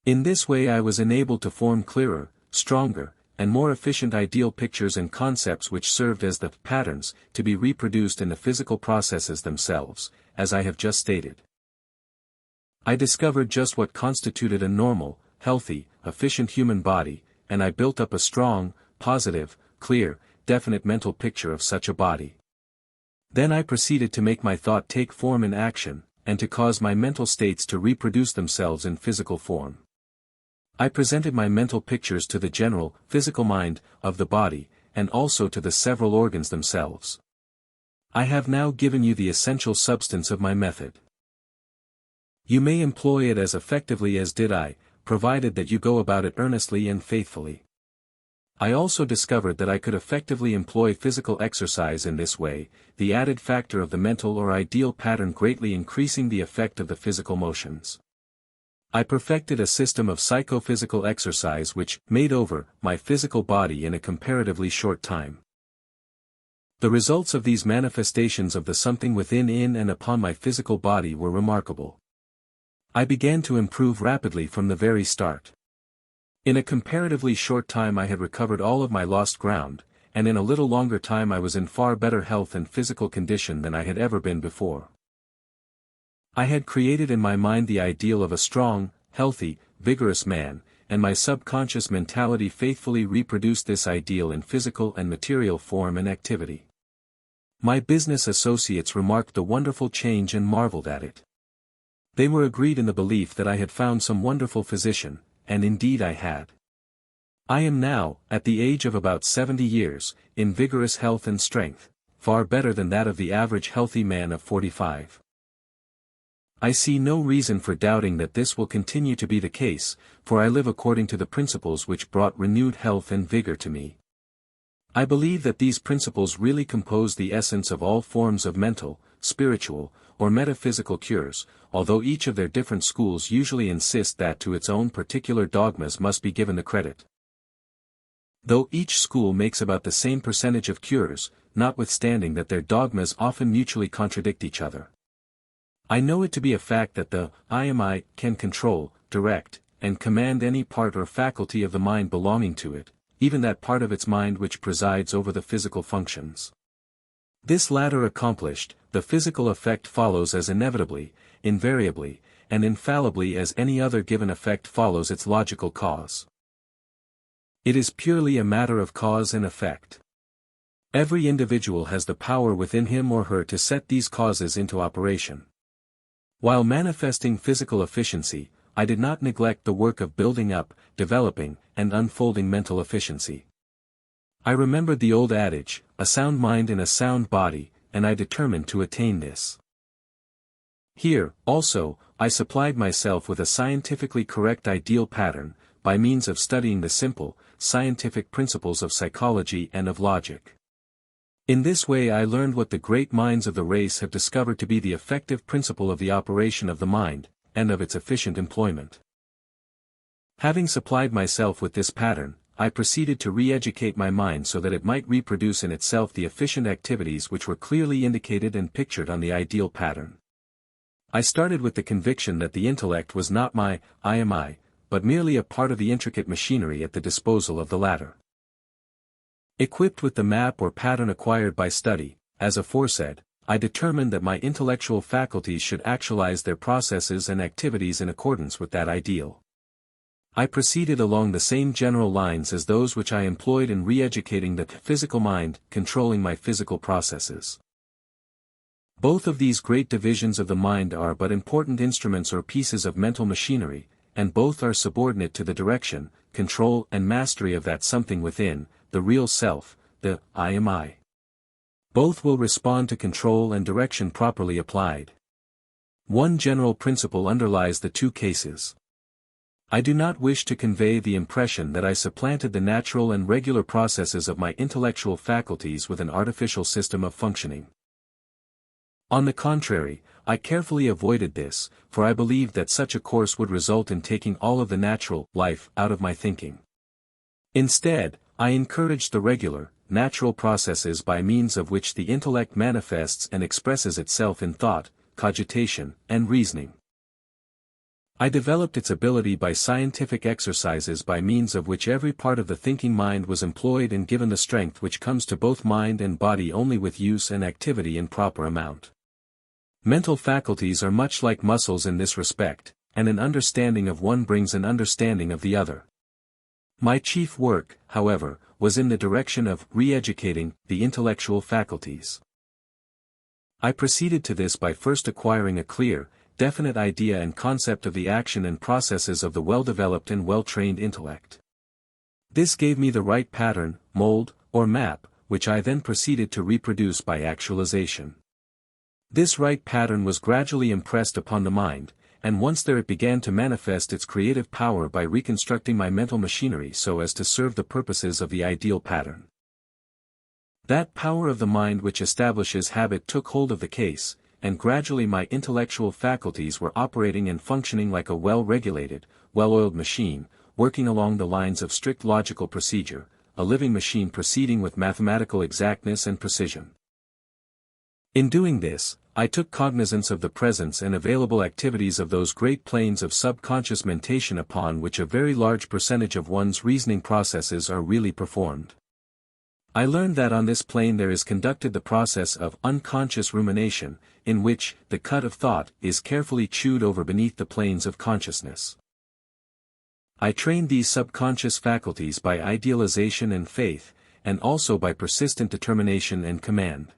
In this way I was enabled to form clearer, stronger, and more efficient ideal pictures and concepts which served as the patterns to be reproduced in the physical processes themselves, as I have just stated. I discovered just what constituted a normal, healthy, efficient human body, and I built up a strong, positive, clear, definite mental picture of such a body. Then I proceeded to make my thought take form in action, and to cause my mental states to reproduce themselves in physical form. I presented my mental pictures to the general, physical mind, of the body, and also to the several organs themselves. I have now given you the essential substance of my method. You may employ it as effectively as did I, provided that you go about it earnestly and faithfully. I also discovered that I could effectively employ physical exercise in this way, the added factor of the mental or ideal pattern greatly increasing the effect of the physical motions. I perfected a system of psychophysical exercise which made over my physical body in a comparatively short time. The results of these manifestations of the something within in and upon my physical body were remarkable. I began to improve rapidly from the very start. In a comparatively short time I had recovered all of my lost ground, and in a little longer time I was in far better health and physical condition than I had ever been before. I had created in my mind the ideal of a strong, healthy, vigorous man, and my subconscious mentality faithfully reproduced this ideal in physical and material form and activity. My business associates remarked the wonderful change and marveled at it. They were agreed in the belief that I had found some wonderful physician, and indeed I had. I am now, at the age of about 70 years, in vigorous health and strength, far better than that of the average healthy man of 45. I see no reason for doubting that this will continue to be the case, for I live according to the principles which brought renewed health and vigor to me. I believe that these principles really compose the essence of all forms of mental, spiritual, or metaphysical cures, although each of their different schools usually insist that to its own particular dogmas must be given the credit. Though each school makes about the same percentage of cures, notwithstanding that their dogmas often mutually contradict each other. I know it to be a fact that the I am I can control, direct, and command any part or faculty of the mind belonging to it, even that part of its mind which presides over the physical functions. This latter accomplished, the physical effect follows as inevitably, invariably, and infallibly as any other given effect follows its logical cause. It is purely a matter of cause and effect. Every individual has the power within him or her to set these causes into operation. While manifesting physical efficiency, I did not neglect the work of building up, developing, and unfolding mental efficiency. I remembered the old adage, a sound mind in a sound body, and I determined to attain this. Here, also, I supplied myself with a scientifically correct ideal pattern, by means of studying the simple, scientific principles of psychology and of logic. In this way I learned what the great minds of the race have discovered to be the effective principle of the operation of the mind, and of its efficient employment. Having supplied myself with this pattern, I proceeded to re-educate my mind so that it might reproduce in itself the efficient activities which were clearly indicated and pictured on the ideal pattern. I started with the conviction that the intellect was not my I, but merely a part of the intricate machinery at the disposal of the latter. Equipped with the map or pattern acquired by study, as aforesaid, I determined that my intellectual faculties should actualize their processes and activities in accordance with that ideal. I proceeded along the same general lines as those which I employed in re-educating the physical mind, controlling my physical processes. Both of these great divisions of the mind are but important instruments or pieces of mental machinery, and both are subordinate to the direction, control and mastery of that something within, the real self, the I. Both will respond to control and direction properly applied. One general principle underlies the two cases. I do not wish to convey the impression that I supplanted the natural and regular processes of my intellectual faculties with an artificial system of functioning. On the contrary, I carefully avoided this, for I believed that such a course would result in taking all of the natural life out of my thinking. Instead, I encouraged the regular, natural processes by means of which the intellect manifests and expresses itself in thought, cogitation, and reasoning. I developed its ability by scientific exercises by means of which every part of the thinking mind was employed and given the strength which comes to both mind and body only with use and activity in proper amount. Mental faculties are much like muscles in this respect, and an understanding of one brings an understanding of the other. My chief work, however, was in the direction of re-educating the intellectual faculties. I proceeded to this by first acquiring a clear, definite idea and concept of the action and processes of the well-developed and well-trained intellect. This gave me the right pattern, mold, or map, which I then proceeded to reproduce by actualization. This right pattern was gradually impressed upon the mind, and once there it began to manifest its creative power by reconstructing my mental machinery so as to serve the purposes of the ideal pattern. That power of the mind which establishes habit took hold of the case, and gradually my intellectual faculties were operating and functioning like a well-regulated, well-oiled machine, working along the lines of strict logical procedure, a living machine proceeding with mathematical exactness and precision. In doing this, I took cognizance of the presence and available activities of those great planes of subconscious mentation upon which a very large percentage of one's reasoning processes are really performed. I learned that on this plane there is conducted the process of unconscious rumination, in which the cud of thought is carefully chewed over beneath the planes of consciousness. I trained these subconscious faculties by idealization and faith, and also by persistent determination and command.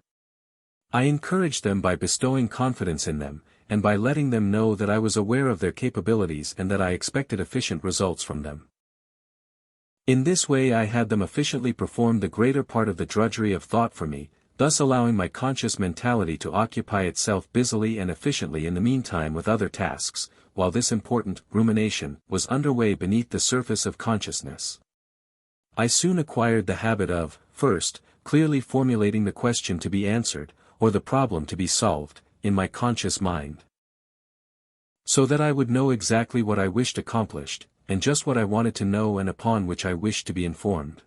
I encouraged them by bestowing confidence in them, and by letting them know that I was aware of their capabilities and that I expected efficient results from them. In this way I had them efficiently perform the greater part of the drudgery of thought for me, thus allowing my conscious mentality to occupy itself busily and efficiently in the meantime with other tasks, while this important rumination was underway beneath the surface of consciousness. I soon acquired the habit of, first, clearly formulating the question to be answered, or the problem to be solved, in my conscious mind. So that I would know exactly what I wished accomplished, and just what I wanted to know and upon which I wished to be informed.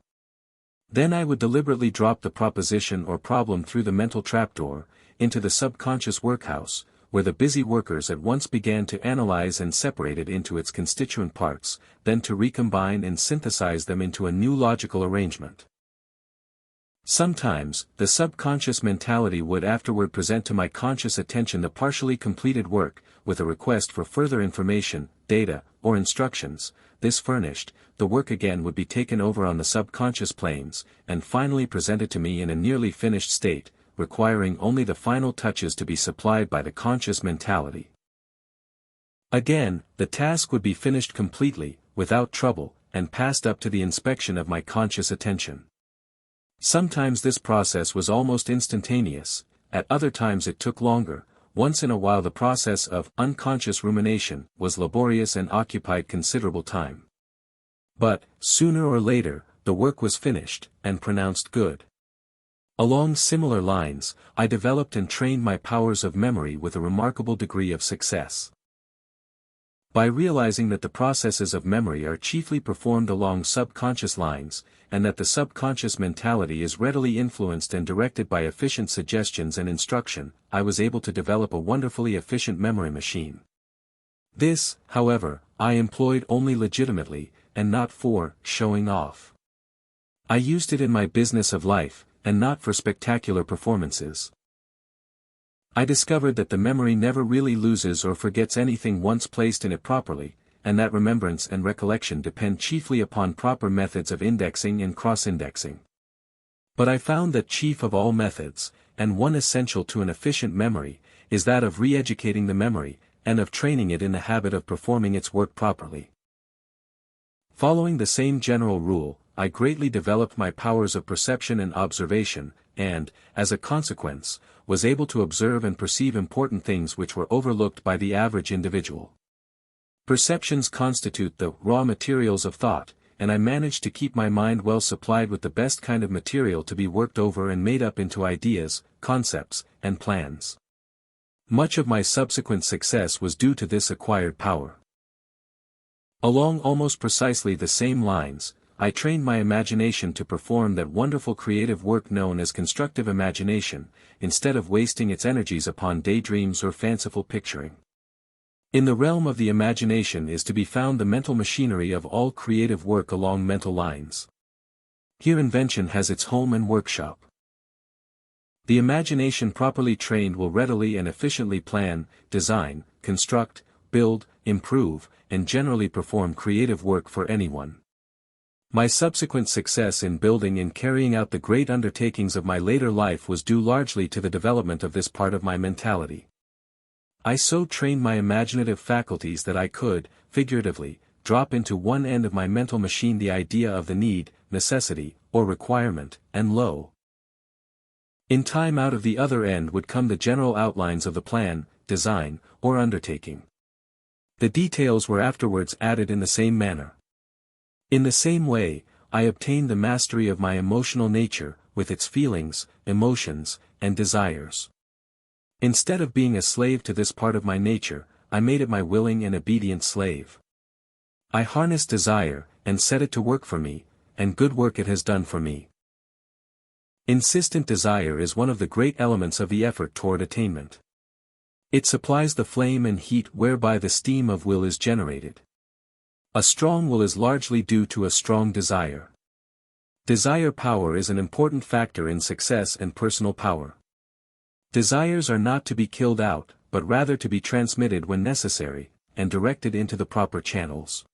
Then I would deliberately drop the proposition or problem through the mental trapdoor, into the subconscious workhouse, where the busy workers at once began to analyze and separate it into its constituent parts, then to recombine and synthesize them into a new logical arrangement. Sometimes, the subconscious mentality would afterward present to my conscious attention the partially completed work, with a request for further information, data, or instructions. This furnished, the work again would be taken over on the subconscious planes, and finally presented to me in a nearly finished state, requiring only the final touches to be supplied by the conscious mentality. Again, the task would be finished completely, without trouble, and passed up to the inspection of my conscious attention. Sometimes this process was almost instantaneous, at other times it took longer, once in a while the process of unconscious rumination was laborious and occupied considerable time. But, sooner or later, the work was finished, and pronounced good. Along similar lines, I developed and trained my powers of memory with a remarkable degree of success. By realizing that the processes of memory are chiefly performed along subconscious lines, and that the subconscious mentality is readily influenced and directed by efficient suggestions and instruction, I was able to develop a wonderfully efficient memory machine. This, however, I employed only legitimately, and not for showing off. I used it in my business of life, and not for spectacular performances. I discovered that the memory never really loses or forgets anything once placed in it properly, and that remembrance and recollection depend chiefly upon proper methods of indexing and cross-indexing. But I found that chief of all methods, and one essential to an efficient memory, is that of re-educating the memory, and of training it in the habit of performing its work properly. Following the same general rule, I greatly developed my powers of perception and observation, and, as a consequence, was able to observe and perceive important things which were overlooked by the average individual. Perceptions constitute the raw materials of thought, and I managed to keep my mind well supplied with the best kind of material to be worked over and made up into ideas, concepts, and plans. Much of my subsequent success was due to this acquired power. Along almost precisely the same lines, I trained my imagination to perform that wonderful creative work known as constructive imagination, instead of wasting its energies upon daydreams or fanciful picturing. In the realm of the imagination is to be found the mental machinery of all creative work along mental lines. Here invention has its home and workshop. The imagination properly trained will readily and efficiently plan, design, construct, build, improve, and generally perform creative work for anyone. My subsequent success in building and carrying out the great undertakings of my later life was due largely to the development of this part of my mentality. I so trained my imaginative faculties that I could, figuratively, drop into one end of my mental machine the idea of the need, necessity, or requirement, and lo! In time out of the other end would come the general outlines of the plan, design, or undertaking. The details were afterwards added in the same manner. In the same way, I obtained the mastery of my emotional nature, with its feelings, emotions, and desires. Instead of being a slave to this part of my nature, I made it my willing and obedient slave. I harnessed desire, and set it to work for me, and good work it has done for me. Insistent desire is one of the great elements of the effort toward attainment. It supplies the flame and heat whereby the steam of will is generated. A strong will is largely due to a strong desire. Desire power is an important factor in success and personal power. Desires are not to be killed out, but rather to be transmitted when necessary, and directed into the proper channels.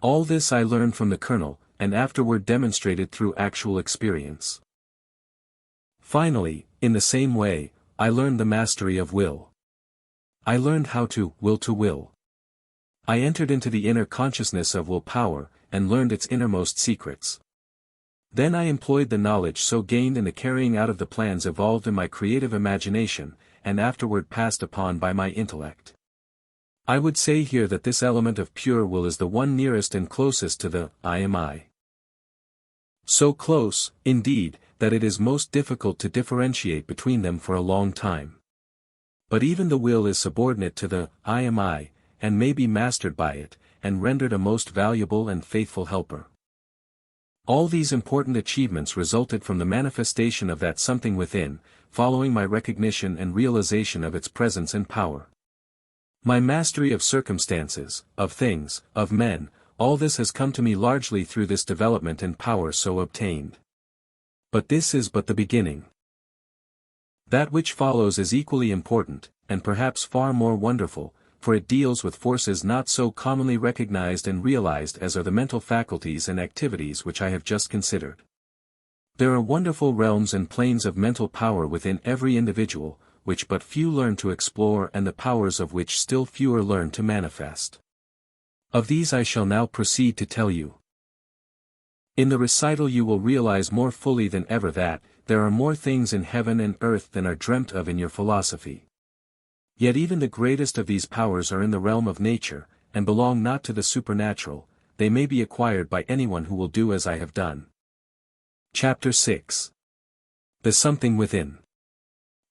All this I learned from the Colonel, and afterward demonstrated through actual experience. Finally, in the same way, I learned the mastery of will. I learned how to will. I entered into the inner consciousness of will power, and learned its innermost secrets. Then I employed the knowledge so gained in the carrying out of the plans evolved in my creative imagination, and afterward passed upon by my intellect. I would say here that this element of pure will is the one nearest and closest to the I am I. So close, indeed, that it is most difficult to differentiate between them for a long time. But even the will is subordinate to the I am I, and may be mastered by it, and rendered a most valuable and faithful helper. All these important achievements resulted from the manifestation of that something within, following my recognition and realization of its presence and power. My mastery of circumstances, of things, of men, all this has come to me largely through this development and power so obtained. But this is but the beginning. That which follows is equally important, and perhaps far more wonderful, for it deals with forces not so commonly recognized and realized as are the mental faculties and activities which I have just considered. There are wonderful realms and planes of mental power within every individual, which but few learn to explore and the powers of which still fewer learn to manifest. Of these I shall now proceed to tell you. In the recital you will realize more fully than ever that, there are more things in heaven and earth than are dreamt of in your philosophy. Yet even the greatest of these powers are in the realm of nature, and belong not to the supernatural. They may be acquired by anyone who will do as I have done. Chapter 6. The Something Within.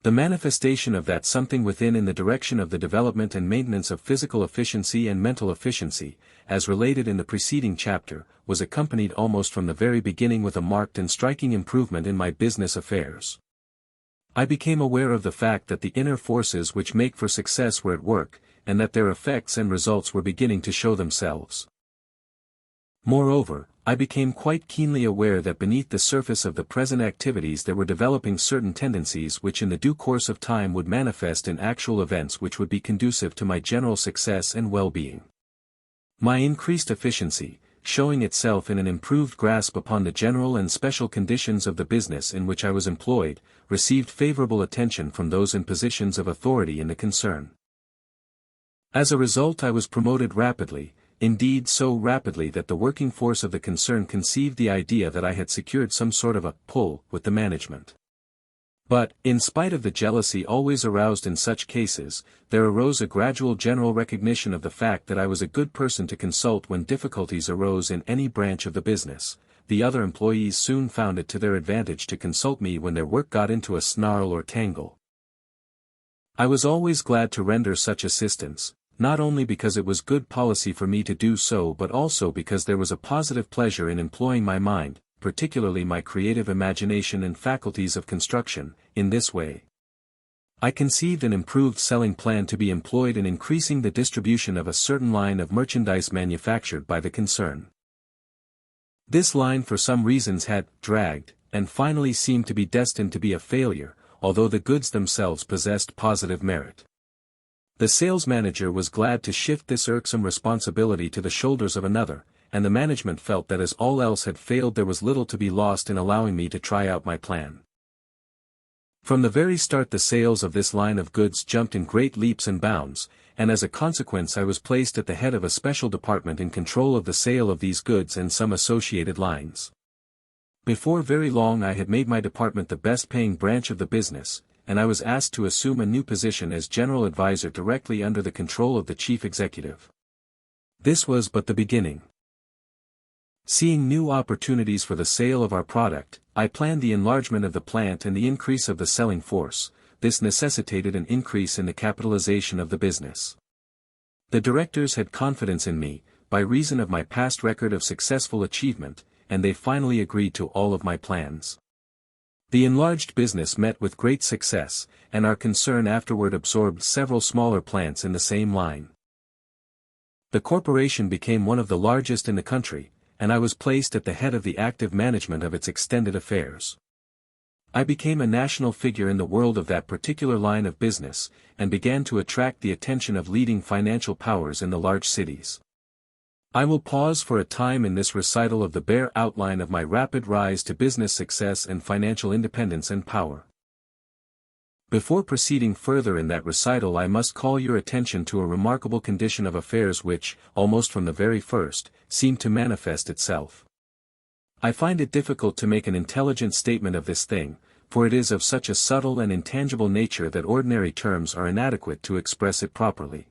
The manifestation of that something within in the direction of the development and maintenance of physical efficiency and mental efficiency, as related in the preceding chapter, was accompanied almost from the very beginning with a marked and striking improvement in my business affairs. I became aware of the fact that the inner forces which make for success were at work, and that their effects and results were beginning to show themselves. Moreover, I became quite keenly aware that beneath the surface of the present activities there were developing certain tendencies which in the due course of time would manifest in actual events which would be conducive to my general success and well-being. My increased efficiency, showing itself in an improved grasp upon the general and special conditions of the business in which I was employed, received favorable attention from those in positions of authority in the concern. As a result, I was promoted rapidly, indeed so rapidly that the working force of the concern conceived the idea that I had secured some sort of a pull with the management. But, in spite of the jealousy always aroused in such cases, there arose a gradual general recognition of the fact that I was a good person to consult when difficulties arose in any branch of the business. The other employees soon found it to their advantage to consult me when their work got into a snarl or tangle. I was always glad to render such assistance, not only because it was good policy for me to do so but also because there was a positive pleasure in employing my mind, particularly my creative imagination and faculties of construction, in this way. I conceived an improved selling plan to be employed in increasing the distribution of a certain line of merchandise manufactured by the concern. This line for some reasons had dragged, and finally seemed to be destined to be a failure, although the goods themselves possessed positive merit. The sales manager was glad to shift this irksome responsibility to the shoulders of another, and the management felt that as all else had failed there was little to be lost in allowing me to try out my plan. From the very start the sales of this line of goods jumped in great leaps and bounds, and as a consequence I was placed at the head of a special department in control of the sale of these goods and some associated lines. Before very long I had made my department the best-paying branch of the business, and I was asked to assume a new position as general advisor directly under the control of the chief executive. This was but the beginning. Seeing new opportunities for the sale of our product, I planned the enlargement of the plant and the increase of the selling force. This necessitated an increase in the capitalization of the business. The directors had confidence in me, by reason of my past record of successful achievement, and they finally agreed to all of my plans. The enlarged business met with great success, and our concern afterward absorbed several smaller plants in the same line. The corporation became one of the largest in the country, and I was placed at the head of the active management of its extended affairs. I became a national figure in the world of that particular line of business, and began to attract the attention of leading financial powers in the large cities. I will pause for a time in this recital of the bare outline of my rapid rise to business success and financial independence and power. Before proceeding further in that recital I must call your attention to a remarkable condition of affairs which, almost from the very first, seemed to manifest itself. I find it difficult to make an intelligent statement of this thing, for it is of such a subtle and intangible nature that ordinary terms are inadequate to express it properly.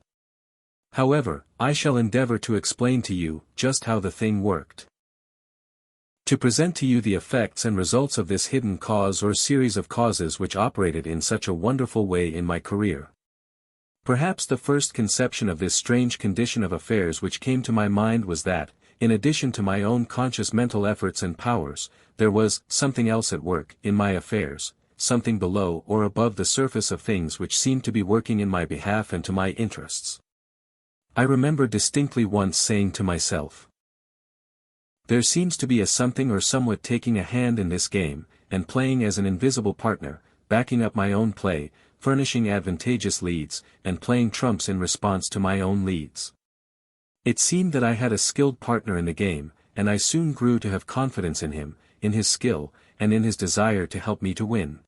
However, I shall endeavor to explain to you just how the thing worked. To present to you the effects and results of this hidden cause or series of causes which operated in such a wonderful way in my career. Perhaps the first conception of this strange condition of affairs which came to my mind was that, in addition to my own conscious mental efforts and powers, there was something else at work in my affairs, something below or above the surface of things which seemed to be working in my behalf and to my interests. I remember distinctly once saying to myself, "There seems to be a something or somewhat taking a hand in this game, and playing as an invisible partner, backing up my own play, furnishing advantageous leads, and playing trumps in response to my own leads." It seemed that I had a skilled partner in the game, and I soon grew to have confidence in him, in his skill, and in his desire to help me to win.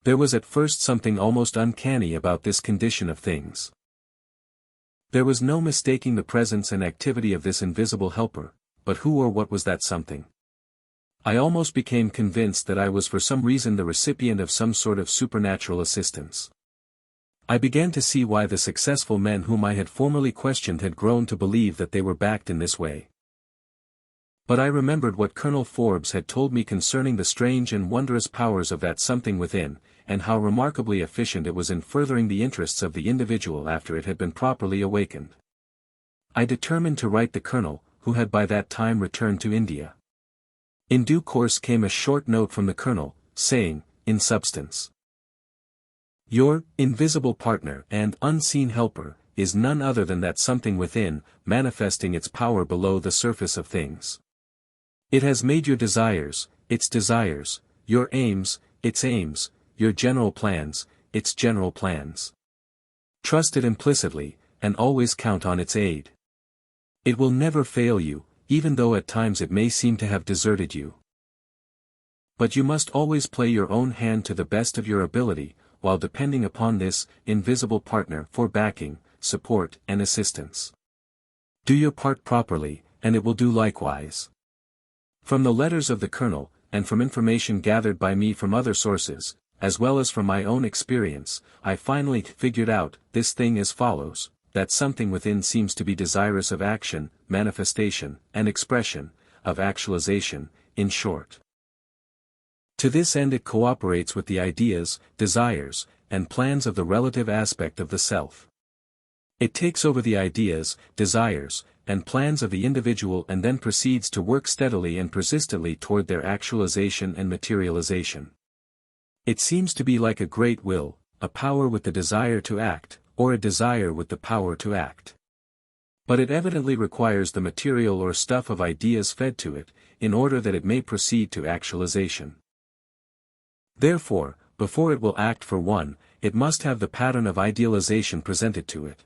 There was at first something almost uncanny about this condition of things. There was no mistaking the presence and activity of this invisible helper, but who or what was that something? I almost became convinced that I was for some reason the recipient of some sort of supernatural assistance. I began to see why the successful men whom I had formerly questioned had grown to believe that they were backed in this way. But I remembered what Colonel Forbes had told me concerning the strange and wondrous powers of that something within, and how remarkably efficient it was in furthering the interests of the individual after it had been properly awakened. I determined to write the Colonel, who had by that time returned to India. In due course came a short note from the Colonel, saying, in substance, "Your invisible partner and unseen helper is none other than that something within, manifesting its power below the surface of things. It has made your desires, its desires, your aims, its aims, your general plans, its general plans. Trust it implicitly, and always count on its aid. It will never fail you, even though at times it may seem to have deserted you. But you must always play your own hand to the best of your ability, while depending upon this invisible partner for backing, support, and assistance. Do your part properly, and it will do likewise." From the letters of the Colonel, and from information gathered by me from other sources, as well as from my own experience, I finally figured out this thing as follows: that something within seems to be desirous of action, manifestation, and expression, of actualization, in short. To this end it cooperates with the ideas, desires, and plans of the relative aspect of the self. It takes over the ideas, desires, and plans of the individual and then proceeds to work steadily and persistently toward their actualization and materialization. It seems to be like a great will, a power with the desire to act, or a desire with the power to act. But it evidently requires the material or stuff of ideas fed to it, in order that it may proceed to actualization. Therefore, before it will act for one, it must have the pattern of idealization presented to it.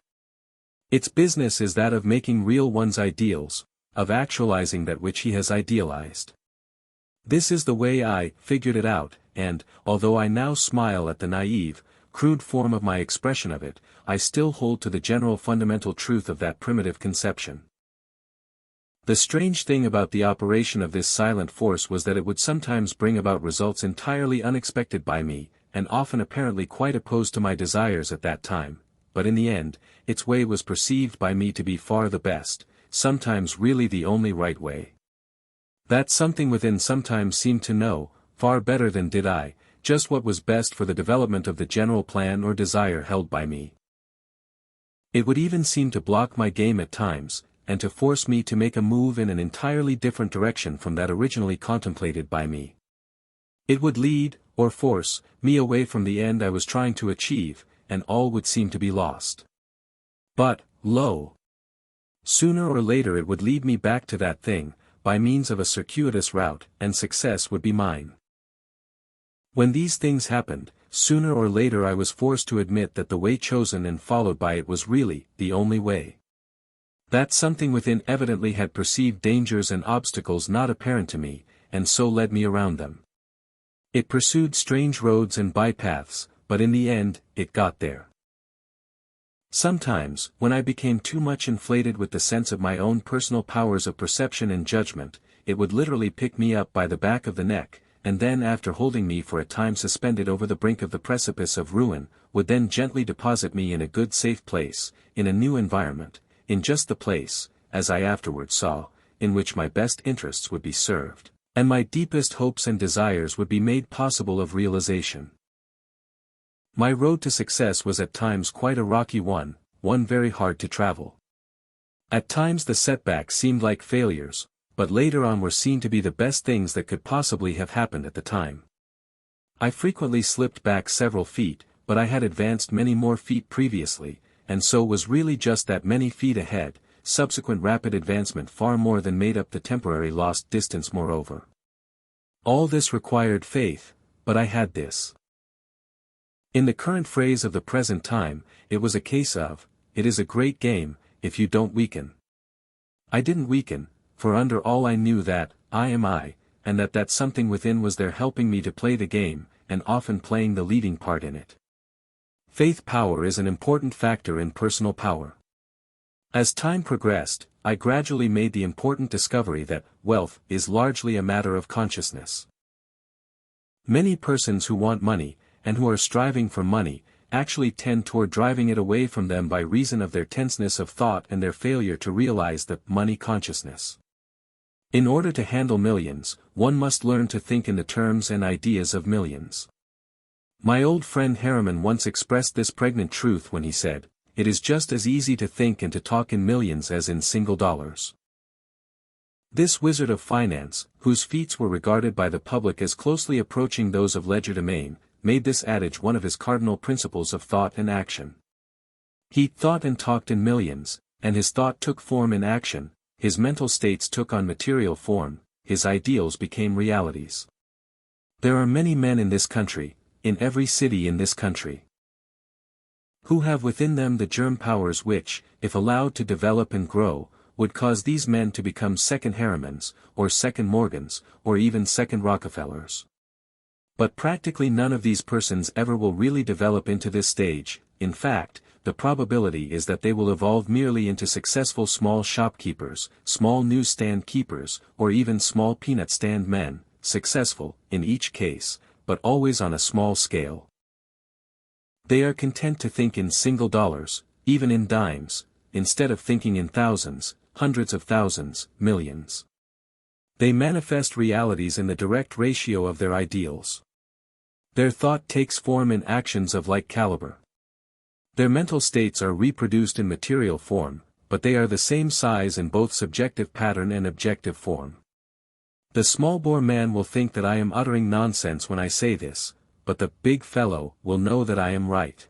Its business is that of making real one's ideals, of actualizing that which he has idealized. This is the way I figured it out, and, although I now smile at the naive, crude form of my expression of it, I still hold to the general fundamental truth of that primitive conception. The strange thing about the operation of this silent force was that it would sometimes bring about results entirely unexpected by me, and often apparently quite opposed to my desires at that time, but in the end, its way was perceived by me to be far the best, sometimes really the only right way. That something within sometimes seemed to know, far better than did I, just what was best for the development of the general plan or desire held by me. It would even seem to block my game at times, and to force me to make a move in an entirely different direction from that originally contemplated by me. It would lead, or force, me away from the end I was trying to achieve, and all would seem to be lost. But, lo! Sooner or later it would lead me back to that thing, by means of a circuitous route, and success would be mine. When these things happened, sooner or later I was forced to admit that the way chosen and followed by it was really the only way. That something within evidently had perceived dangers and obstacles not apparent to me, and so led me around them. It pursued strange roads and bypaths, but in the end, it got there. Sometimes, when I became too much inflated with the sense of my own personal powers of perception and judgment, it would literally pick me up by the back of the neck, and then after holding me for a time suspended over the brink of the precipice of ruin, would then gently deposit me in a good safe place, in a new environment, in just the place, as I afterwards saw, in which my best interests would be served, and my deepest hopes and desires would be made possible of realization. My road to success was at times quite a rocky one very hard to travel. At times the setbacks seemed like failures, but later on were seen to be the best things that could possibly have happened at the time. I frequently slipped back several feet, but I had advanced many more feet previously, and so was really just that many feet ahead. Subsequent rapid advancement far more than made up the temporary lost distance moreover. All this required faith, but I had this. In the current phrase of the present time, it was a case of, it is a great game, if you don't weaken. I didn't weaken, for under all I knew that, I am I, and that something within was there helping me to play the game, and often playing the leading part in it. Faith power is an important factor in personal power. As time progressed, I gradually made the important discovery that, wealth is largely a matter of consciousness. Many persons who want money, and who are striving for money, actually tend toward driving it away from them by reason of their tenseness of thought and their failure to realize the money consciousness. In order to handle millions, one must learn to think in the terms and ideas of millions. My old friend Harriman once expressed this pregnant truth when he said, "It is just as easy to think and to talk in millions as in single dollars." This wizard of finance, whose feats were regarded by the public as closely approaching those of legerdemain, made this adage one of his cardinal principles of thought and action. He thought and talked in millions, and his thought took form in action, his mental states took on material form, his ideals became realities. There are many men in this country, in every city in this country, who have within them the germ powers which, if allowed to develop and grow, would cause these men to become second Harrimans, or second Morgans, or even second Rockefellers. But practically none of these persons ever will really develop into this stage. In fact, the probability is that they will evolve merely into successful small shopkeepers, small newsstand keepers, or even small peanut stand men, successful, in each case, but always on a small scale. They are content to think in single dollars, even in dimes, instead of thinking in thousands, hundreds of thousands, millions. They manifest realities in the direct ratio of their ideals. Their thought takes form in actions of like caliber. Their mental states are reproduced in material form, but they are the same size in both subjective pattern and objective form. The small-bore man will think that I am uttering nonsense when I say this, but the big fellow will know that I am right.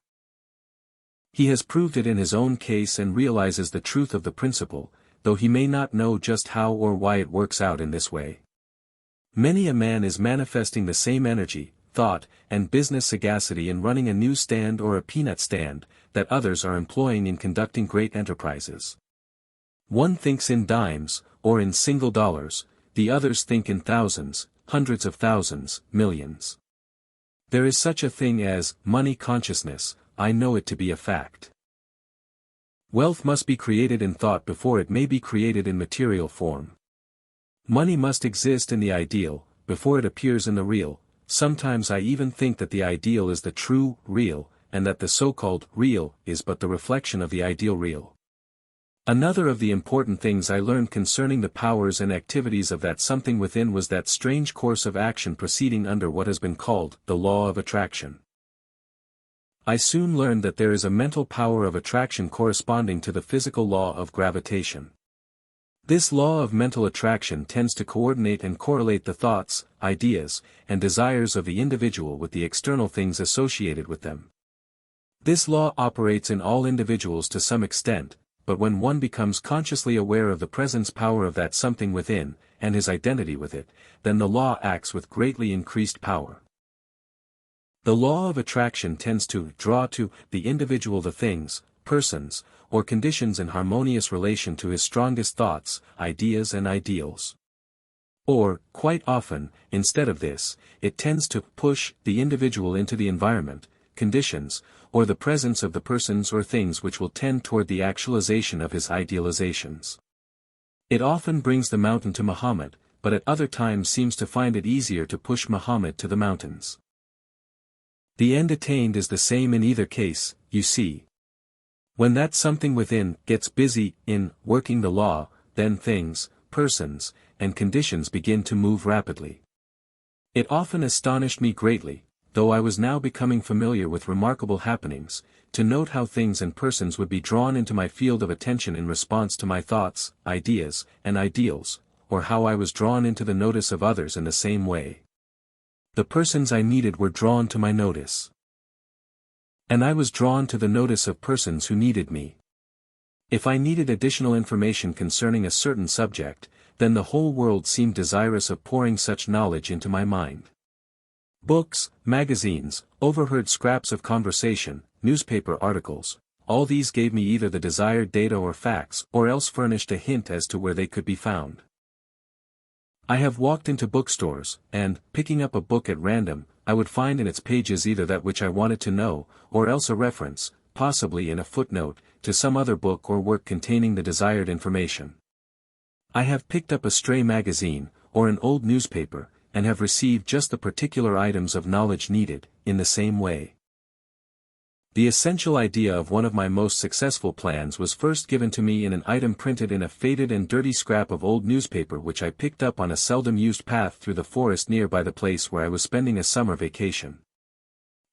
He has proved it in his own case and realizes the truth of the principle, though he may not know just how or why it works out in this way. Many a man is manifesting the same energy, thought, and business sagacity in running a newsstand or a peanut stand, that others are employing in conducting great enterprises. One thinks in dimes, or in single dollars, the others think in thousands, hundreds of thousands, millions. There is such a thing as money consciousness. I know it to be a fact. Wealth must be created in thought before it may be created in material form. Money must exist in the ideal, before it appears in the real. Sometimes I even think that the ideal is the true, real, and that the so-called real is but the reflection of the ideal real. Another of the important things I learned concerning the powers and activities of that something within was that strange course of action proceeding under what has been called the law of attraction. I soon learned that there is a mental power of attraction corresponding to the physical law of gravitation. This law of mental attraction tends to coordinate and correlate the thoughts, ideas, and desires of the individual with the external things associated with them. This law operates in all individuals to some extent, but when one becomes consciously aware of the presence power of that something within, and his identity with it, then the law acts with greatly increased power. The law of attraction tends to draw to the individual the things, persons, or conditions in harmonious relation to his strongest thoughts, ideas and ideals. Or, quite often, instead of this, it tends to push the individual into the environment, conditions, or the presence of the persons or things which will tend toward the actualization of his idealizations. It often brings the mountain to Muhammad, but at other times seems to find it easier to push Muhammad to the mountains. The end attained is the same in either case, you see. When that something within gets busy in working the law, then things, persons, and conditions begin to move rapidly. It often astonished me greatly, though I was now becoming familiar with remarkable happenings, to note how things and persons would be drawn into my field of attention in response to my thoughts, ideas, and ideals, or how I was drawn into the notice of others in the same way. The persons I needed were drawn to my notice. And I was drawn to the notice of persons who needed me. If I needed additional information concerning a certain subject, then the whole world seemed desirous of pouring such knowledge into my mind. Books, magazines, overheard scraps of conversation, newspaper articles, all these gave me either the desired data or facts, or else furnished a hint as to where they could be found. I have walked into bookstores, and, picking up a book at random, I would find in its pages either that which I wanted to know, or else a reference, possibly in a footnote, to some other book or work containing the desired information. I have picked up a stray magazine, or an old newspaper, and have received just the particular items of knowledge needed, in the same way. The essential idea of one of my most successful plans was first given to me in an item printed in a faded and dirty scrap of old newspaper which I picked up on a seldom-used path through the forest near by the place where I was spending a summer vacation.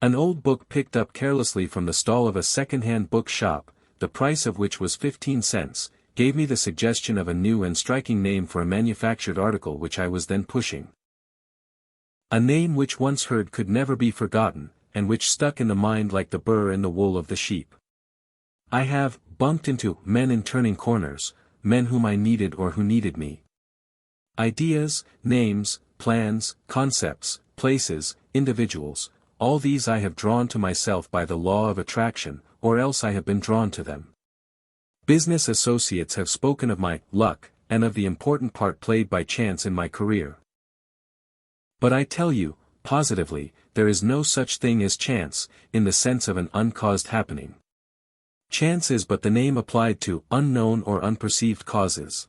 An old book picked up carelessly from the stall of a second-hand book shop, the price of which was 15 cents, gave me the suggestion of a new and striking name for a manufactured article which I was then pushing. A name which once heard could never be forgotten, and which stuck in the mind like the burr in the wool of the sheep. I have bumped into men in turning corners, men whom I needed or who needed me. Ideas, names, plans, concepts, places, individuals, all these I have drawn to myself by the law of attraction, or else I have been drawn to them. Business associates have spoken of my luck, and of the important part played by chance in my career. But I tell you, positively, there is no such thing as chance, in the sense of an uncaused happening. Chance is but the name applied to unknown or unperceived causes.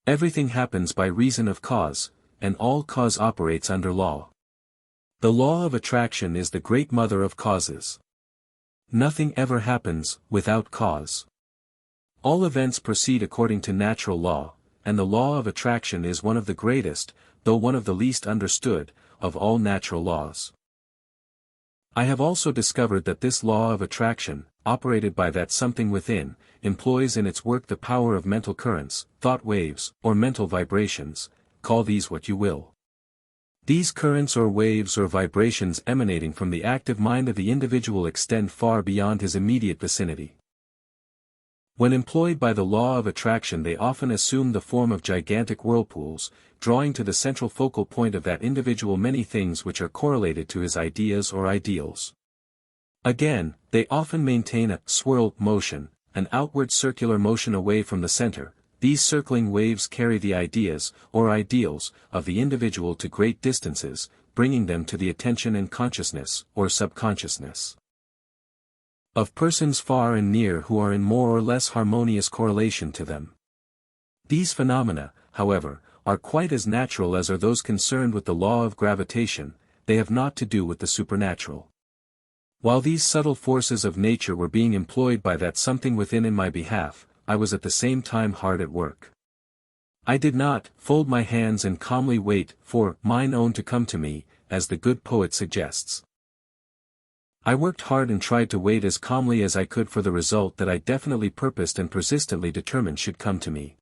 Everything happens by reason of cause, and all cause operates under law. The law of attraction is the great mother of causes. Nothing ever happens without cause. All events proceed according to natural law, and the law of attraction is one of the greatest, though one of the least understood, of all natural laws. I have also discovered that this law of attraction, operated by that something within, employs in its work the power of mental currents, thought waves, or mental vibrations, call these what you will. These currents or waves or vibrations emanating from the active mind of the individual extend far beyond his immediate vicinity. When employed by the law of attraction they often assume the form of gigantic whirlpools, drawing to the central focal point of that individual many things which are correlated to his ideas or ideals. Again, they often maintain a swirl motion, an outward circular motion away from the center. These circling waves carry the ideas, or ideals, of the individual to great distances, bringing them to the attention and consciousness, or subconsciousness, of persons far and near who are in more or less harmonious correlation to them. These phenomena, however, are quite as natural as are those concerned with the law of gravitation. They have naught to do with the supernatural. While these subtle forces of nature were being employed by that something within in my behalf, I was at the same time hard at work. I did not fold my hands and calmly wait for mine own to come to me, as the good poet suggests. I worked hard and tried to wait as calmly as I could for the result that I definitely purposed and persistently determined should come to me.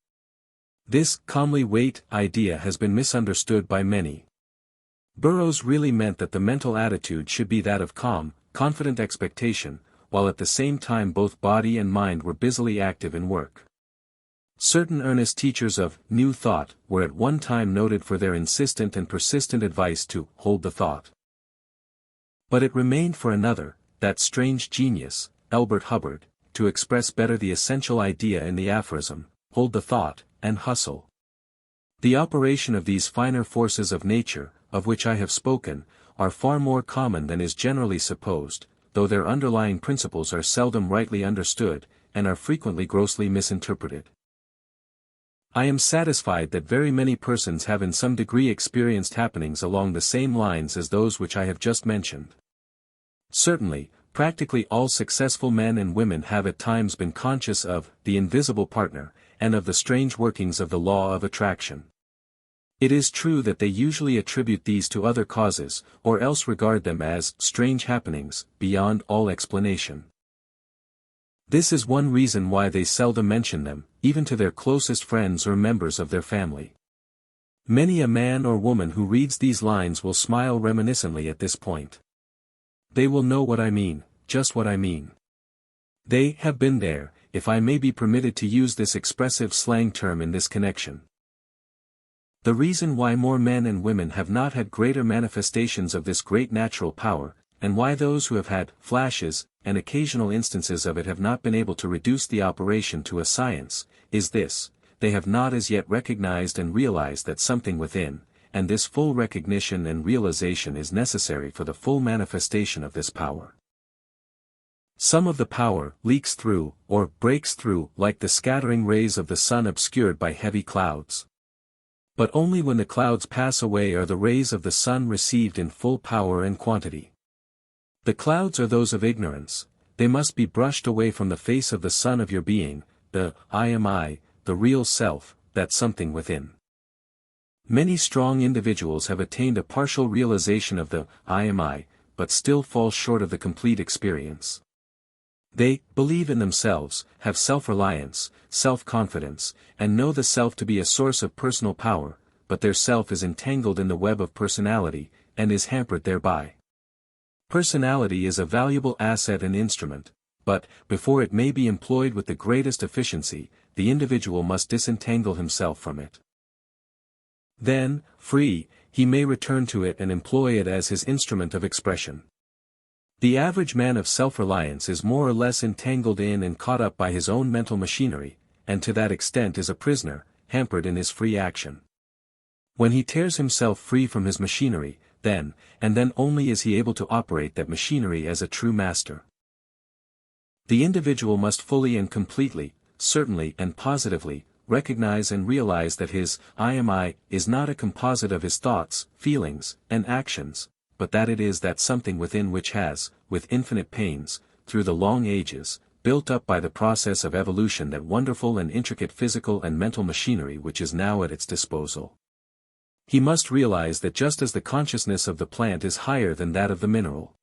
This calmly wait idea has been misunderstood by many. Burroughs really meant that the mental attitude should be that of calm, confident expectation, while at the same time both body and mind were busily active in work. Certain earnest teachers of New Thought were at one time noted for their insistent and persistent advice to hold the thought. But it remained for another, that strange genius, Elbert Hubbard, to express better the essential idea in the aphorism, hold the thought, and hustle. The operation of these finer forces of nature, of which I have spoken, are far more common than is generally supposed, though their underlying principles are seldom rightly understood, and are frequently grossly misinterpreted. I am satisfied that very many persons have in some degree experienced happenings along the same lines as those which I have just mentioned. Certainly, practically all successful men and women have at times been conscious of the invisible partner, and of the strange workings of the law of attraction. It is true that they usually attribute these to other causes, or else regard them as strange happenings, beyond all explanation. This is one reason why they seldom mention them, even to their closest friends or members of their family. Many a man or woman who reads these lines will smile reminiscently at this point. They will know what I mean, just what I mean. They have been there, if I may be permitted to use this expressive slang term in this connection. The reason why more men and women have not had greater manifestations of this great natural power, and why those who have had flashes and occasional instances of it have not been able to reduce the operation to a science, is this: they have not as yet recognized and realized that something within, and this full recognition and realization is necessary for the full manifestation of this power. Some of the power leaks through, or breaks through, like the scattering rays of the sun obscured by heavy clouds. But only when the clouds pass away are the rays of the sun received in full power and quantity. The clouds are those of ignorance, they must be brushed away from the face of the sun of your being, the I am I, the real self, that something within. Many strong individuals have attained a partial realization of the I am I, but still fall short of the complete experience. They believe in themselves, have self-reliance, self-confidence, and know the self to be a source of personal power, but their self is entangled in the web of personality, and is hampered thereby. Personality is a valuable asset and instrument, but, before it may be employed with the greatest efficiency, the individual must disentangle himself from it. Then, free, he may return to it and employ it as his instrument of expression. The average man of self-reliance is more or less entangled in and caught up by his own mental machinery, and to that extent is a prisoner, hampered in his free action. When he tears himself free from his machinery, then, and then only is he able to operate that machinery as a true master. The individual must fully and completely, certainly and positively, recognize and realize that his I am I is not a composite of his thoughts, feelings, and actions, but that it is that something within which has, with infinite pains, through the long ages, built up by the process of evolution that wonderful and intricate physical and mental machinery which is now at its disposal. He must realize that just as the consciousness of the plant is higher than that of the mineral,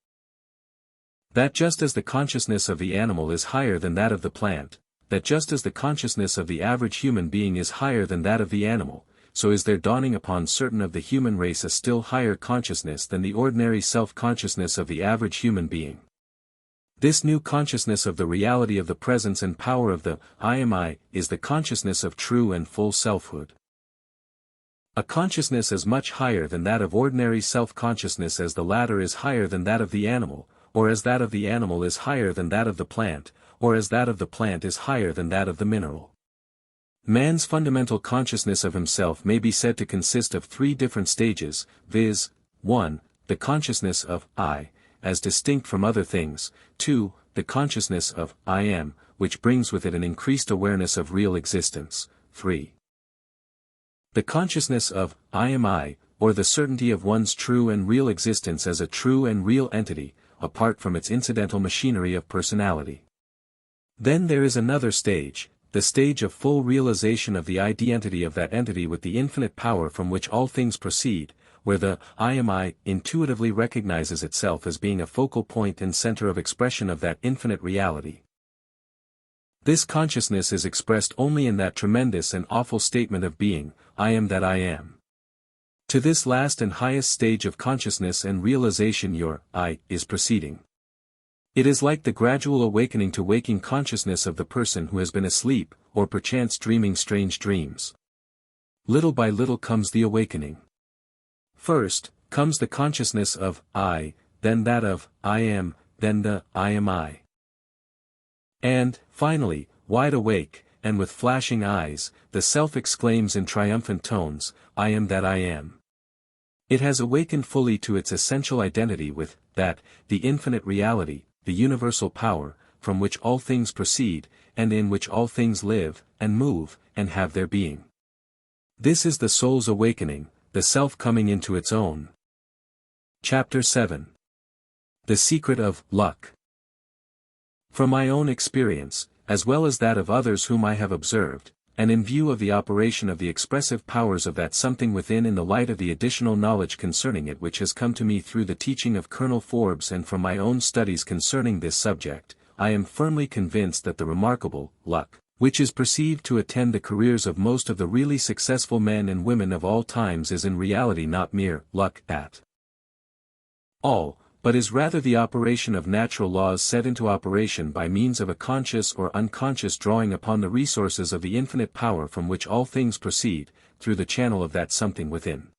that just as the consciousness of the animal is higher than that of the plant, that just as the consciousness of the average human being is higher than that of the animal, so is there dawning upon certain of the human race a still higher consciousness than the ordinary self-consciousness of the average human being. This new consciousness of the reality of the presence and power of the I am I is the consciousness of true and full selfhood. A consciousness as much higher than that of ordinary self-consciousness as the latter is higher than that of the animal, or as that of the animal is higher than that of the plant, or as that of the plant is higher than that of the mineral. Man's fundamental consciousness of himself may be said to consist of three different stages, viz. 1. The consciousness of I, as distinct from other things, 2. The consciousness of I am, which brings with it an increased awareness of real existence, 3. The consciousness of I am I, or the certainty of one's true and real existence as a true and real entity, apart from its incidental machinery of personality. Then there is another stage, the stage of full realization of the identity of that entity with the infinite power from which all things proceed, where the I am I intuitively recognizes itself as being a focal point and center of expression of that infinite reality. This consciousness is expressed only in that tremendous and awful statement of being, I am that I am. To this last and highest stage of consciousness and realization your I is proceeding. It is like the gradual awakening to waking consciousness of the person who has been asleep, or perchance dreaming strange dreams. Little by little comes the awakening. First, comes the consciousness of I, then that of I am, then the I am I. And, finally, wide awake, and with flashing eyes, the self exclaims in triumphant tones, I am that I am. It has awakened fully to its essential identity with that, the infinite reality, the universal power, from which all things proceed, and in which all things live, and move, and have their being. This is the soul's awakening, the self coming into its own. Chapter 7. The Secret of Luck. From my own experience, as well as that of others whom I have observed, and in view of the operation of the expressive powers of that something within in the light of the additional knowledge concerning it which has come to me through the teaching of Colonel Forbes and from my own studies concerning this subject, I am firmly convinced that the remarkable luck, which is perceived to attend the careers of most of the really successful men and women of all times is in reality not mere luck at all, but is rather the operation of natural laws set into operation by means of a conscious or unconscious drawing upon the resources of the infinite power from which all things proceed, through the channel of that something within.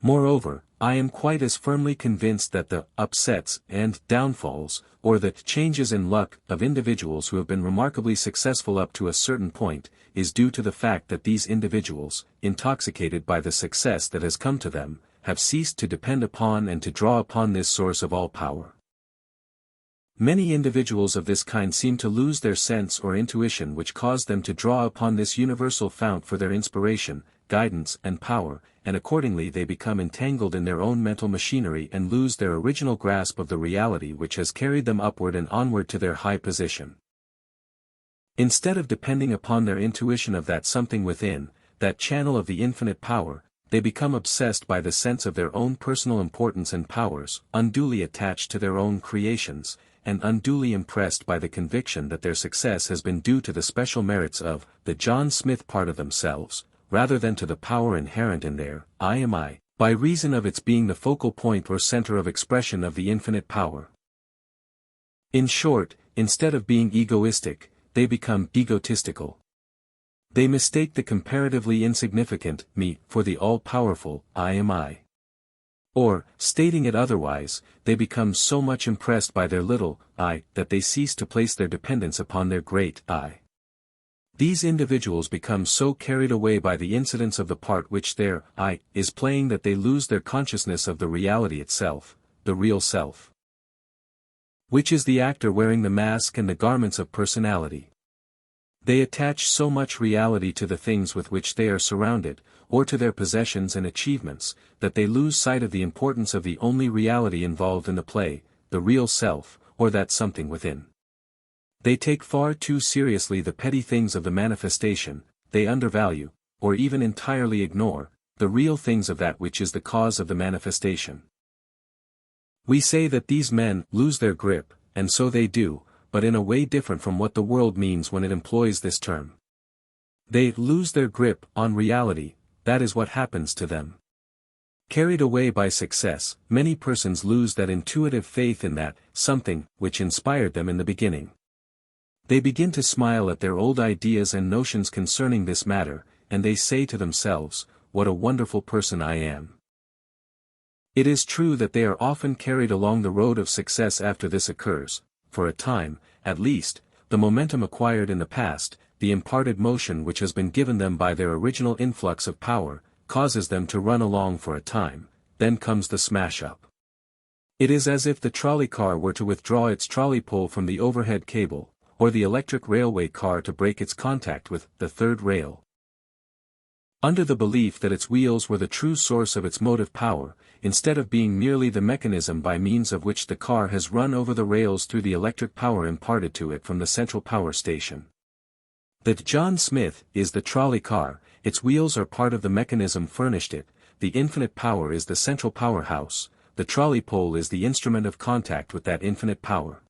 Moreover, I am quite as firmly convinced that the upsets and downfalls, or the changes in luck of individuals who have been remarkably successful up to a certain point, is due to the fact that these individuals, intoxicated by the success that has come to them, have ceased to depend upon and to draw upon this source of all power. Many individuals of this kind seem to lose their sense or intuition which caused them to draw upon this universal fount for their inspiration, guidance and power, and accordingly they become entangled in their own mental machinery and lose their original grasp of the reality which has carried them upward and onward to their high position. Instead of depending upon their intuition of that something within, that channel of the infinite power, they become obsessed by the sense of their own personal importance and powers, unduly attached to their own creations, and unduly impressed by the conviction that their success has been due to the special merits of the John Smith part of themselves, rather than to the power inherent in their I am I, by reason of its being the focal point or center of expression of the infinite power. In short, instead of being egoistic, they become egotistical. They mistake the comparatively insignificant me for the all-powerful I am I. Or, stating it otherwise, they become so much impressed by their little I that they cease to place their dependence upon their great I. These individuals become so carried away by the incidents of the part which their I is playing that they lose their consciousness of the reality itself, the real self, which is the actor wearing the mask and the garments of personality. They attach so much reality to the things with which they are surrounded, or to their possessions and achievements, that they lose sight of the importance of the only reality involved in the play, the real self, or that something within. They take far too seriously the petty things of the manifestation, they undervalue, or even entirely ignore, the real things of that which is the cause of the manifestation. We say that these men lose their grip, and so they do, but in a way different from what the world means when it employs this term. They lose their grip on reality, that is what happens to them. Carried away by success, many persons lose that intuitive faith in that something which inspired them in the beginning. They begin to smile at their old ideas and notions concerning this matter, and they say to themselves, "What a wonderful person I am." It is true that they are often carried along the road of success after this occurs. For a time, at least, the momentum acquired in the past, the imparted motion which has been given them by their original influx of power, causes them to run along for a time, then comes the smash-up. It is as if the trolley car were to withdraw its trolley pole from the overhead cable, or the electric railway car to break its contact with the third rail. Under the belief that its wheels were the true source of its motive power, instead of being merely the mechanism by means of which the car has run over the rails through the electric power imparted to it from the central power station. That John Smith is the trolley car, its wheels are part of the mechanism furnished it, the infinite power is the central powerhouse, the trolley pole is the instrument of contact with that infinite power.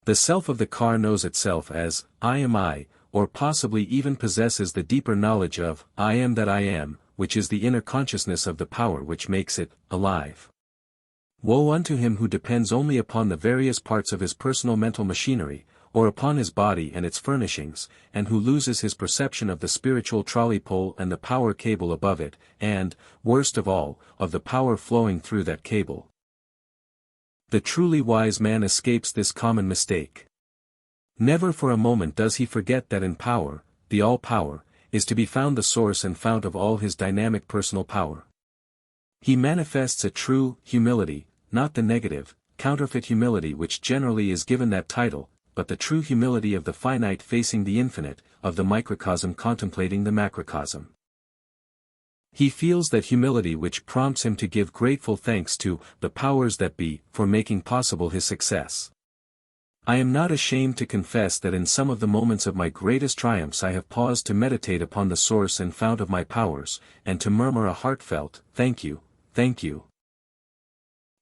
The self of the car knows itself as I am I, or possibly even possesses the deeper knowledge of I am that I am, which is the inner consciousness of the power which makes it alive. Woe unto him who depends only upon the various parts of his personal mental machinery, or upon his body and its furnishings, and who loses his perception of the spiritual trolley pole and the power cable above it, and, worst of all, of the power flowing through that cable. The truly wise man escapes this common mistake. Never for a moment does he forget that in power, the all-power, is to be found the source and fount of all his dynamic personal power. He manifests a true humility, not the negative, counterfeit humility which generally is given that title, but the true humility of the finite facing the infinite, of the microcosm contemplating the macrocosm. He feels that humility which prompts him to give grateful thanks to the powers that be for making possible his success. I am not ashamed to confess that in some of the moments of my greatest triumphs I have paused to meditate upon the source and fount of my powers, and to murmur a heartfelt, "Thank you, thank you."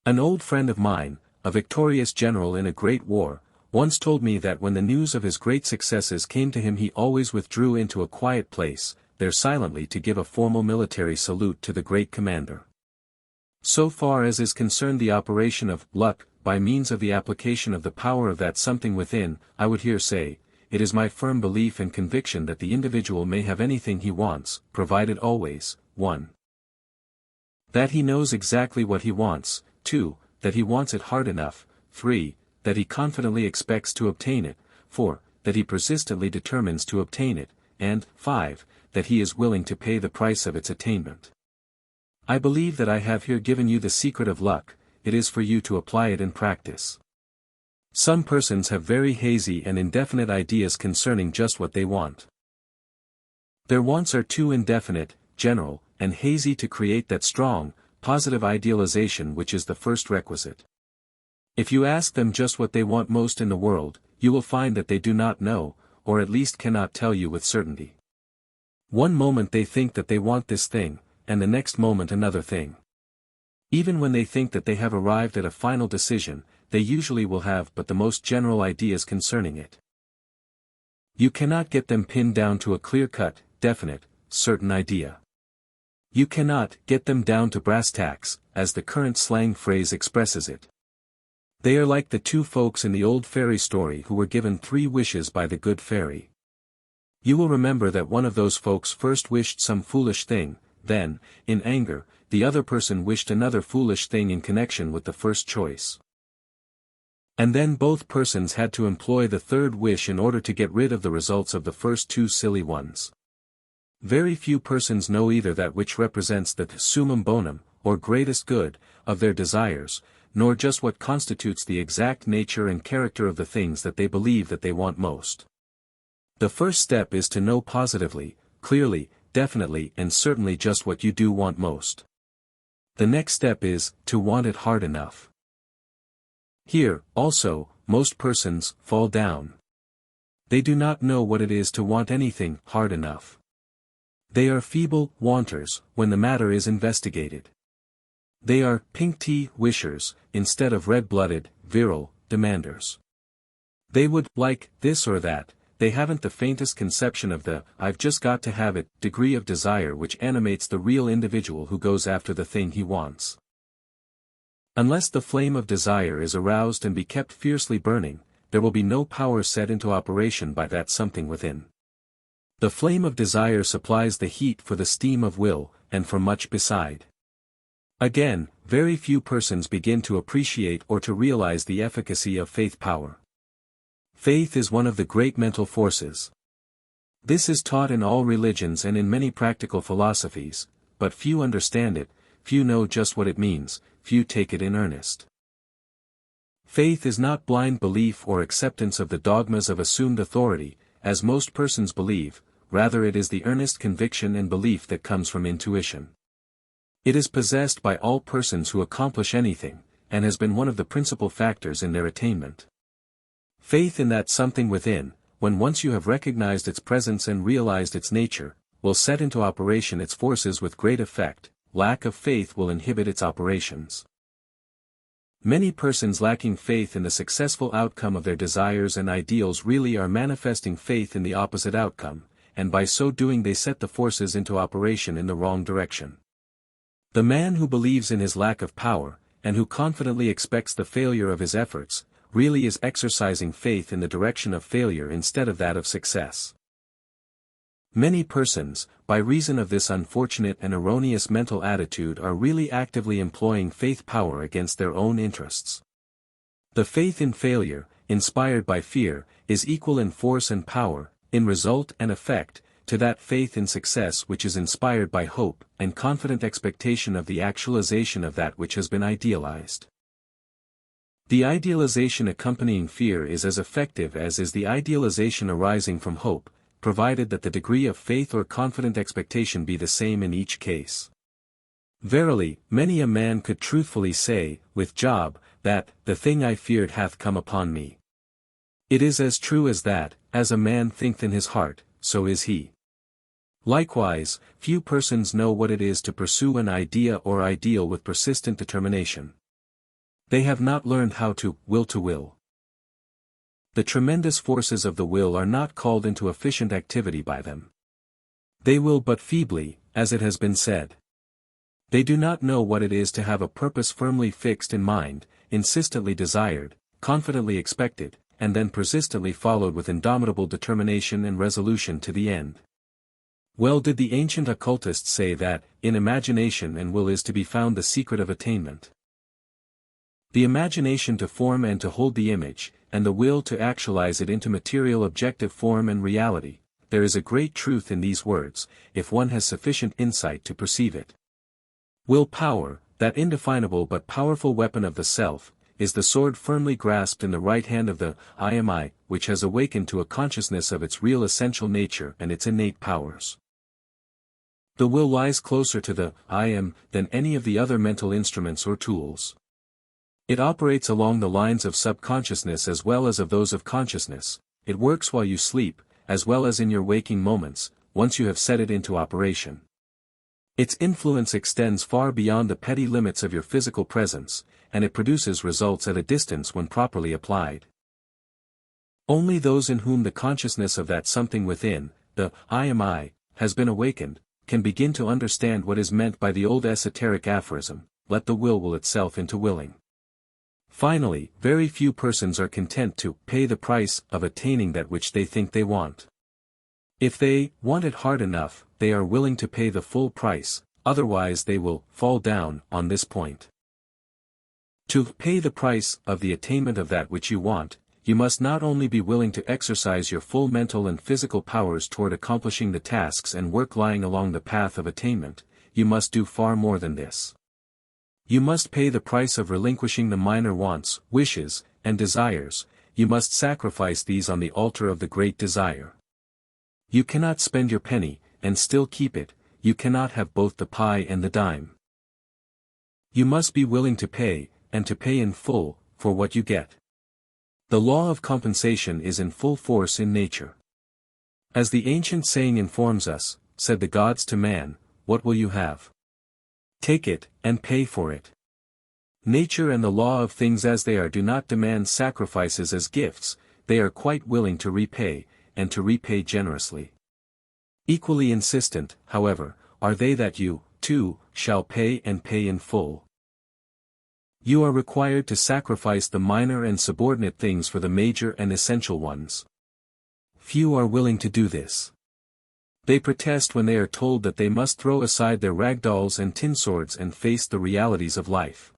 An old friend of mine, a victorious general in a great war, once told me that when the news of his great successes came to him he always withdrew into a quiet place, there silently to give a formal military salute to the great commander. So far as is concerned the operation of luck, by means of the application of the power of that something within, I would here say, it is my firm belief and conviction that the individual may have anything he wants, provided always, 1. That he knows exactly what he wants, 2. That he wants it hard enough, 3. That he confidently expects to obtain it, 4. That he persistently determines to obtain it, and 5. That he is willing to pay the price of its attainment. I believe that I have here given you the secret of luck. It is for you to apply it in practice. Some persons have very hazy and indefinite ideas concerning just what they want. Their wants are too indefinite, general, and hazy to create that strong, positive idealization which is the first requisite. If you ask them just what they want most in the world, you will find that they do not know, or at least cannot tell you with certainty. One moment they think that they want this thing, and the next moment another thing. Even when they think that they have arrived at a final decision, they usually will have but the most general ideas concerning it. You cannot get them pinned down to a clear-cut, definite, certain idea. You cannot get them down to brass tacks, as the current slang phrase expresses it. They are like the two folks in the old fairy story who were given 3 wishes by the good fairy. You will remember that one of those folks first wished some foolish thing, then, in anger, the other person wished another foolish thing in connection with the first choice. And then both persons had to employ the third wish in order to get rid of the results of the first 2 silly ones. Very few persons know either that which represents the summum bonum, or greatest good, of their desires, nor just what constitutes the exact nature and character of the things that they believe that they want most. The first step is to know positively, clearly, definitely and certainly just what you do want most. The next step is, to want it hard enough. Here, also, most persons fall down. They do not know what it is to want anything hard enough. They are feeble wanters when the matter is investigated. They are pink tea wishers, instead of red-blooded, virile, demanders. They would like this or that, they haven't the faintest conception of the "I've just got to have it" degree of desire which animates the real individual who goes after the thing he wants. Unless the flame of desire is aroused and be kept fiercely burning, there will be no power set into operation by that something within. The flame of desire supplies the heat for the steam of will, and for much beside. Again, very few persons begin to appreciate or to realize the efficacy of faith power. Faith is one of the great mental forces. This is taught in all religions and in many practical philosophies, but few understand it, few know just what it means, few take it in earnest. Faith is not blind belief or acceptance of the dogmas of assumed authority, as most persons believe, rather it is the earnest conviction and belief that comes from intuition. It is possessed by all persons who accomplish anything, and has been one of the principal factors in their attainment. Faith in that something within, when once you have recognized its presence and realized its nature, will set into operation its forces with great effect. Lack of faith will inhibit its operations. Many persons lacking faith in the successful outcome of their desires and ideals really are manifesting faith in the opposite outcome, and by so doing they set the forces into operation in the wrong direction. The man who believes in his lack of power, and who confidently expects the failure of his efforts, really is exercising faith in the direction of failure instead of that of success. Many persons, by reason of this unfortunate and erroneous mental attitude, are really actively employing faith power against their own interests. The faith in failure, inspired by fear, is equal in force and power, in result and effect, to that faith in success which is inspired by hope and confident expectation of the actualization of that which has been idealized. The idealization accompanying fear is as effective as is the idealization arising from hope, provided that the degree of faith or confident expectation be the same in each case. Verily, many a man could truthfully say, with Job, that, "the thing I feared hath come upon me." It is as true as that, as a man thinketh in his heart, so is he. Likewise, few persons know what it is to pursue an idea or ideal with persistent determination. They have not learned how to will. The tremendous forces of the will are not called into efficient activity by them. They will but feebly, as it has been said. They do not know what it is to have a purpose firmly fixed in mind, insistently desired, confidently expected, and then persistently followed with indomitable determination and resolution to the end. Well did the ancient occultists say that, in imagination and will is to be found the secret of attainment. The imagination to form and to hold the image, and the will to actualize it into material objective form and reality. There is a great truth in these words, if one has sufficient insight to perceive it. Will power, that indefinable but powerful weapon of the self, is the sword firmly grasped in the right hand of the I am I, which has awakened to a consciousness of its real essential nature and its innate powers. The will lies closer to the I am than any of the other mental instruments or tools. It operates along the lines of subconsciousness as well as of those of consciousness. It works while you sleep, as well as in your waking moments, once you have set it into operation. Its influence extends far beyond the petty limits of your physical presence, and it produces results at a distance when properly applied. Only those in whom the consciousness of that something within, the I am I, has been awakened, can begin to understand what is meant by the old esoteric aphorism, let the will itself into willing. Finally, very few persons are content to pay the price of attaining that which they think they want. If they want it hard enough, they are willing to pay the full price, otherwise they will fall down on this point. To pay the price of the attainment of that which you want, you must not only be willing to exercise your full mental and physical powers toward accomplishing the tasks and work lying along the path of attainment, you must do far more than this. You must pay the price of relinquishing the minor wants, wishes, and desires. You must sacrifice these on the altar of the great desire. You cannot spend your penny, and still keep it. You cannot have both the pie and the dime. You must be willing to pay, and to pay in full, for what you get. The law of compensation is in full force in nature. As the ancient saying informs us, said the gods to man, what will you have? Take it, and pay for it. Nature and the law of things as they are do not demand sacrifices as gifts, they are quite willing to repay, and to repay generously. Equally insistent, however, are they that you, too, shall pay and pay in full. You are required to sacrifice the minor and subordinate things for the major and essential ones. Few are willing to do this. They protest when they are told that they must throw aside their ragdolls and tin swords and face the realities of life.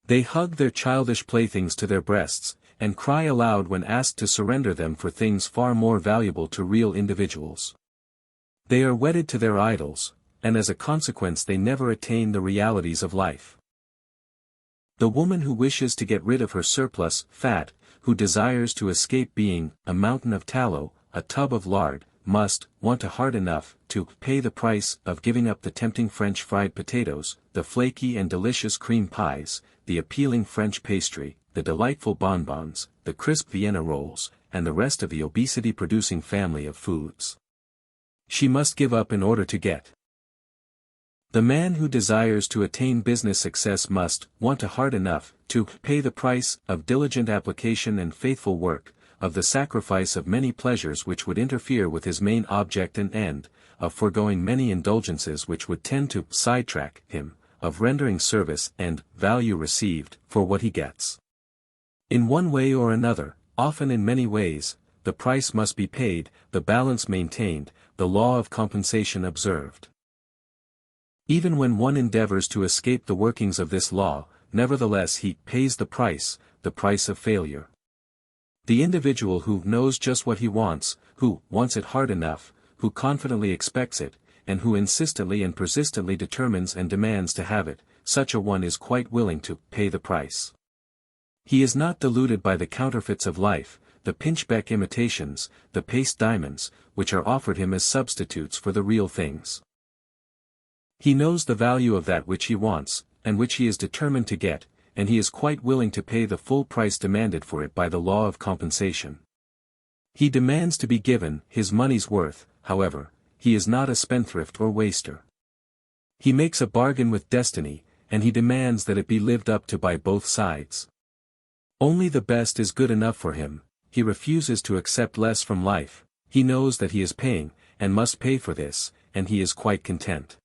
They hug their childish playthings to their breasts, and cry aloud when asked to surrender them for things far more valuable to real individuals. They are wedded to their idols, and as a consequence they never attain the realities of life. The woman who wishes to get rid of her surplus fat, who desires to escape being a mountain of tallow, a tub of lard, must want to hard enough to pay the price of giving up the tempting French fried potatoes, the flaky and delicious cream pies, the appealing French pastry, the delightful bonbons, the crisp Vienna rolls, and the rest of the obesity-producing family of foods. She must give up in order to get. The man who desires to attain business success must want to hard enough to pay the price of diligent application and faithful work, of the sacrifice of many pleasures which would interfere with his main object and end, of foregoing many indulgences which would tend to sidetrack him, of rendering service and value received for what he gets. In one way or another, often in many ways, the price must be paid, the balance maintained, the law of compensation observed. Even when one endeavors to escape the workings of this law, nevertheless he pays the price of failure. The individual who knows just what he wants, who wants it hard enough, who confidently expects it, and who insistently and persistently determines and demands to have it, such a one is quite willing to pay the price. He is not deluded by the counterfeits of life, the pinchbeck imitations, the paste diamonds, which are offered him as substitutes for the real things. He knows the value of that which he wants, and which he is determined to get, and he is quite willing to pay the full price demanded for it by the law of compensation. He demands to be given his money's worth, however, he is not a spendthrift or waster. He makes a bargain with destiny, and he demands that it be lived up to by both sides. Only the best is good enough for him, he refuses to accept less from life, he knows that he is paying, and must pay for this, and he is quite content.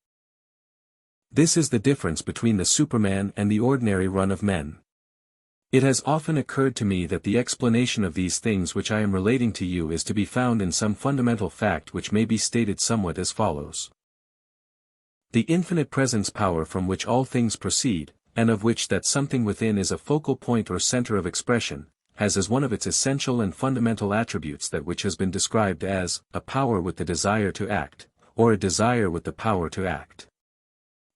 This is the difference between the Superman and the ordinary run of men. It has often occurred to me that the explanation of these things which I am relating to you is to be found in some fundamental fact which may be stated somewhat as follows. The infinite presence power from which all things proceed, and of which that something within is a focal point or center of expression, has as one of its essential and fundamental attributes that which has been described as a power with the desire to act, or a desire with the power to act.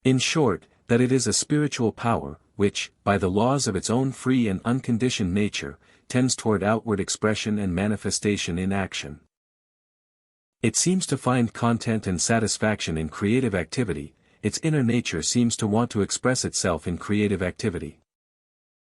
In short, that it is a spiritual power, which, by the laws of its own free and unconditioned nature, tends toward outward expression and manifestation in action. It seems to find content and satisfaction in creative activity, its inner nature seems to want to express itself in creative activity.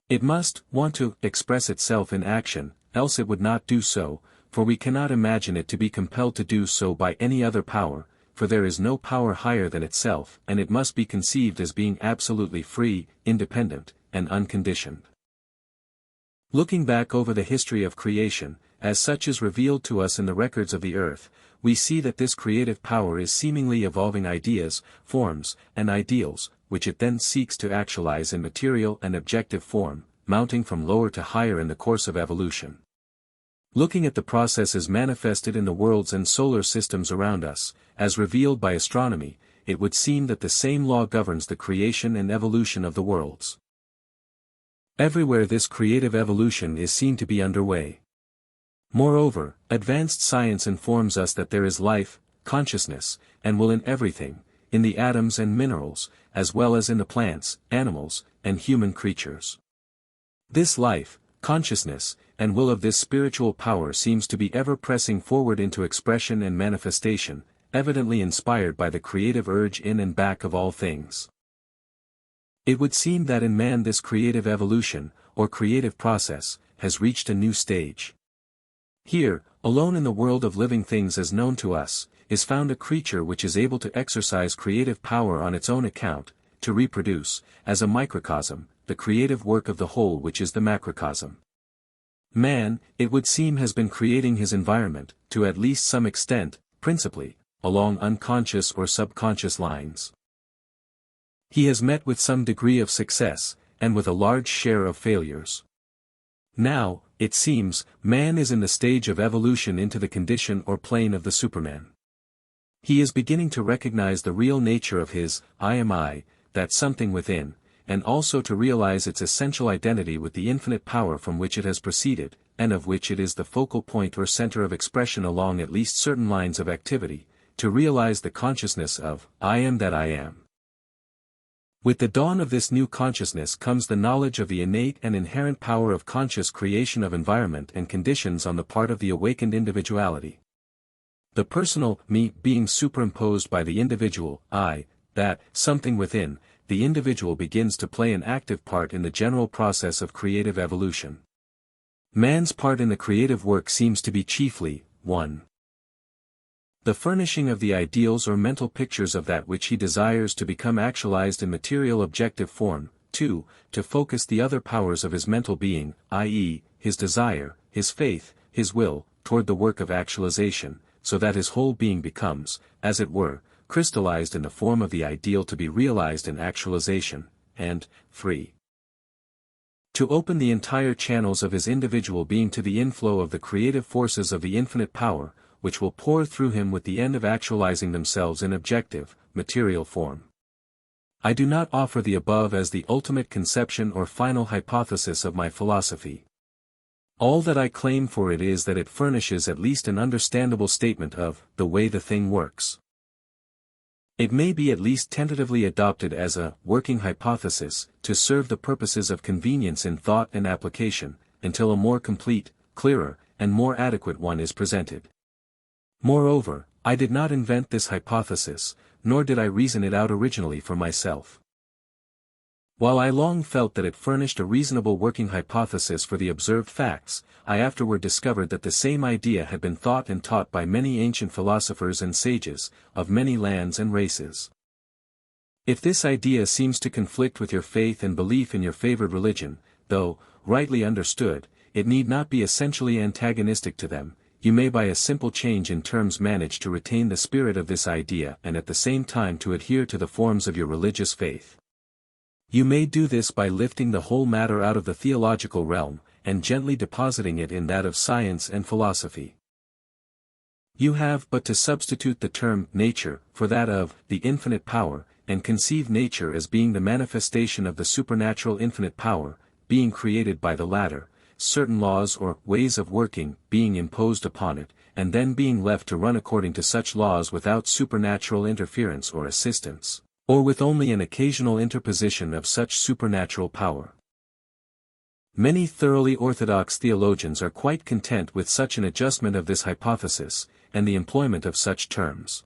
It must want to express itself in action, else it would not do so, for we cannot imagine it to be compelled to do so by any other power, for there is no power higher than itself, and it must be conceived as being absolutely free, independent, and unconditioned. Looking back over the history of creation, as such is revealed to us in the records of the earth, we see that this creative power is seemingly evolving ideas, forms, and ideals, which it then seeks to actualize in material and objective form, mounting from lower to higher in the course of evolution. Looking at the processes manifested in the worlds and solar systems around us, as revealed by astronomy, it would seem that the same law governs the creation and evolution of the worlds. Everywhere this creative evolution is seen to be underway. Moreover, advanced science informs us that there is life, consciousness, and will in everything, in the atoms and minerals, as well as in the plants, animals, and human creatures. This life, consciousness, and will of this spiritual power seems to be ever pressing forward into expression and manifestation, evidently inspired by the creative urge in and back of all things. It would seem that in man this creative evolution, or creative process, has reached a new stage. Here, alone in the world of living things as known to us, is found a creature which is able to exercise creative power on its own account, to reproduce, as a microcosm, the creative work of the whole which is the macrocosm. Man, it would seem, has been creating his environment, to at least some extent, principally, along unconscious or subconscious lines. He has met with some degree of success, and with a large share of failures. Now, it seems, man is in the stage of evolution into the condition or plane of the Superman. He is beginning to recognize the real nature of his I am I, that something within, and also to realize its essential identity with the infinite power from which it has proceeded, and of which it is the focal point or center of expression along at least certain lines of activity, to realize the consciousness of I am that I am. With the dawn of this new consciousness comes the knowledge of the innate and inherent power of conscious creation of environment and conditions on the part of the awakened individuality. The personal me being superimposed by the individual I, that something within, the individual begins to play an active part in the general process of creative evolution. Man's part in the creative work seems to be chiefly, 1. The furnishing of the ideals or mental pictures of that which he desires to become actualized in material objective form, 2. To focus the other powers of his mental being, i.e., his desire, his faith, his will, toward the work of actualization, so that his whole being becomes, as it were, crystallized in the form of the ideal to be realized in actualization, and 3. To open the entire channels of his individual being to the inflow of the creative forces of the infinite power, which will pour through him with the end of actualizing themselves in objective, material form. I do not offer the above as the ultimate conception or final hypothesis of my philosophy. All that I claim for it is that it furnishes at least an understandable statement of the way the thing works. It may be at least tentatively adopted as a working hypothesis, to serve the purposes of convenience in thought and application, until a more complete, clearer, and more adequate one is presented. Moreover, I did not invent this hypothesis, nor did I reason it out originally for myself. While I long felt that it furnished a reasonable working hypothesis for the observed facts, I afterward discovered that the same idea had been thought and taught by many ancient philosophers and sages, of many lands and races. If this idea seems to conflict with your faith and belief in your favored religion, though, rightly understood, it need not be essentially antagonistic to them, you may by a simple change in terms manage to retain the spirit of this idea and at the same time to adhere to the forms of your religious faith. You may do this by lifting the whole matter out of the theological realm, and gently depositing it in that of science and philosophy. You have but to substitute the term nature for that of the infinite power, and conceive nature as being the manifestation of the supernatural infinite power, being created by the latter, certain laws or ways of working being imposed upon it, and then being left to run according to such laws without supernatural interference or assistance, or with only an occasional interposition of such supernatural power. Many thoroughly orthodox theologians are quite content with such an adjustment of this hypothesis, and the employment of such terms.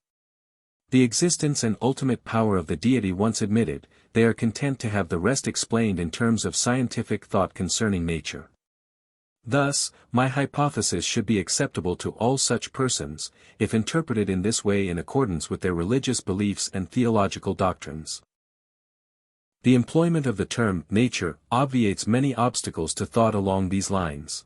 The existence and ultimate power of the deity once admitted, they are content to have the rest explained in terms of scientific thought concerning nature. Thus, my hypothesis should be acceptable to all such persons, if interpreted in this way in accordance with their religious beliefs and theological doctrines. The employment of the term nature obviates many obstacles to thought along these lines.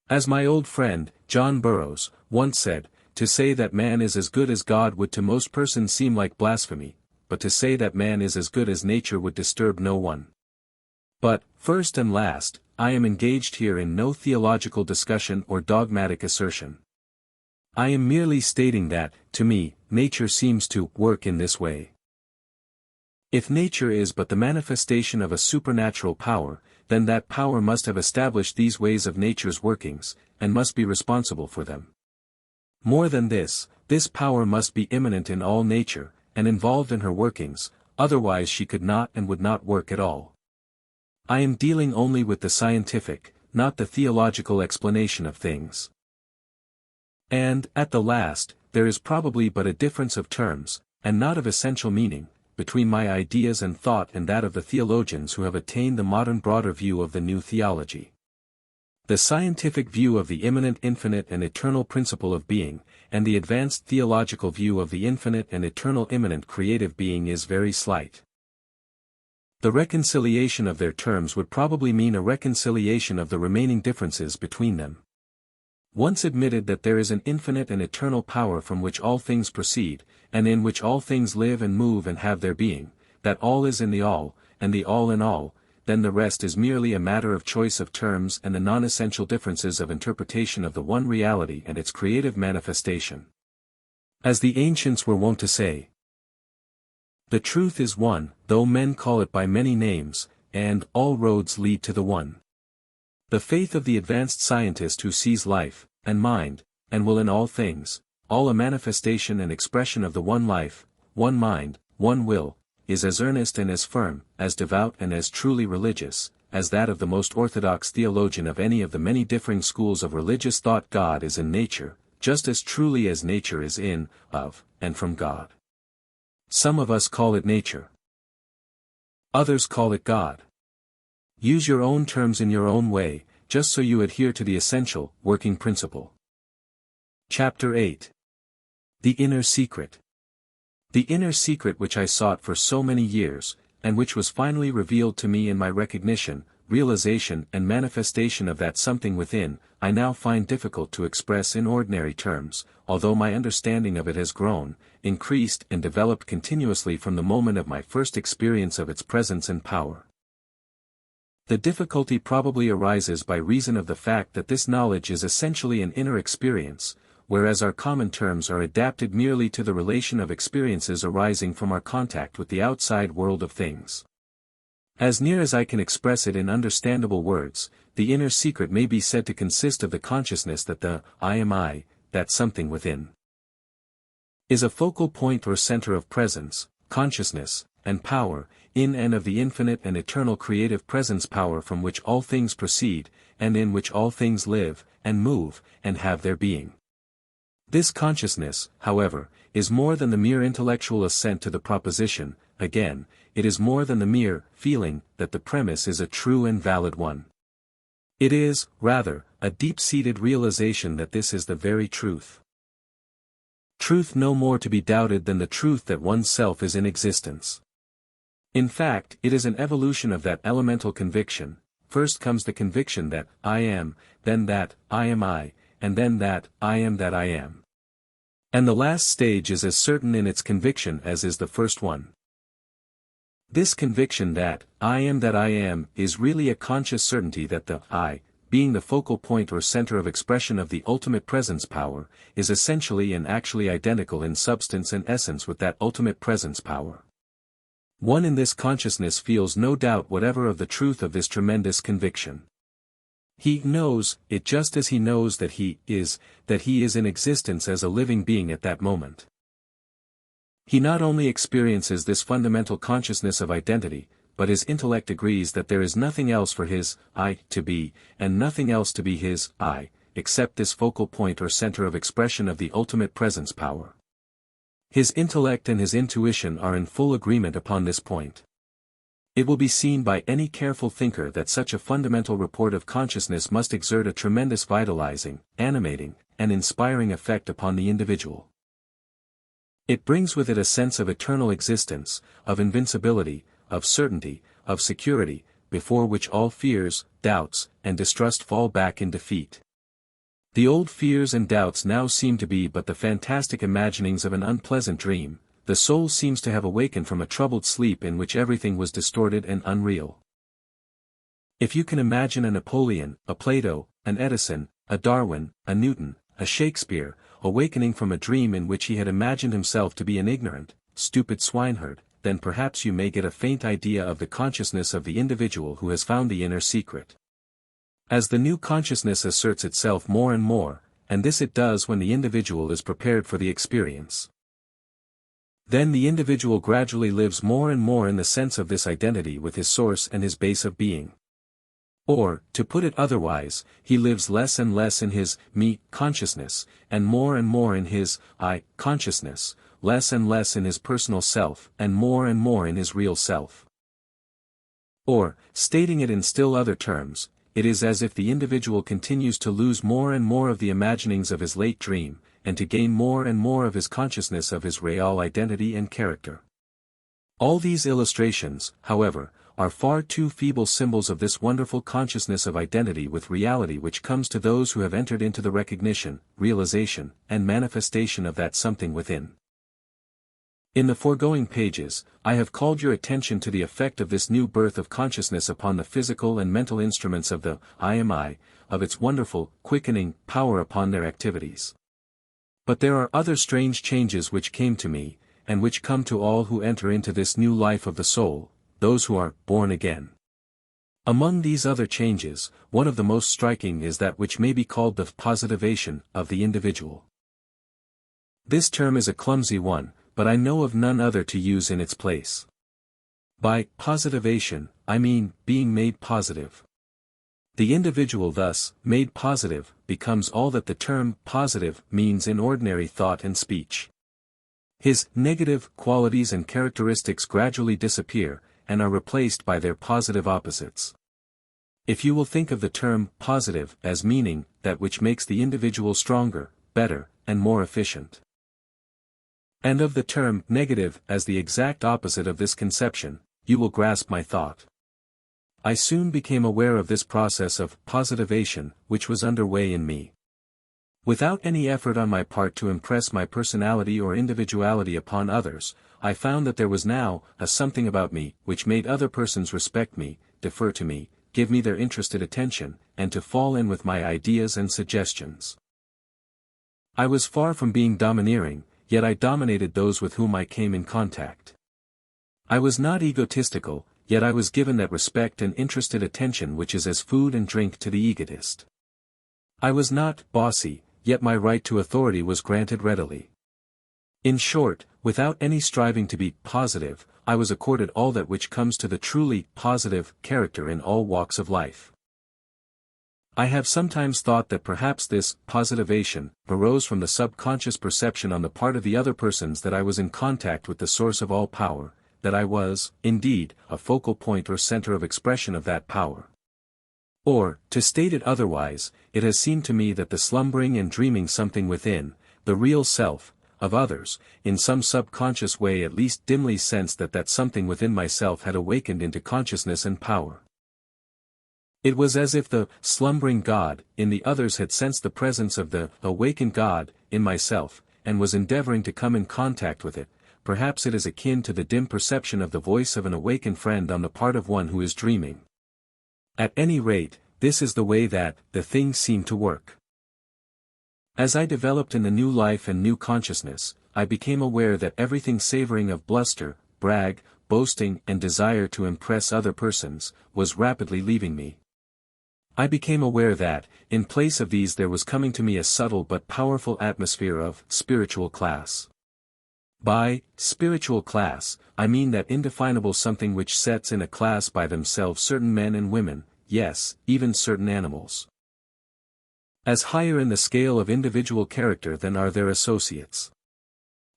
As my old friend, John Burroughs, once said, to say that man is as good as God would to most persons seem like blasphemy, but to say that man is as good as nature would disturb no one. But, first and last, I am engaged here in no theological discussion or dogmatic assertion. I am merely stating that, to me, nature seems to work in this way. If nature is but the manifestation of a supernatural power, then that power must have established these ways of nature's workings, and must be responsible for them. More than this power must be immanent in all nature, and involved in her workings, otherwise she could not and would not work at all. I am dealing only with the scientific, not the theological explanation of things. And, at the last, there is probably but a difference of terms, and not of essential meaning, between my ideas and thought and that of the theologians who have attained the modern broader view of the new theology. The scientific view of the immanent infinite and eternal principle of being, and the advanced theological view of the infinite and eternal immanent creative being is very slight. The reconciliation of their terms would probably mean a reconciliation of the remaining differences between them. Once admitted that there is an infinite and eternal power from which all things proceed, and in which all things live and move and have their being, that all is in the all, and the all in all, then the rest is merely a matter of choice of terms and the non-essential differences of interpretation of the one reality and its creative manifestation. As the ancients were wont to say, the truth is one, though men call it by many names, and all roads lead to the one. The faith of the advanced scientist who sees life, and mind, and will in all things, all a manifestation and expression of the one life, one mind, one will, is as earnest and as firm, as devout and as truly religious, as that of the most orthodox theologian of any of the many differing schools of religious thought. God is in nature, just as truly as nature is in, of, and from God. Some of us call it nature. Others call it God. Use your own terms in your own way, just so you adhere to the essential, working principle. Chapter 8. The Inner Secret. The inner secret which I sought for so many years, and which was finally revealed to me in my recognition, realization and manifestation of that something within, I now find difficult to express in ordinary terms, although my understanding of it has grown, increased and developed continuously from the moment of my first experience of its presence and power. The difficulty probably arises by reason of the fact that this knowledge is essentially an inner experience, whereas our common terms are adapted merely to the relation of experiences arising from our contact with the outside world of things. As near as I can express it in understandable words, the inner secret may be said to consist of the consciousness that the I am I, that something within, is a focal point or center of presence, consciousness, and power, in and of the infinite and eternal creative presence power from which all things proceed, and in which all things live, and move, and have their being. This consciousness, however, is more than the mere intellectual assent to the proposition. Again, it is more than the mere feeling that the premise is a true and valid one. It is, rather, a deep-seated realization that this is the very truth. Truth no more to be doubted than the truth that one's self is in existence. In fact, it is an evolution of that elemental conviction. First comes the conviction that I am, then that I am I, and then that I am that I am. And the last stage is as certain in its conviction as is the first one. This conviction that I am is really a conscious certainty that the I, being the focal point or center of expression of the ultimate presence power, is essentially and actually identical in substance and essence with that ultimate presence power. One in this consciousness feels no doubt whatever of the truth of this tremendous conviction. He knows it just as he knows that he is in existence as a living being at that moment. He not only experiences this fundamental consciousness of identity, but his intellect agrees that there is nothing else for his I to be, and nothing else to be his I, except this focal point or center of expression of the ultimate presence power. His intellect and his intuition are in full agreement upon this point. It will be seen by any careful thinker that such a fundamental report of consciousness must exert a tremendous vitalizing, animating, and inspiring effect upon the individual. It brings with it a sense of eternal existence, of invincibility, of certainty, of security, before which all fears, doubts, and distrust fall back in defeat. The old fears and doubts now seem to be but the fantastic imaginings of an unpleasant dream. The soul seems to have awakened from a troubled sleep in which everything was distorted and unreal. If you can imagine a Napoleon, a Plato, an Edison, a Darwin, a Newton, a Shakespeare, awakening from a dream in which he had imagined himself to be an ignorant, stupid swineherd, then perhaps you may get a faint idea of the consciousness of the individual who has found the inner secret. As the new consciousness asserts itself more and more, and this it does when the individual is prepared for the experience, then the individual gradually lives more and more in the sense of this identity with his source and his base of being. Or, to put it otherwise, he lives less and less in his me consciousness, and more in his I consciousness, less and less in his personal self, and more in his real self. Or, stating it in still other terms, it is as if the individual continues to lose more and more of the imaginings of his late dream, and to gain more and more of his consciousness of his real identity and character. All these illustrations, however, are far too feeble symbols of this wonderful consciousness of identity with reality which comes to those who have entered into the recognition, realization, and manifestation of that something within. In the foregoing pages, I have called your attention to the effect of this new birth of consciousness upon the physical and mental instruments of the I am I, of its wonderful, quickening power upon their activities. But there are other strange changes which came to me, and which come to all who enter into this new life of the soul, those who are born again. Among these other changes, one of the most striking is that which may be called the positivation of the individual. This term is a clumsy one, but I know of none other to use in its place. By positivation, I mean being made positive. The individual thus, made positive, becomes all that the term positive means in ordinary thought and speech. His negative qualities and characteristics gradually disappear, and are replaced by their positive opposites. If you will think of the term positive as meaning that which makes the individual stronger, better, and more efficient, and of the term negative as the exact opposite of this conception, you will grasp my thought. I soon became aware of this process of positivation which was underway in me. Without any effort on my part to impress my personality or individuality upon others, I found that there was now a something about me which made other persons respect me, defer to me, give me their interested attention, and to fall in with my ideas and suggestions. I was far from being domineering, yet I dominated those with whom I came in contact. I was not egotistical, yet I was given that respect and interested attention which is as food and drink to the egotist. I was not bossy, yet my right to authority was granted readily. In short, without any striving to be positive, I was accorded all that which comes to the truly positive character in all walks of life. I have sometimes thought that perhaps this positivation arose from the subconscious perception on the part of the other persons that I was in contact with the source of all power, that I was, indeed, a focal point or center of expression of that power. Or, to state it otherwise, it has seemed to me that the slumbering and dreaming something within, the real self, of others, in some subconscious way at least dimly sensed that that something within myself had awakened into consciousness and power. It was as if the slumbering God in the others had sensed the presence of the awakened God in myself, and was endeavoring to come in contact with it. Perhaps it is akin to the dim perception of the voice of an awakened friend on the part of one who is dreaming. At any rate, this is the way that the thing seemed to work. As I developed in the new life and new consciousness, I became aware that everything savoring of bluster, brag, boasting and desire to impress other persons, was rapidly leaving me. I became aware that, in place of these there was coming to me a subtle but powerful atmosphere of spiritual class. By spiritual class, I mean that indefinable something which sets in a class by themselves certain men and women, yes, even certain animals, as higher in the scale of individual character than are their associates.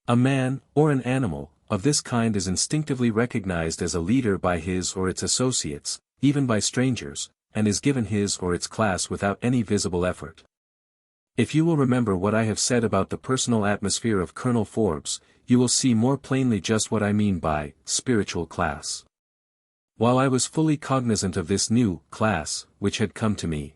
A man, or an animal, of this kind is instinctively recognized as a leader by his or its associates, even by strangers, and is given his or its class without any visible effort. If you will remember what I have said about the personal atmosphere of Colonel Forbes, you will see more plainly just what I mean by spiritual class. While I was fully cognizant of this new class, which had come to me,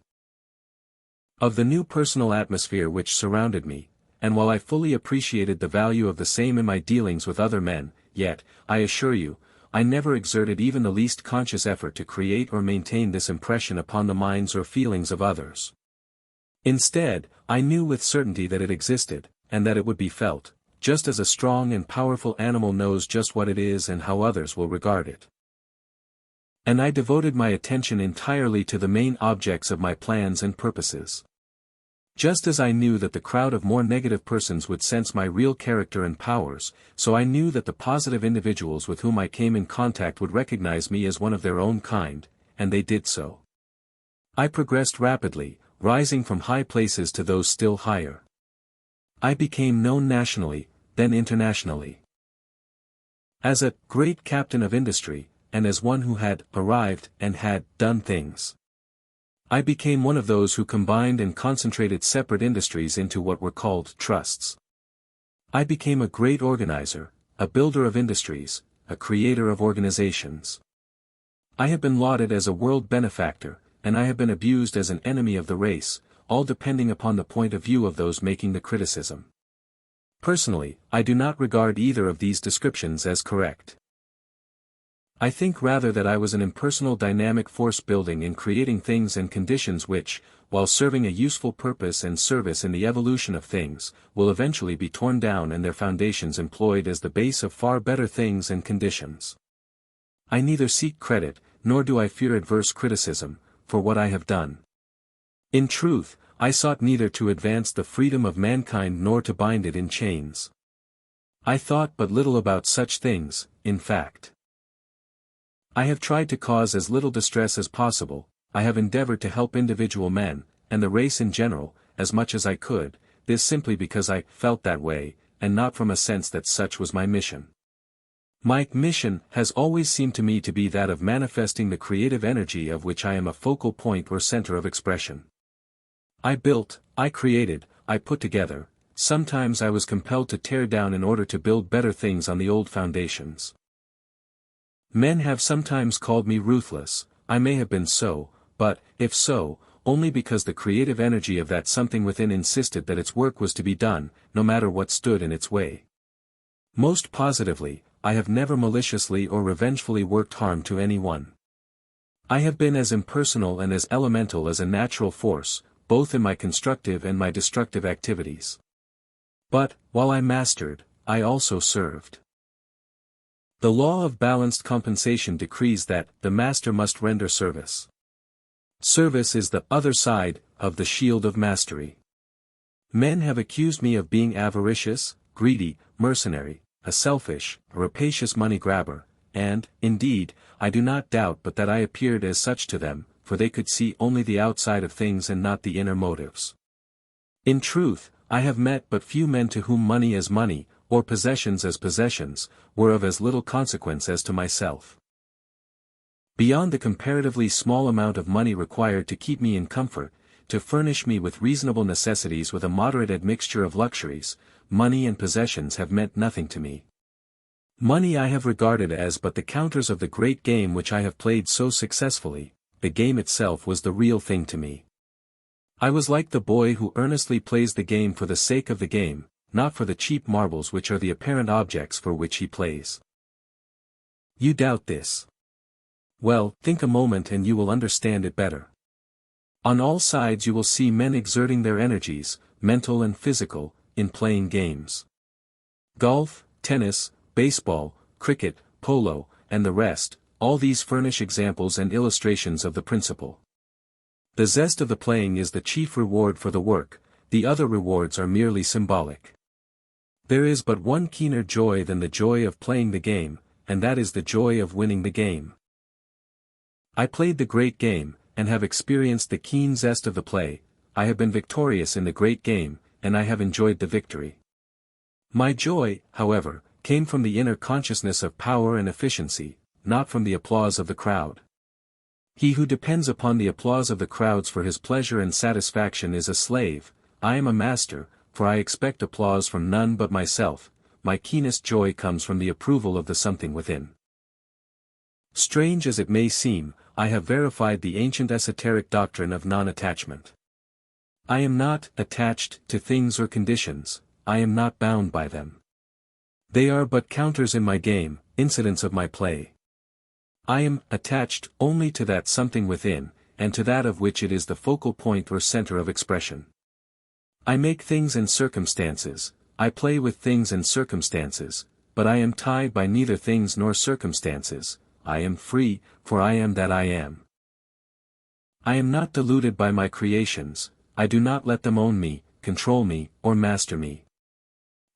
of the new personal atmosphere which surrounded me, and while I fully appreciated the value of the same in my dealings with other men, yet, I assure you, I never exerted even the least conscious effort to create or maintain this impression upon the minds or feelings of others. Instead, I knew with certainty that it existed, and that it would be felt, just as a strong and powerful animal knows just what it is and how others will regard it. And I devoted my attention entirely to the main objects of my plans and purposes. Just as I knew that the crowd of more negative persons would sense my real character and powers, so I knew that the positive individuals with whom I came in contact would recognize me as one of their own kind, and they did so. I progressed rapidly, rising from high places to those still higher. I became known nationally, then internationally, as a great captain of industry, and as one who had arrived and had done things. I became one of those who combined and concentrated separate industries into what were called trusts. I became a great organizer, a builder of industries, a creator of organizations. I have been lauded as a world benefactor, and I have been abused as an enemy of the race, all depending upon the point of view of those making the criticism. Personally, I do not regard either of these descriptions as correct. I think rather that I was an impersonal dynamic force building and creating things and conditions which, while serving a useful purpose and service in the evolution of things, will eventually be torn down and their foundations employed as the base of far better things and conditions. I neither seek credit, nor do I fear adverse criticism, for what I have done. In truth, I sought neither to advance the freedom of mankind nor to bind it in chains. I thought but little about such things, in fact. I have tried to cause as little distress as possible. I have endeavored to help individual men, and the race in general, as much as I could, this simply because I felt that way, and not from a sense that such was my mission. My mission has always seemed to me to be that of manifesting the creative energy of which I am a focal point or center of expression. I built, I created, I put together. Sometimes I was compelled to tear down in order to build better things on the old foundations. Men have sometimes called me ruthless. I may have been so, but, if so, only because the creative energy of that something within insisted that its work was to be done, no matter what stood in its way. Most positively, I have never maliciously or revengefully worked harm to anyone. I have been as impersonal and as elemental as a natural force, both in my constructive and my destructive activities. But, while I mastered, I also served. The law of balanced compensation decrees that the master must render service. Service is the other side of the shield of mastery. Men have accused me of being avaricious, greedy, mercenary, a selfish, a rapacious money grabber, and, indeed, I do not doubt but that I appeared as such to them, for they could see only the outside of things and not the inner motives. In truth, I have met but few men to whom money as money, or possessions as possessions, were of as little consequence as to myself. Beyond the comparatively small amount of money required to keep me in comfort, to furnish me with reasonable necessities with a moderate admixture of luxuries, money and possessions have meant nothing to me. Money I have regarded as but the counters of the great game which I have played so successfully. The game itself was the real thing to me. I was like the boy who earnestly plays the game for the sake of the game, not for the cheap marbles which are the apparent objects for which he plays. You doubt this? Well, think a moment and you will understand it better. On all sides you will see men exerting their energies, mental and physical, in playing games. Golf, tennis, baseball, cricket, polo, and the rest, all these furnish examples and illustrations of the principle. The zest of the playing is the chief reward for the work, the other rewards are merely symbolic. There is but one keener joy than the joy of playing the game, and that is the joy of winning the game. I played the great game, and have experienced the keen zest of the play. I have been victorious in the great game, and I have enjoyed the victory. My joy, however, came from the inner consciousness of power and efficiency, not from the applause of the crowd. He who depends upon the applause of the crowds for his pleasure and satisfaction is a slave. I am a master, for I expect applause from none but myself. My keenest joy comes from the approval of the something within. Strange as it may seem, I have verified the ancient esoteric doctrine of non-attachment. I am not attached to things or conditions, I am not bound by them. They are but counters in my game, incidents of my play. I am attached only to that something within, and to that of which it is the focal point or center of expression. I make things and circumstances, I play with things and circumstances, but I am tied by neither things nor circumstances. I am free, for I am that I am. I am not deluded by my creations, I do not let them own me, control me, or master me.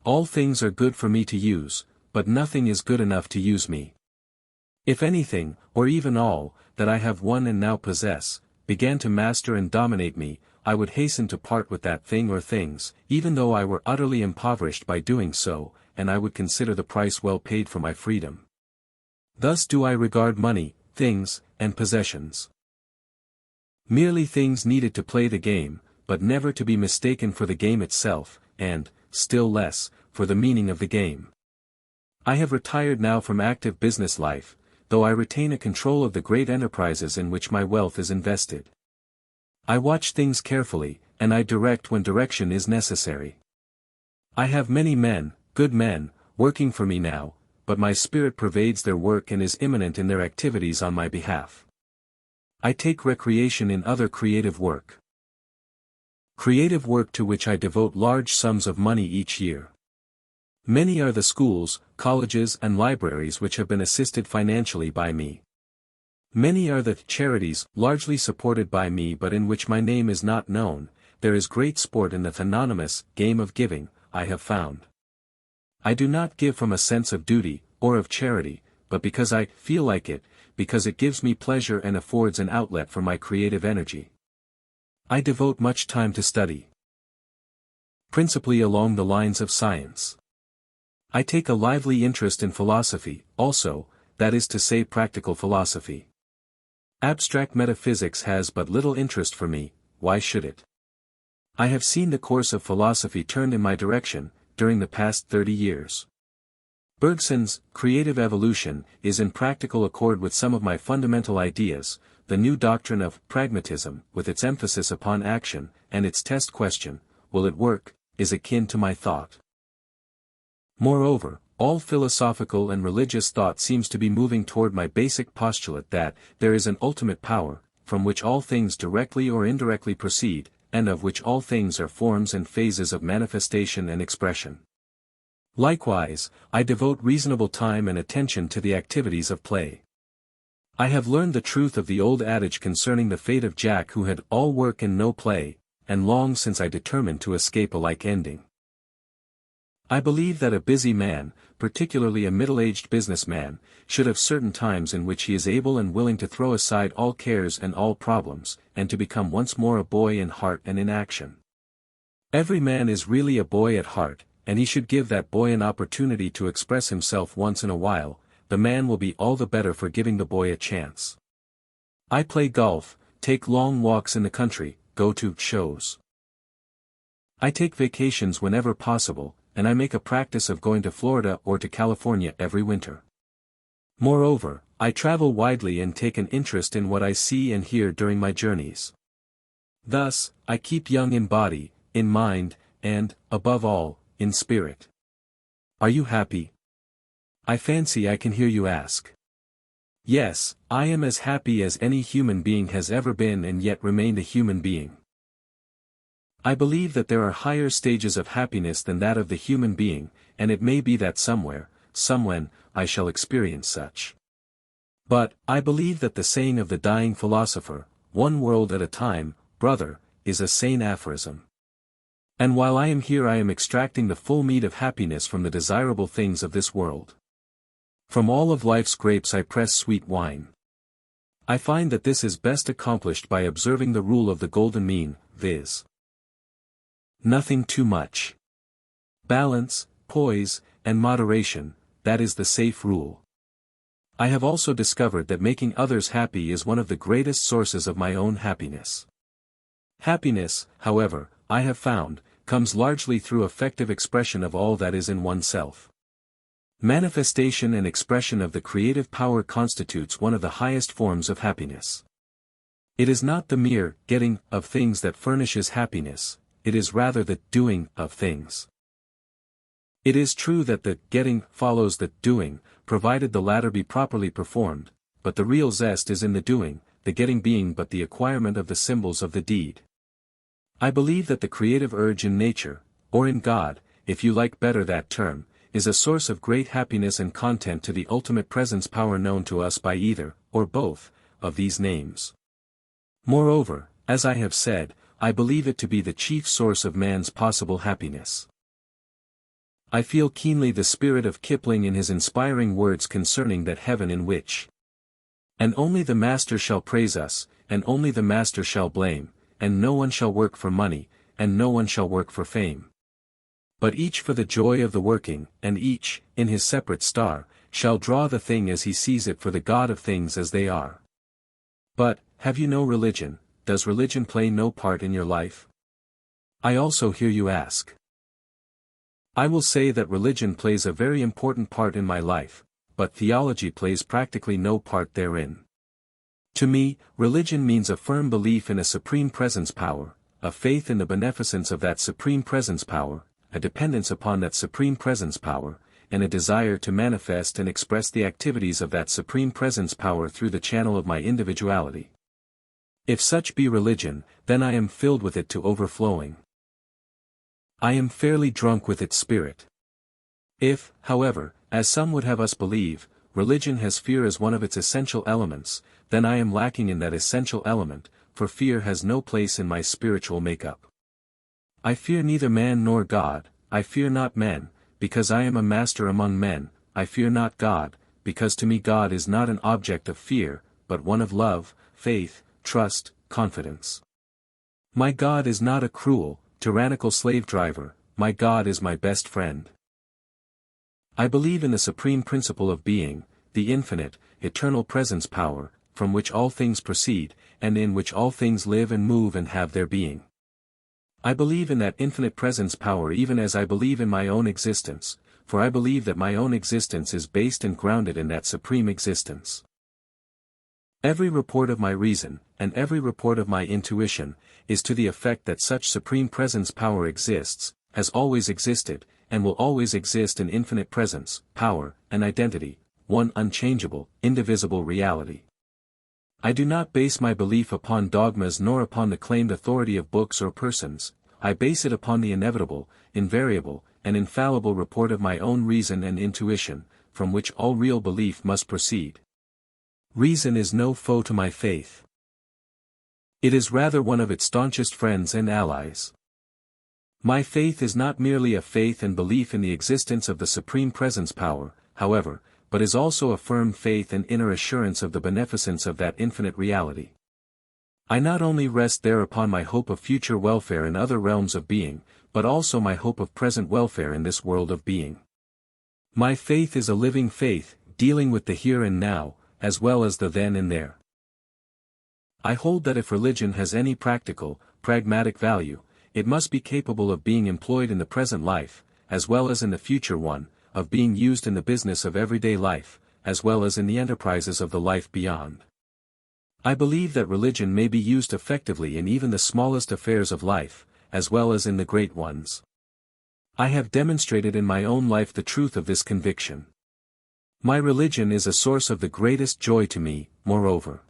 All things are good for me to use, but nothing is good enough to use me. If anything, or even all, that I have won and now possess, began to master and dominate me, I would hasten to part with that thing or things, even though I were utterly impoverished by doing so, and I would consider the price well paid for my freedom. Thus do I regard money, things, and possessions. Merely things needed to play the game, but never to be mistaken for the game itself, and, still less, for the meaning of the game. I have retired now from active business life, though I retain a control of the great enterprises in which my wealth is invested. I watch things carefully, and I direct when direction is necessary. I have many men, good men, working for me now, but my spirit pervades their work and is immanent in their activities on my behalf. I take recreation in other creative work. Creative work to which I devote large sums of money each year. Many are the schools, colleges and libraries which have been assisted financially by me. Many are the charities, largely supported by me but in which my name is not known. There is great sport in the anonymous game of giving, I have found. I do not give from a sense of duty, or of charity, but because I feel like it, because it gives me pleasure and affords an outlet for my creative energy. I devote much time to study, principally along the lines of science. I take a lively interest in philosophy, also, that is to say practical philosophy. Abstract metaphysics has but little interest for me, why should it? I have seen the course of philosophy turned in my direction, during the past 30 years. Bergson's creative evolution is in practical accord with some of my fundamental ideas. The new doctrine of pragmatism, with its emphasis upon action, and its test question, will it work, is akin to my thought. Moreover, all philosophical and religious thought seems to be moving toward my basic postulate that there is an ultimate power, from which all things directly or indirectly proceed, and of which all things are forms and phases of manifestation and expression. Likewise, I devote reasonable time and attention to the activities of play. I have learned the truth of the old adage concerning the fate of Jack who had all work and no play, and long since I determined to escape a like ending. I believe that a busy man, particularly a middle-aged businessman, should have certain times in which he is able and willing to throw aside all cares and all problems, and to become once more a boy in heart and in action. Every man is really a boy at heart, and he should give that boy an opportunity to express himself once in a while. The man will be all the better for giving the boy a chance. I play golf, take long walks in the country, go to shows. I take vacations whenever possible, and I make a practice of going to Florida or to California every winter. Moreover, I travel widely and take an interest in what I see and hear during my journeys. Thus, I keep young in body, in mind, and, above all, in spirit. Are you happy? I fancy I can hear you ask. Yes, I am as happy as any human being has ever been and yet remained a human being. I believe that there are higher stages of happiness than that of the human being, and it may be that somewhere, somewhen, I shall experience such. But, I believe that the saying of the dying philosopher, "One world at a time, brother," is a sane aphorism. And while I am here I am extracting the full meat of happiness from the desirable things of this world. From all of life's grapes I press sweet wine. I find that this is best accomplished by observing the rule of the golden mean, viz. Nothing too much. Balance, poise, and moderation, that is the safe rule. I have also discovered that making others happy is one of the greatest sources of my own happiness. Happiness, however, I have found, comes largely through effective expression of all that is in oneself. Manifestation and expression of the creative power constitutes one of the highest forms of happiness. It is not the mere getting of things that furnishes happiness, it is rather the doing of things. It is true that the getting follows the doing, provided the latter be properly performed, but the real zest is in the doing, the getting being but the acquirement of the symbols of the deed. I believe that the creative urge in nature, or in God, if you like better that term, is a source of great happiness and content to the ultimate presence power known to us by either, or both, of these names. Moreover, as I have said, I believe it to be the chief source of man's possible happiness. I feel keenly the spirit of Kipling in his inspiring words concerning that heaven in which and only the Master shall praise us, and only the Master shall blame, and no one shall work for money, and no one shall work for fame. But each for the joy of the working, and each, in his separate star, shall draw the thing as he sees it for the God of things as they are. But, have you no religion? Does religion play no part in your life? I also hear you ask. I will say that religion plays a very important part in my life, but theology plays practically no part therein. To me, religion means a firm belief in a supreme presence power, a faith in the beneficence of that supreme presence power, a dependence upon that supreme presence power, and a desire to manifest and express the activities of that supreme presence power through the channel of my individuality. If such be religion, then I am filled with it to overflowing. I am fairly drunk with its spirit. If, however, as some would have us believe, religion has fear as one of its essential elements, then I am lacking in that essential element, for fear has no place in my spiritual makeup. I fear neither man nor God, I fear not men, because I am a master among men, I fear not God, because to me God is not an object of fear, but one of love, faith, trust, confidence. My God is not a cruel, tyrannical slave driver, my God is my best friend. I believe in the supreme principle of being, the infinite, eternal presence power, from which all things proceed, and in which all things live and move and have their being. I believe in that infinite presence power even as I believe in my own existence, for I believe that my own existence is based and grounded in that supreme existence. Every report of my reason, and every report of my intuition, is to the effect that such supreme presence power exists, has always existed, and will always exist in infinite presence, power, and identity, one unchangeable, indivisible reality. I do not base my belief upon dogmas nor upon the claimed authority of books or persons, I base it upon the inevitable, invariable, and infallible report of my own reason and intuition, from which all real belief must proceed. Reason is no foe to my faith. It is rather one of its staunchest friends and allies. My faith is not merely a faith and belief in the existence of the supreme presence power, however, but is also a firm faith and inner assurance of the beneficence of that infinite reality. I not only rest there upon my hope of future welfare in other realms of being, but also my hope of present welfare in this world of being. My faith is a living faith, dealing with the here and now, as well as the then and there. I hold that if religion has any practical, pragmatic value, it must be capable of being employed in the present life, as well as in the future one, of being used in the business of everyday life, as well as in the enterprises of the life beyond. I believe that religion may be used effectively in even the smallest affairs of life, as well as in the great ones. I have demonstrated in my own life the truth of this conviction. My religion is a source of the greatest joy to me, moreover.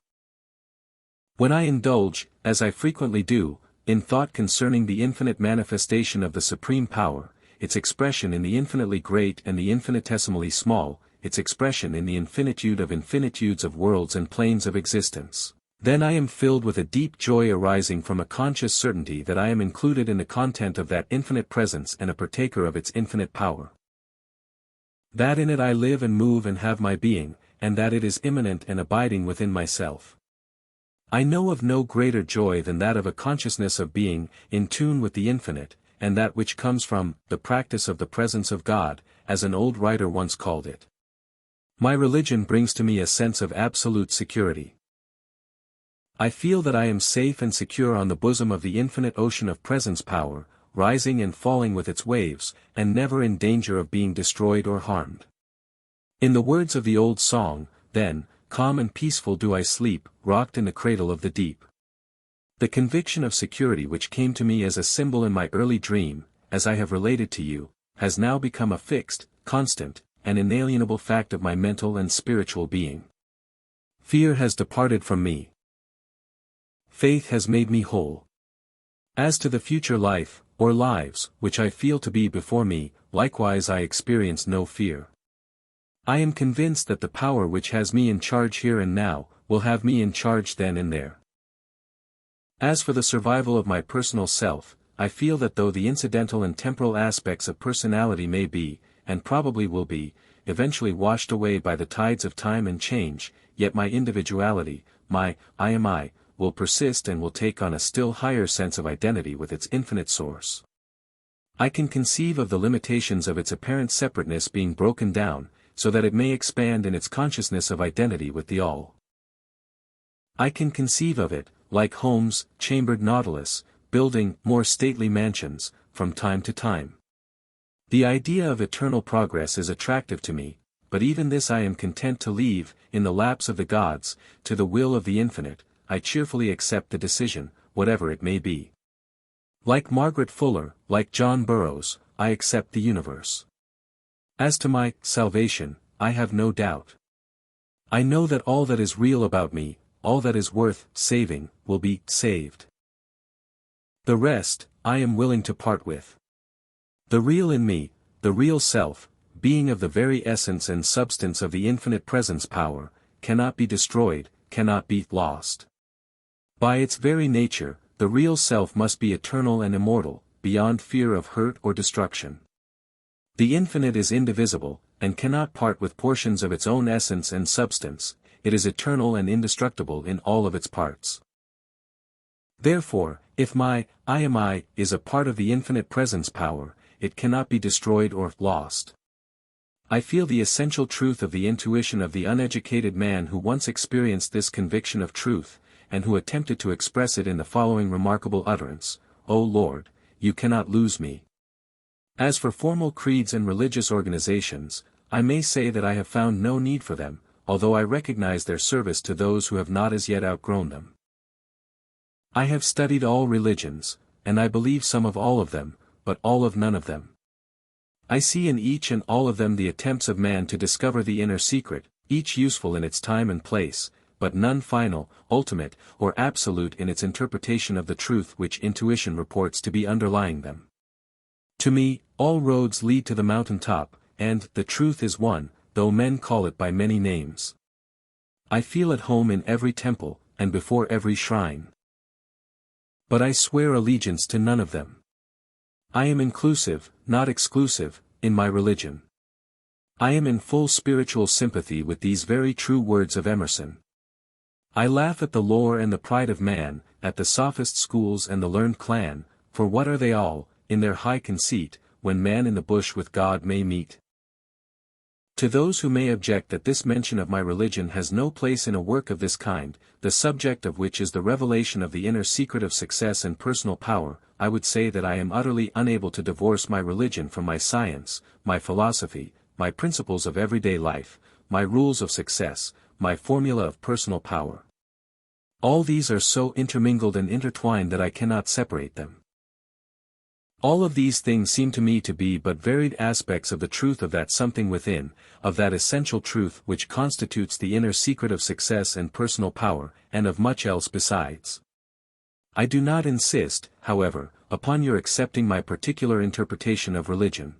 When I indulge, as I frequently do, in thought concerning the infinite manifestation of the supreme power, its expression in the infinitely great and the infinitesimally small, its expression in the infinitude of infinitudes of worlds and planes of existence, Then I am filled with a deep joy arising from a conscious certainty that I am included in the content of that infinite presence and a partaker of its infinite power. That in it I live and move and have my being, and that it is immanent and abiding within myself. I know of no greater joy than that of a consciousness of being, in tune with the infinite, and that which comes from, the practice of the presence of God, as an old writer once called it. My religion brings to me a sense of absolute security. I feel that I am safe and secure on the bosom of the infinite ocean of presence power, rising and falling with its waves, and never in danger of being destroyed or harmed. In the words of the old song, then, calm and peaceful do I sleep, rocked in the cradle of the deep. The conviction of security which came to me as a symbol in my early dream, as I have related to you, has now become a fixed, constant, and inalienable fact of my mental and spiritual being. Fear has departed from me. Faith has made me whole. As to the future life, or lives, which I feel to be before me, likewise I experience no fear. I am convinced that the power which has me in charge here and now, will have me in charge then and there. As for the survival of my personal self, I feel that though the incidental and temporal aspects of personality may be, and probably will be, eventually washed away by the tides of time and change, yet my individuality, my I am I, will persist and will take on a still higher sense of identity with its infinite source. I can conceive of the limitations of its apparent separateness being broken down, so that it may expand in its consciousness of identity with the All. I can conceive of it, like Holmes' chambered Nautilus, building more stately mansions, from time to time. The idea of eternal progress is attractive to me, but even this I am content to leave, in the laps of the gods, to the will of the infinite. I cheerfully accept the decision, whatever it may be. Like Margaret Fuller, like John Burroughs, I accept the universe. As to my salvation, I have no doubt. I know that all that is real about me, all that is worth saving, will be saved. The rest, I am willing to part with. The real in me, the real self, being of the very essence and substance of the infinite presence power, cannot be destroyed, cannot be lost. By its very nature, the real self must be eternal and immortal, beyond fear of hurt or destruction. The infinite is indivisible, and cannot part with portions of its own essence and substance. It is eternal and indestructible in all of its parts. Therefore, if my I am I is a part of the infinite presence power, it cannot be destroyed or lost. I feel the essential truth of the intuition of the uneducated man who once experienced this conviction of truth, and who attempted to express it in the following remarkable utterance: O Lord, you cannot lose me. As for formal creeds and religious organizations, I may say that I have found no need for them, although I recognize their service to those who have not as yet outgrown them. I have studied all religions, and I believe some of all of them, but all of none of them. I see in each and all of them the attempts of man to discover the inner secret, each useful in its time and place, but none final, ultimate, or absolute in its interpretation of the truth which intuition reports to be underlying them. To me, all roads lead to the mountain top, and the truth is one, though men call it by many names. I feel at home in every temple, and before every shrine. But I swear allegiance to none of them. I am inclusive, not exclusive, in my religion. I am in full spiritual sympathy with these very true words of Emerson. I laugh at the lore and the pride of man, at the sophist schools and the learned clan, for what are they all, in their high conceit, when man in the bush with God may meet? To those who may object that this mention of my religion has no place in a work of this kind, the subject of which is the revelation of the inner secret of success and personal power, I would say that I am utterly unable to divorce my religion from my science, my philosophy, my principles of everyday life, my rules of success, my formula of personal power. All these are so intermingled and intertwined that I cannot separate them. All of these things seem to me to be but varied aspects of the truth of that something within, of that essential truth which constitutes the inner secret of success and personal power, and of much else besides. I do not insist, however, upon your accepting my particular interpretation of religion.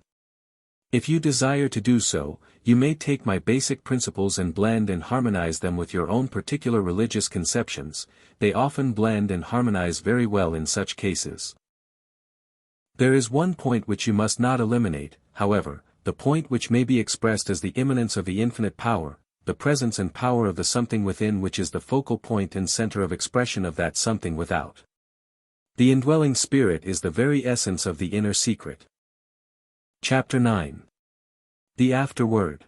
If you desire to do so, you may take my basic principles and blend and harmonize them with your own particular religious conceptions. They often blend and harmonize very well in such cases. There is one point which you must not eliminate, however, the point which may be expressed as the immanence of the infinite power, the presence and power of the something within, which is the focal point and center of expression of that something without. The indwelling spirit is the very essence of the inner secret. Chapter 9. The Afterword.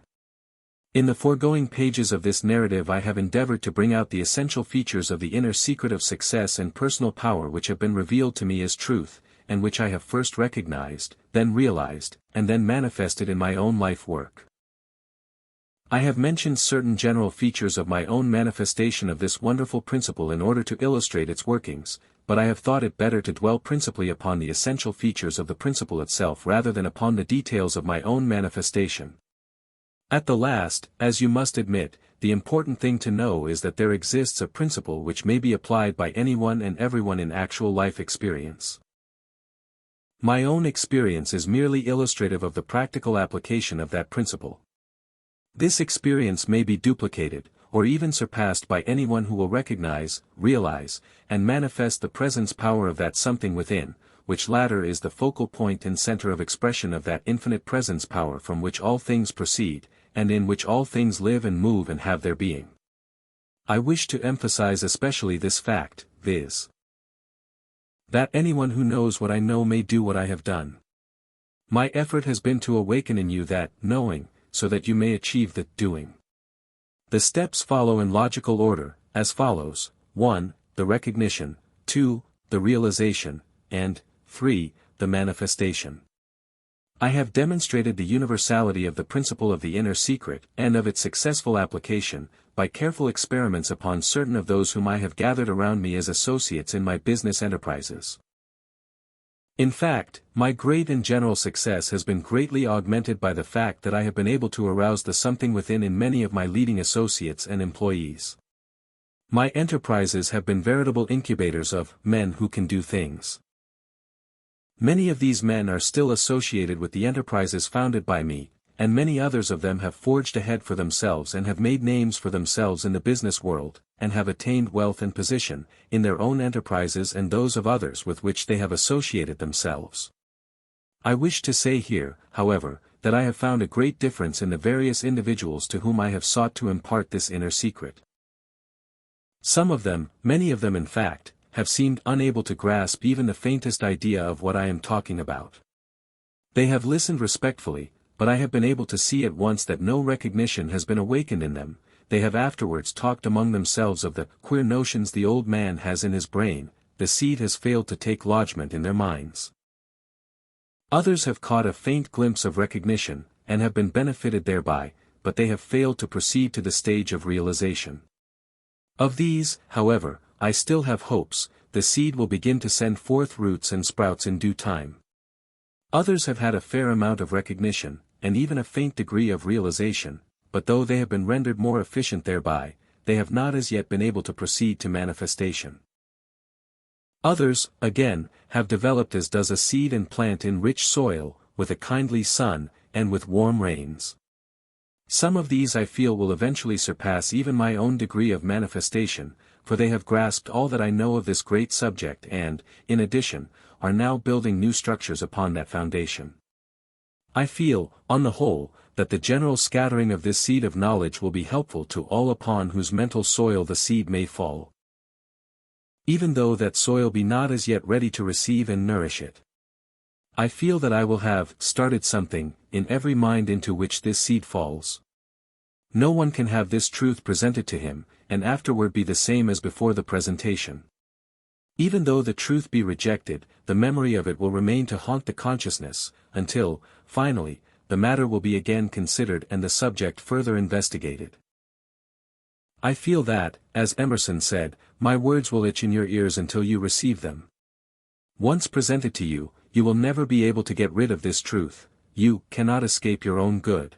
In the foregoing pages of this narrative I have endeavored to bring out the essential features of the inner secret of success and personal power which have been revealed to me as truth, and which I have first recognized, then realized, and then manifested in my own life work. I have mentioned certain general features of my own manifestation of this wonderful principle in order to illustrate its workings, but I have thought it better to dwell principally upon the essential features of the principle itself rather than upon the details of my own manifestation. At the last, as you must admit, the important thing to know is that there exists a principle which may be applied by anyone and everyone in actual life experience. My own experience is merely illustrative of the practical application of that principle. This experience may be duplicated, or even surpassed by anyone who will recognize, realize, and manifest the presence power of that something within, which latter is the focal point and center of expression of that infinite presence power from which all things proceed, and in which all things live and move and have their being. I wish to emphasize especially this fact, viz. that anyone who knows what I know may do what I have done. My effort has been to awaken in you that knowing, so that you may achieve the doing. The steps follow in logical order, as follows: 1. The recognition, 2. The realization, and 3. The manifestation. I have demonstrated the universality of the principle of the inner secret and of its successful application, by careful experiments upon certain of those whom I have gathered around me as associates in my business enterprises. In fact, my great and general success has been greatly augmented by the fact that I have been able to arouse the something within in many of my leading associates and employees. My enterprises have been veritable incubators of men who can do things. Many of these men are still associated with the enterprises founded by me, and many others of them have forged ahead for themselves and have made names for themselves in the business world, and have attained wealth and position, in their own enterprises and those of others with which they have associated themselves. I wish to say here, however, that I have found a great difference in the various individuals to whom I have sought to impart this inner secret. Some of them, many of them in fact, have seemed unable to grasp even the faintest idea of what I am talking about. They have listened respectfully, but I have been able to see at once that no recognition has been awakened in them. They have afterwards talked among themselves of the queer notions the old man has in his brain. The seed has failed to take lodgment in their minds. Others have caught a faint glimpse of recognition, and have been benefited thereby, but they have failed to proceed to the stage of realization. Of these, however, I still have hopes. The seed will begin to send forth roots and sprouts in due time. Others have had a fair amount of recognition, and even a faint degree of realization, but though they have been rendered more efficient thereby, they have not as yet been able to proceed to manifestation. Others, again, have developed as does a seed and plant in rich soil, with a kindly sun, and with warm rains. Some of these I feel will eventually surpass even my own degree of manifestation, for they have grasped all that I know of this great subject and, in addition, are now building new structures upon that foundation. I feel, on the whole, that the general scattering of this seed of knowledge will be helpful to all upon whose mental soil the seed may fall, even though that soil be not as yet ready to receive and nourish it. I feel that I will have started something in every mind into which this seed falls. No one can have this truth presented to him, and afterward be the same as before the presentation. Even though the truth be rejected, the memory of it will remain to haunt the consciousness, until, finally, the matter will be again considered and the subject further investigated. I feel that, as Emerson said, my words will itch in your ears until you receive them. Once presented to you, you will never be able to get rid of this truth. You cannot escape your own good.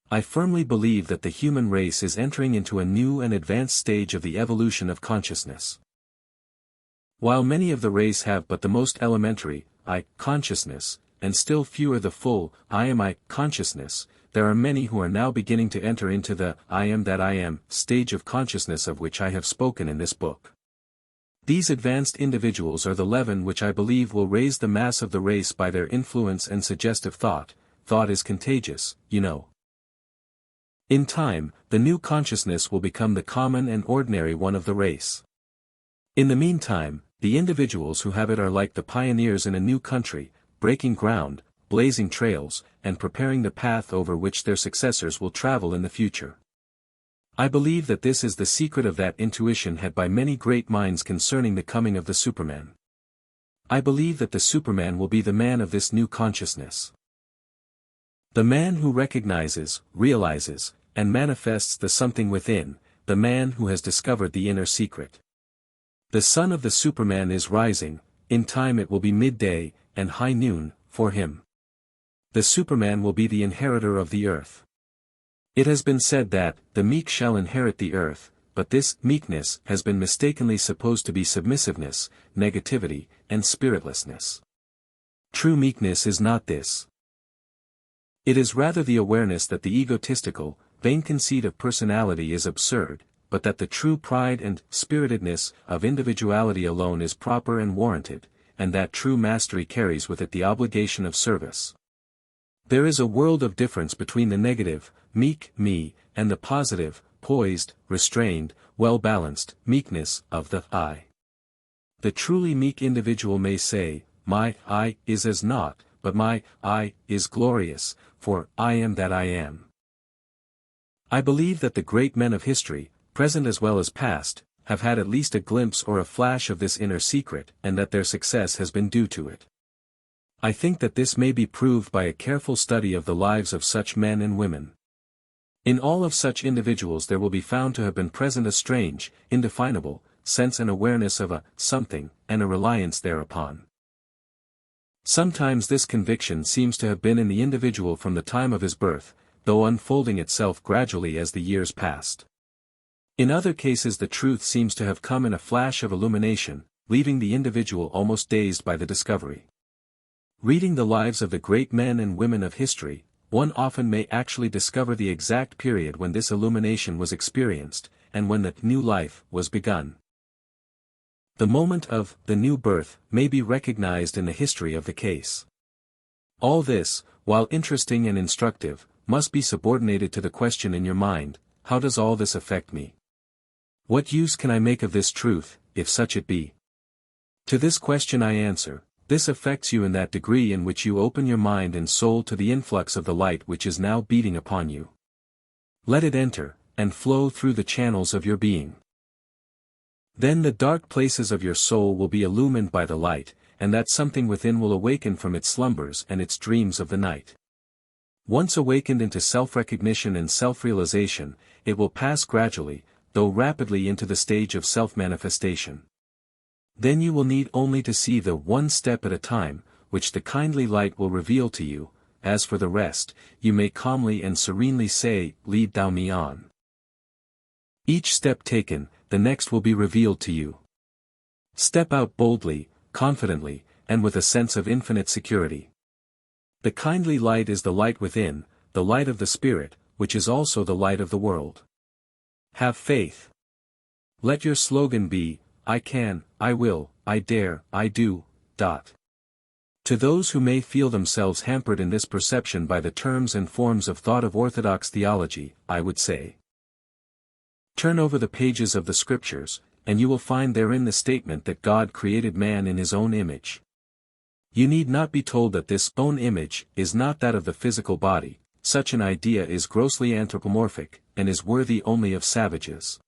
I firmly believe that the human race is entering into a new and advanced stage of the evolution of consciousness. While many of the race have but the most elementary, consciousness, and still fewer the full, I am I, consciousness. There are many who are now beginning to enter into the I am that I am stage of consciousness of which I have spoken in this book. These advanced individuals are the leaven which I believe will raise the mass of the race by their influence and suggestive thought. Thought is contagious, you know. In time, the new consciousness will become the common and ordinary one of the race. In the meantime, the individuals who have it are like the pioneers in a new country, breaking ground, blazing trails, and preparing the path over which their successors will travel in the future. I believe that this is the secret of that intuition had by many great minds concerning the coming of the Superman. I believe that the Superman will be the man of this new consciousness. The man who recognizes, realizes, and manifests the something within, the man who has discovered the inner secret. The sun of the Superman is rising, in time it will be midday, and high noon, for him. The Superman will be the inheritor of the earth. It has been said that, the meek shall inherit the earth, but this meekness has been mistakenly supposed to be submissiveness, negativity, and spiritlessness. True meekness is not this. It is rather the awareness that the egotistical, vain conceit of personality is absurd, but that the true pride and spiritedness of individuality alone is proper and warranted, and that true mastery carries with it the obligation of service. There is a world of difference between the negative, meek, me, and the positive, poised, restrained, well-balanced, meekness, of the I. The truly meek individual may say, my I is as naught, but my I is glorious, for I am that I am. I believe that the great men of history, present as well as past, have had at least a glimpse or a flash of this inner secret, and that their success has been due to it. I think that this may be proved by a careful study of the lives of such men and women. In all of such individuals there will be found to have been present a strange, indefinable, sense and awareness of a something, and a reliance thereupon. Sometimes this conviction seems to have been in the individual from the time of his birth, though unfolding itself gradually as the years passed. In other cases the truth seems to have come in a flash of illumination, leaving the individual almost dazed by the discovery. Reading the lives of the great men and women of history, one often may actually discover the exact period when this illumination was experienced, and when the new life was begun. The moment of the new birth may be recognized in the history of the case. All this, while interesting and instructive, must be subordinated to the question in your mind, how does all this affect me? What use can I make of this truth, if such it be? To this question I answer, this affects you in that degree in which you open your mind and soul to the influx of the light which is now beating upon you. Let it enter, and flow through the channels of your being. Then the dark places of your soul will be illumined by the light, and that something within will awaken from its slumbers and its dreams of the night. Once awakened into self-recognition and self-realization, it will pass gradually, though rapidly into the stage of self-manifestation. Then you will need only to see the one step at a time, which the kindly light will reveal to you. As for the rest, you may calmly and serenely say, lead thou me on. Each step taken, the next will be revealed to you. Step out boldly, confidently, and with a sense of infinite security. The kindly light is the light within, the light of the Spirit, which is also the light of the world. Have faith. Let your slogan be, I can, I will, I dare, I do. To those who may feel themselves hampered in this perception by the terms and forms of thought of orthodox theology, I would say, turn over the pages of the Scriptures, and you will find therein the statement that God created man in his own image. You need not be told that this own image is not that of the physical body. Such an idea is grossly anthropomorphic, and is worthy only of savages.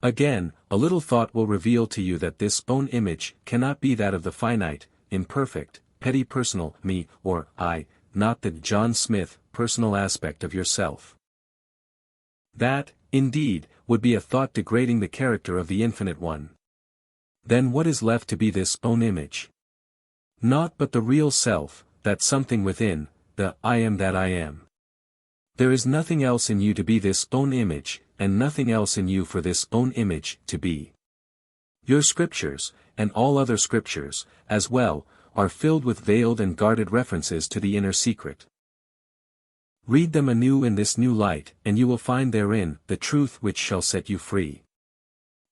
Again, a little thought will reveal to you that this own image cannot be that of the finite, imperfect, petty personal me, or I, not the John Smith, personal aspect of yourself. That, indeed, would be a thought degrading the character of the Infinite One. Then what is left to be this own image? Naught but the real self, that something within, the I am that I am. There is nothing else in you to be this own image, and nothing else in you for this own image to be. Your Scriptures, and all other Scriptures, as well, are filled with veiled and guarded references to the inner secret. Read them anew in this new light, and you will find therein the truth which shall set you free.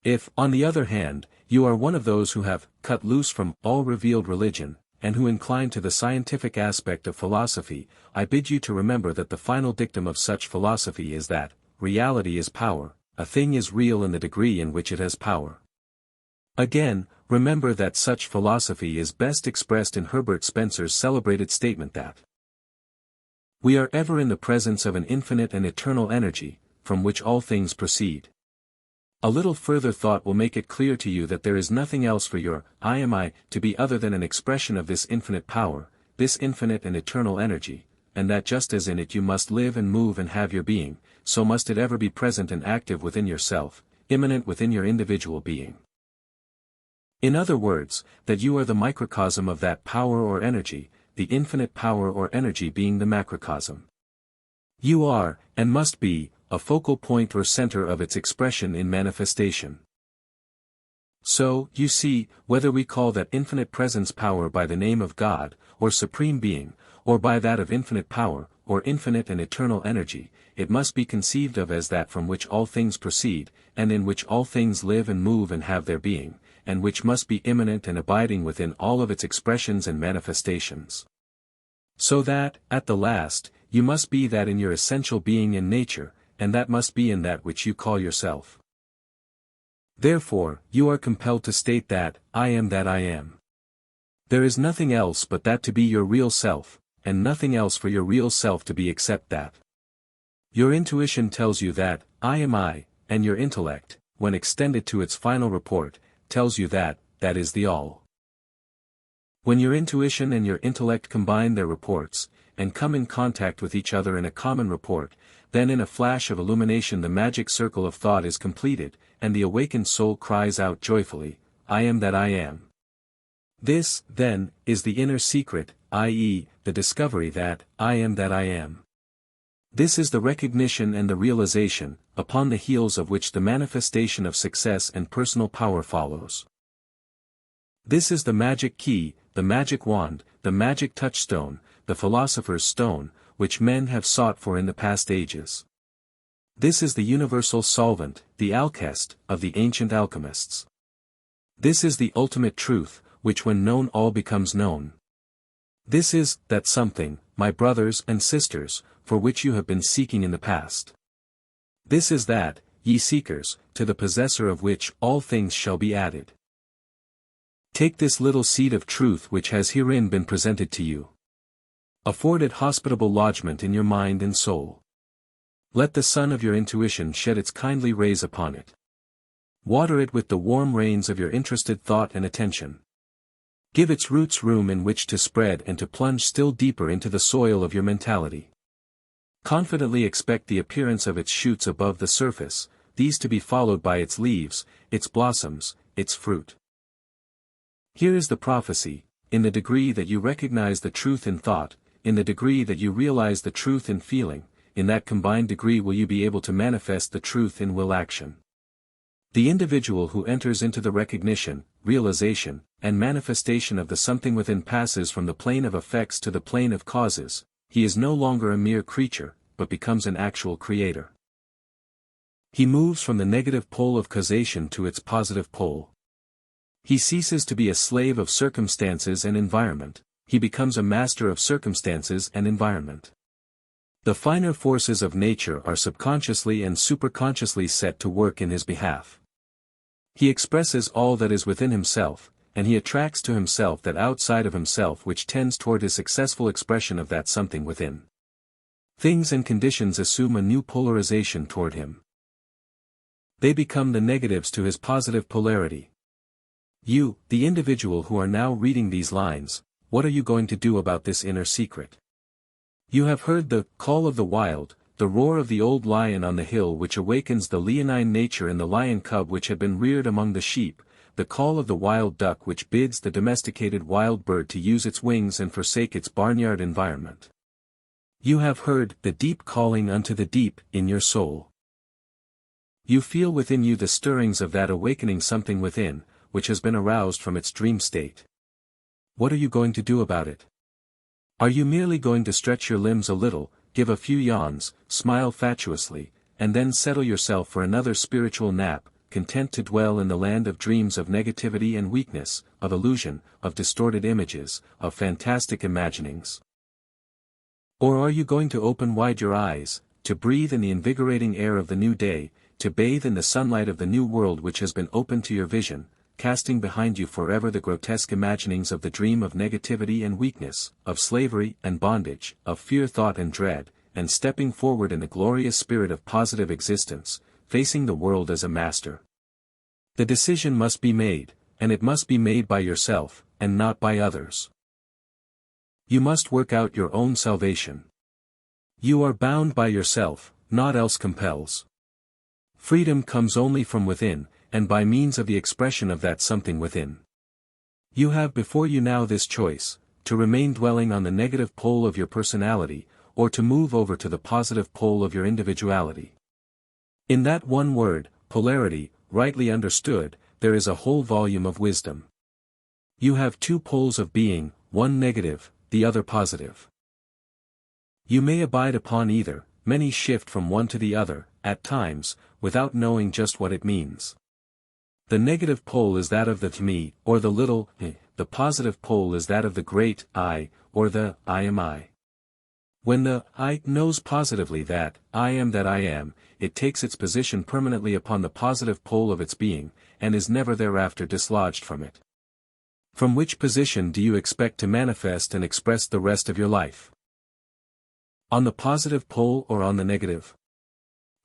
If, on the other hand, you are one of those who have cut loose from all revealed religion, and who incline to the scientific aspect of philosophy, I bid you to remember that the final dictum of such philosophy is that reality is power, a thing is real in the degree in which it has power. Again, remember that such philosophy is best expressed in Herbert Spencer's celebrated statement that we are ever in the presence of an infinite and eternal energy, from which all things proceed. A little further thought will make it clear to you that there is nothing else for your I to be other than an expression of this infinite power, this infinite and eternal energy, and that just as in it you must live and move and have your being, so must it ever be present and active within yourself, immanent within your individual being. In other words, that you are the microcosm of that power or energy, the infinite power or energy being the macrocosm. You are, and must be, a focal point or center of its expression in manifestation. So, you see, whether we call that infinite presence power by the name of God, or Supreme Being, or by that of infinite power, or infinite and eternal energy, it must be conceived of as that from which all things proceed, and in which all things live and move and have their being, and which must be immanent and abiding within all of its expressions and manifestations. So that, at the last, you must be that in your essential being and nature, and that must be in that which you call yourself. Therefore, you are compelled to state that, I am that I am. There is nothing else but that to be your real self, and nothing else for your real self to be except that. Your intuition tells you that, I am I, and your intellect, when extended to its final report, tells you that, that is the all. When your intuition and your intellect combine their reports, and come in contact with each other in a common report, then in a flash of illumination the magic circle of thought is completed, and the awakened soul cries out joyfully, I am that I am. This, then, is the inner secret, i.e., the discovery that, I am that I am. This is the recognition and the realization, upon the heels of which the manifestation of success and personal power follows. This is the magic key, the magic wand, the magic touchstone, the philosopher's stone, which men have sought for in the past ages. This is the universal solvent, the alkest, of the ancient alchemists. This is the ultimate truth, which when known all becomes known. This is that something, my brothers and sisters, for which you have been seeking in the past. This is that, ye seekers, to the possessor of which all things shall be added. Take this little seed of truth which has herein been presented to you. Afford it hospitable lodgment in your mind and soul. Let the sun of your intuition shed its kindly rays upon it. Water it with the warm rains of your interested thought and attention. Give its roots room in which to spread and to plunge still deeper into the soil of your mentality. Confidently expect the appearance of its shoots above the surface, these to be followed by its leaves, its blossoms, its fruit. Here is the prophecy: in the degree that you recognize the truth in thought, in the degree that you realize the truth in feeling, in that combined degree will you be able to manifest the truth in will action. The individual who enters into the recognition, realization, and manifestation of the something within passes from the plane of effects to the plane of causes. He is no longer a mere creature, but becomes an actual creator. He moves from the negative pole of causation to its positive pole. He ceases to be a slave of circumstances and environment, he becomes a master of circumstances and environment. The finer forces of nature are subconsciously and superconsciously set to work in his behalf. He expresses all that is within himself, and he attracts to himself that outside of himself which tends toward his successful expression of that something within. Things and conditions assume a new polarization toward him. They become the negatives to his positive polarity. You, the individual who are now reading these lines, what are you going to do about this inner secret? You have heard the call of the wild, the roar of the old lion on the hill which awakens the leonine nature in the lion cub which had been reared among the sheep, the call of the wild duck which bids the domesticated wild bird to use its wings and forsake its barnyard environment. You have heard the deep calling unto the deep in your soul. You feel within you the stirrings of that awakening something within, which has been aroused from its dream state. What are you going to do about it? Are you merely going to stretch your limbs a little, give a few yawns, smile fatuously, and then settle yourself for another spiritual nap, content to dwell in the land of dreams of negativity and weakness, of illusion, of distorted images, of fantastic imaginings? Or are you going to open wide your eyes, to breathe in the invigorating air of the new day, to bathe in the sunlight of the new world which has been opened to your vision, casting behind you forever the grotesque imaginings of the dream of negativity and weakness, of slavery and bondage, of fear, thought and dread, and stepping forward in the glorious spirit of positive existence, facing the world as a master? The decision must be made, and it must be made by yourself, and not by others. You must work out your own salvation. You are bound by yourself, naught else compels. Freedom comes only from within, and by means of the expression of that something within. You have before you now this choice, to remain dwelling on the negative pole of your personality, or to move over to the positive pole of your individuality. In that one word, polarity, rightly understood, there is a whole volume of wisdom. You have two poles of being, one negative, the other positive. You may abide upon either, many shift from one to the other, at times, without knowing just what it means. The negative pole is that of the me, or the little the positive pole is that of the great I, or the I am I. When the I knows positively that I am, it takes its position permanently upon the positive pole of its being, and is never thereafter dislodged from it. From which position do you expect to manifest and express the rest of your life? On the positive pole or on the negative?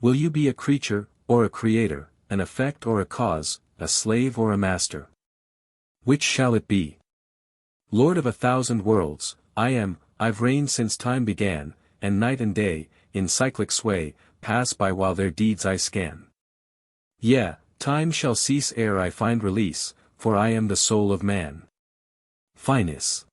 Will you be a creature, or a creator, an effect or a cause, a slave or a master? Which shall it be? Lord of 1,000 worlds, I've reigned since time began, and night and day, in cyclic sway, pass by while their deeds I scan. Yea, time shall cease ere I find release, for I am the soul of man. Finis.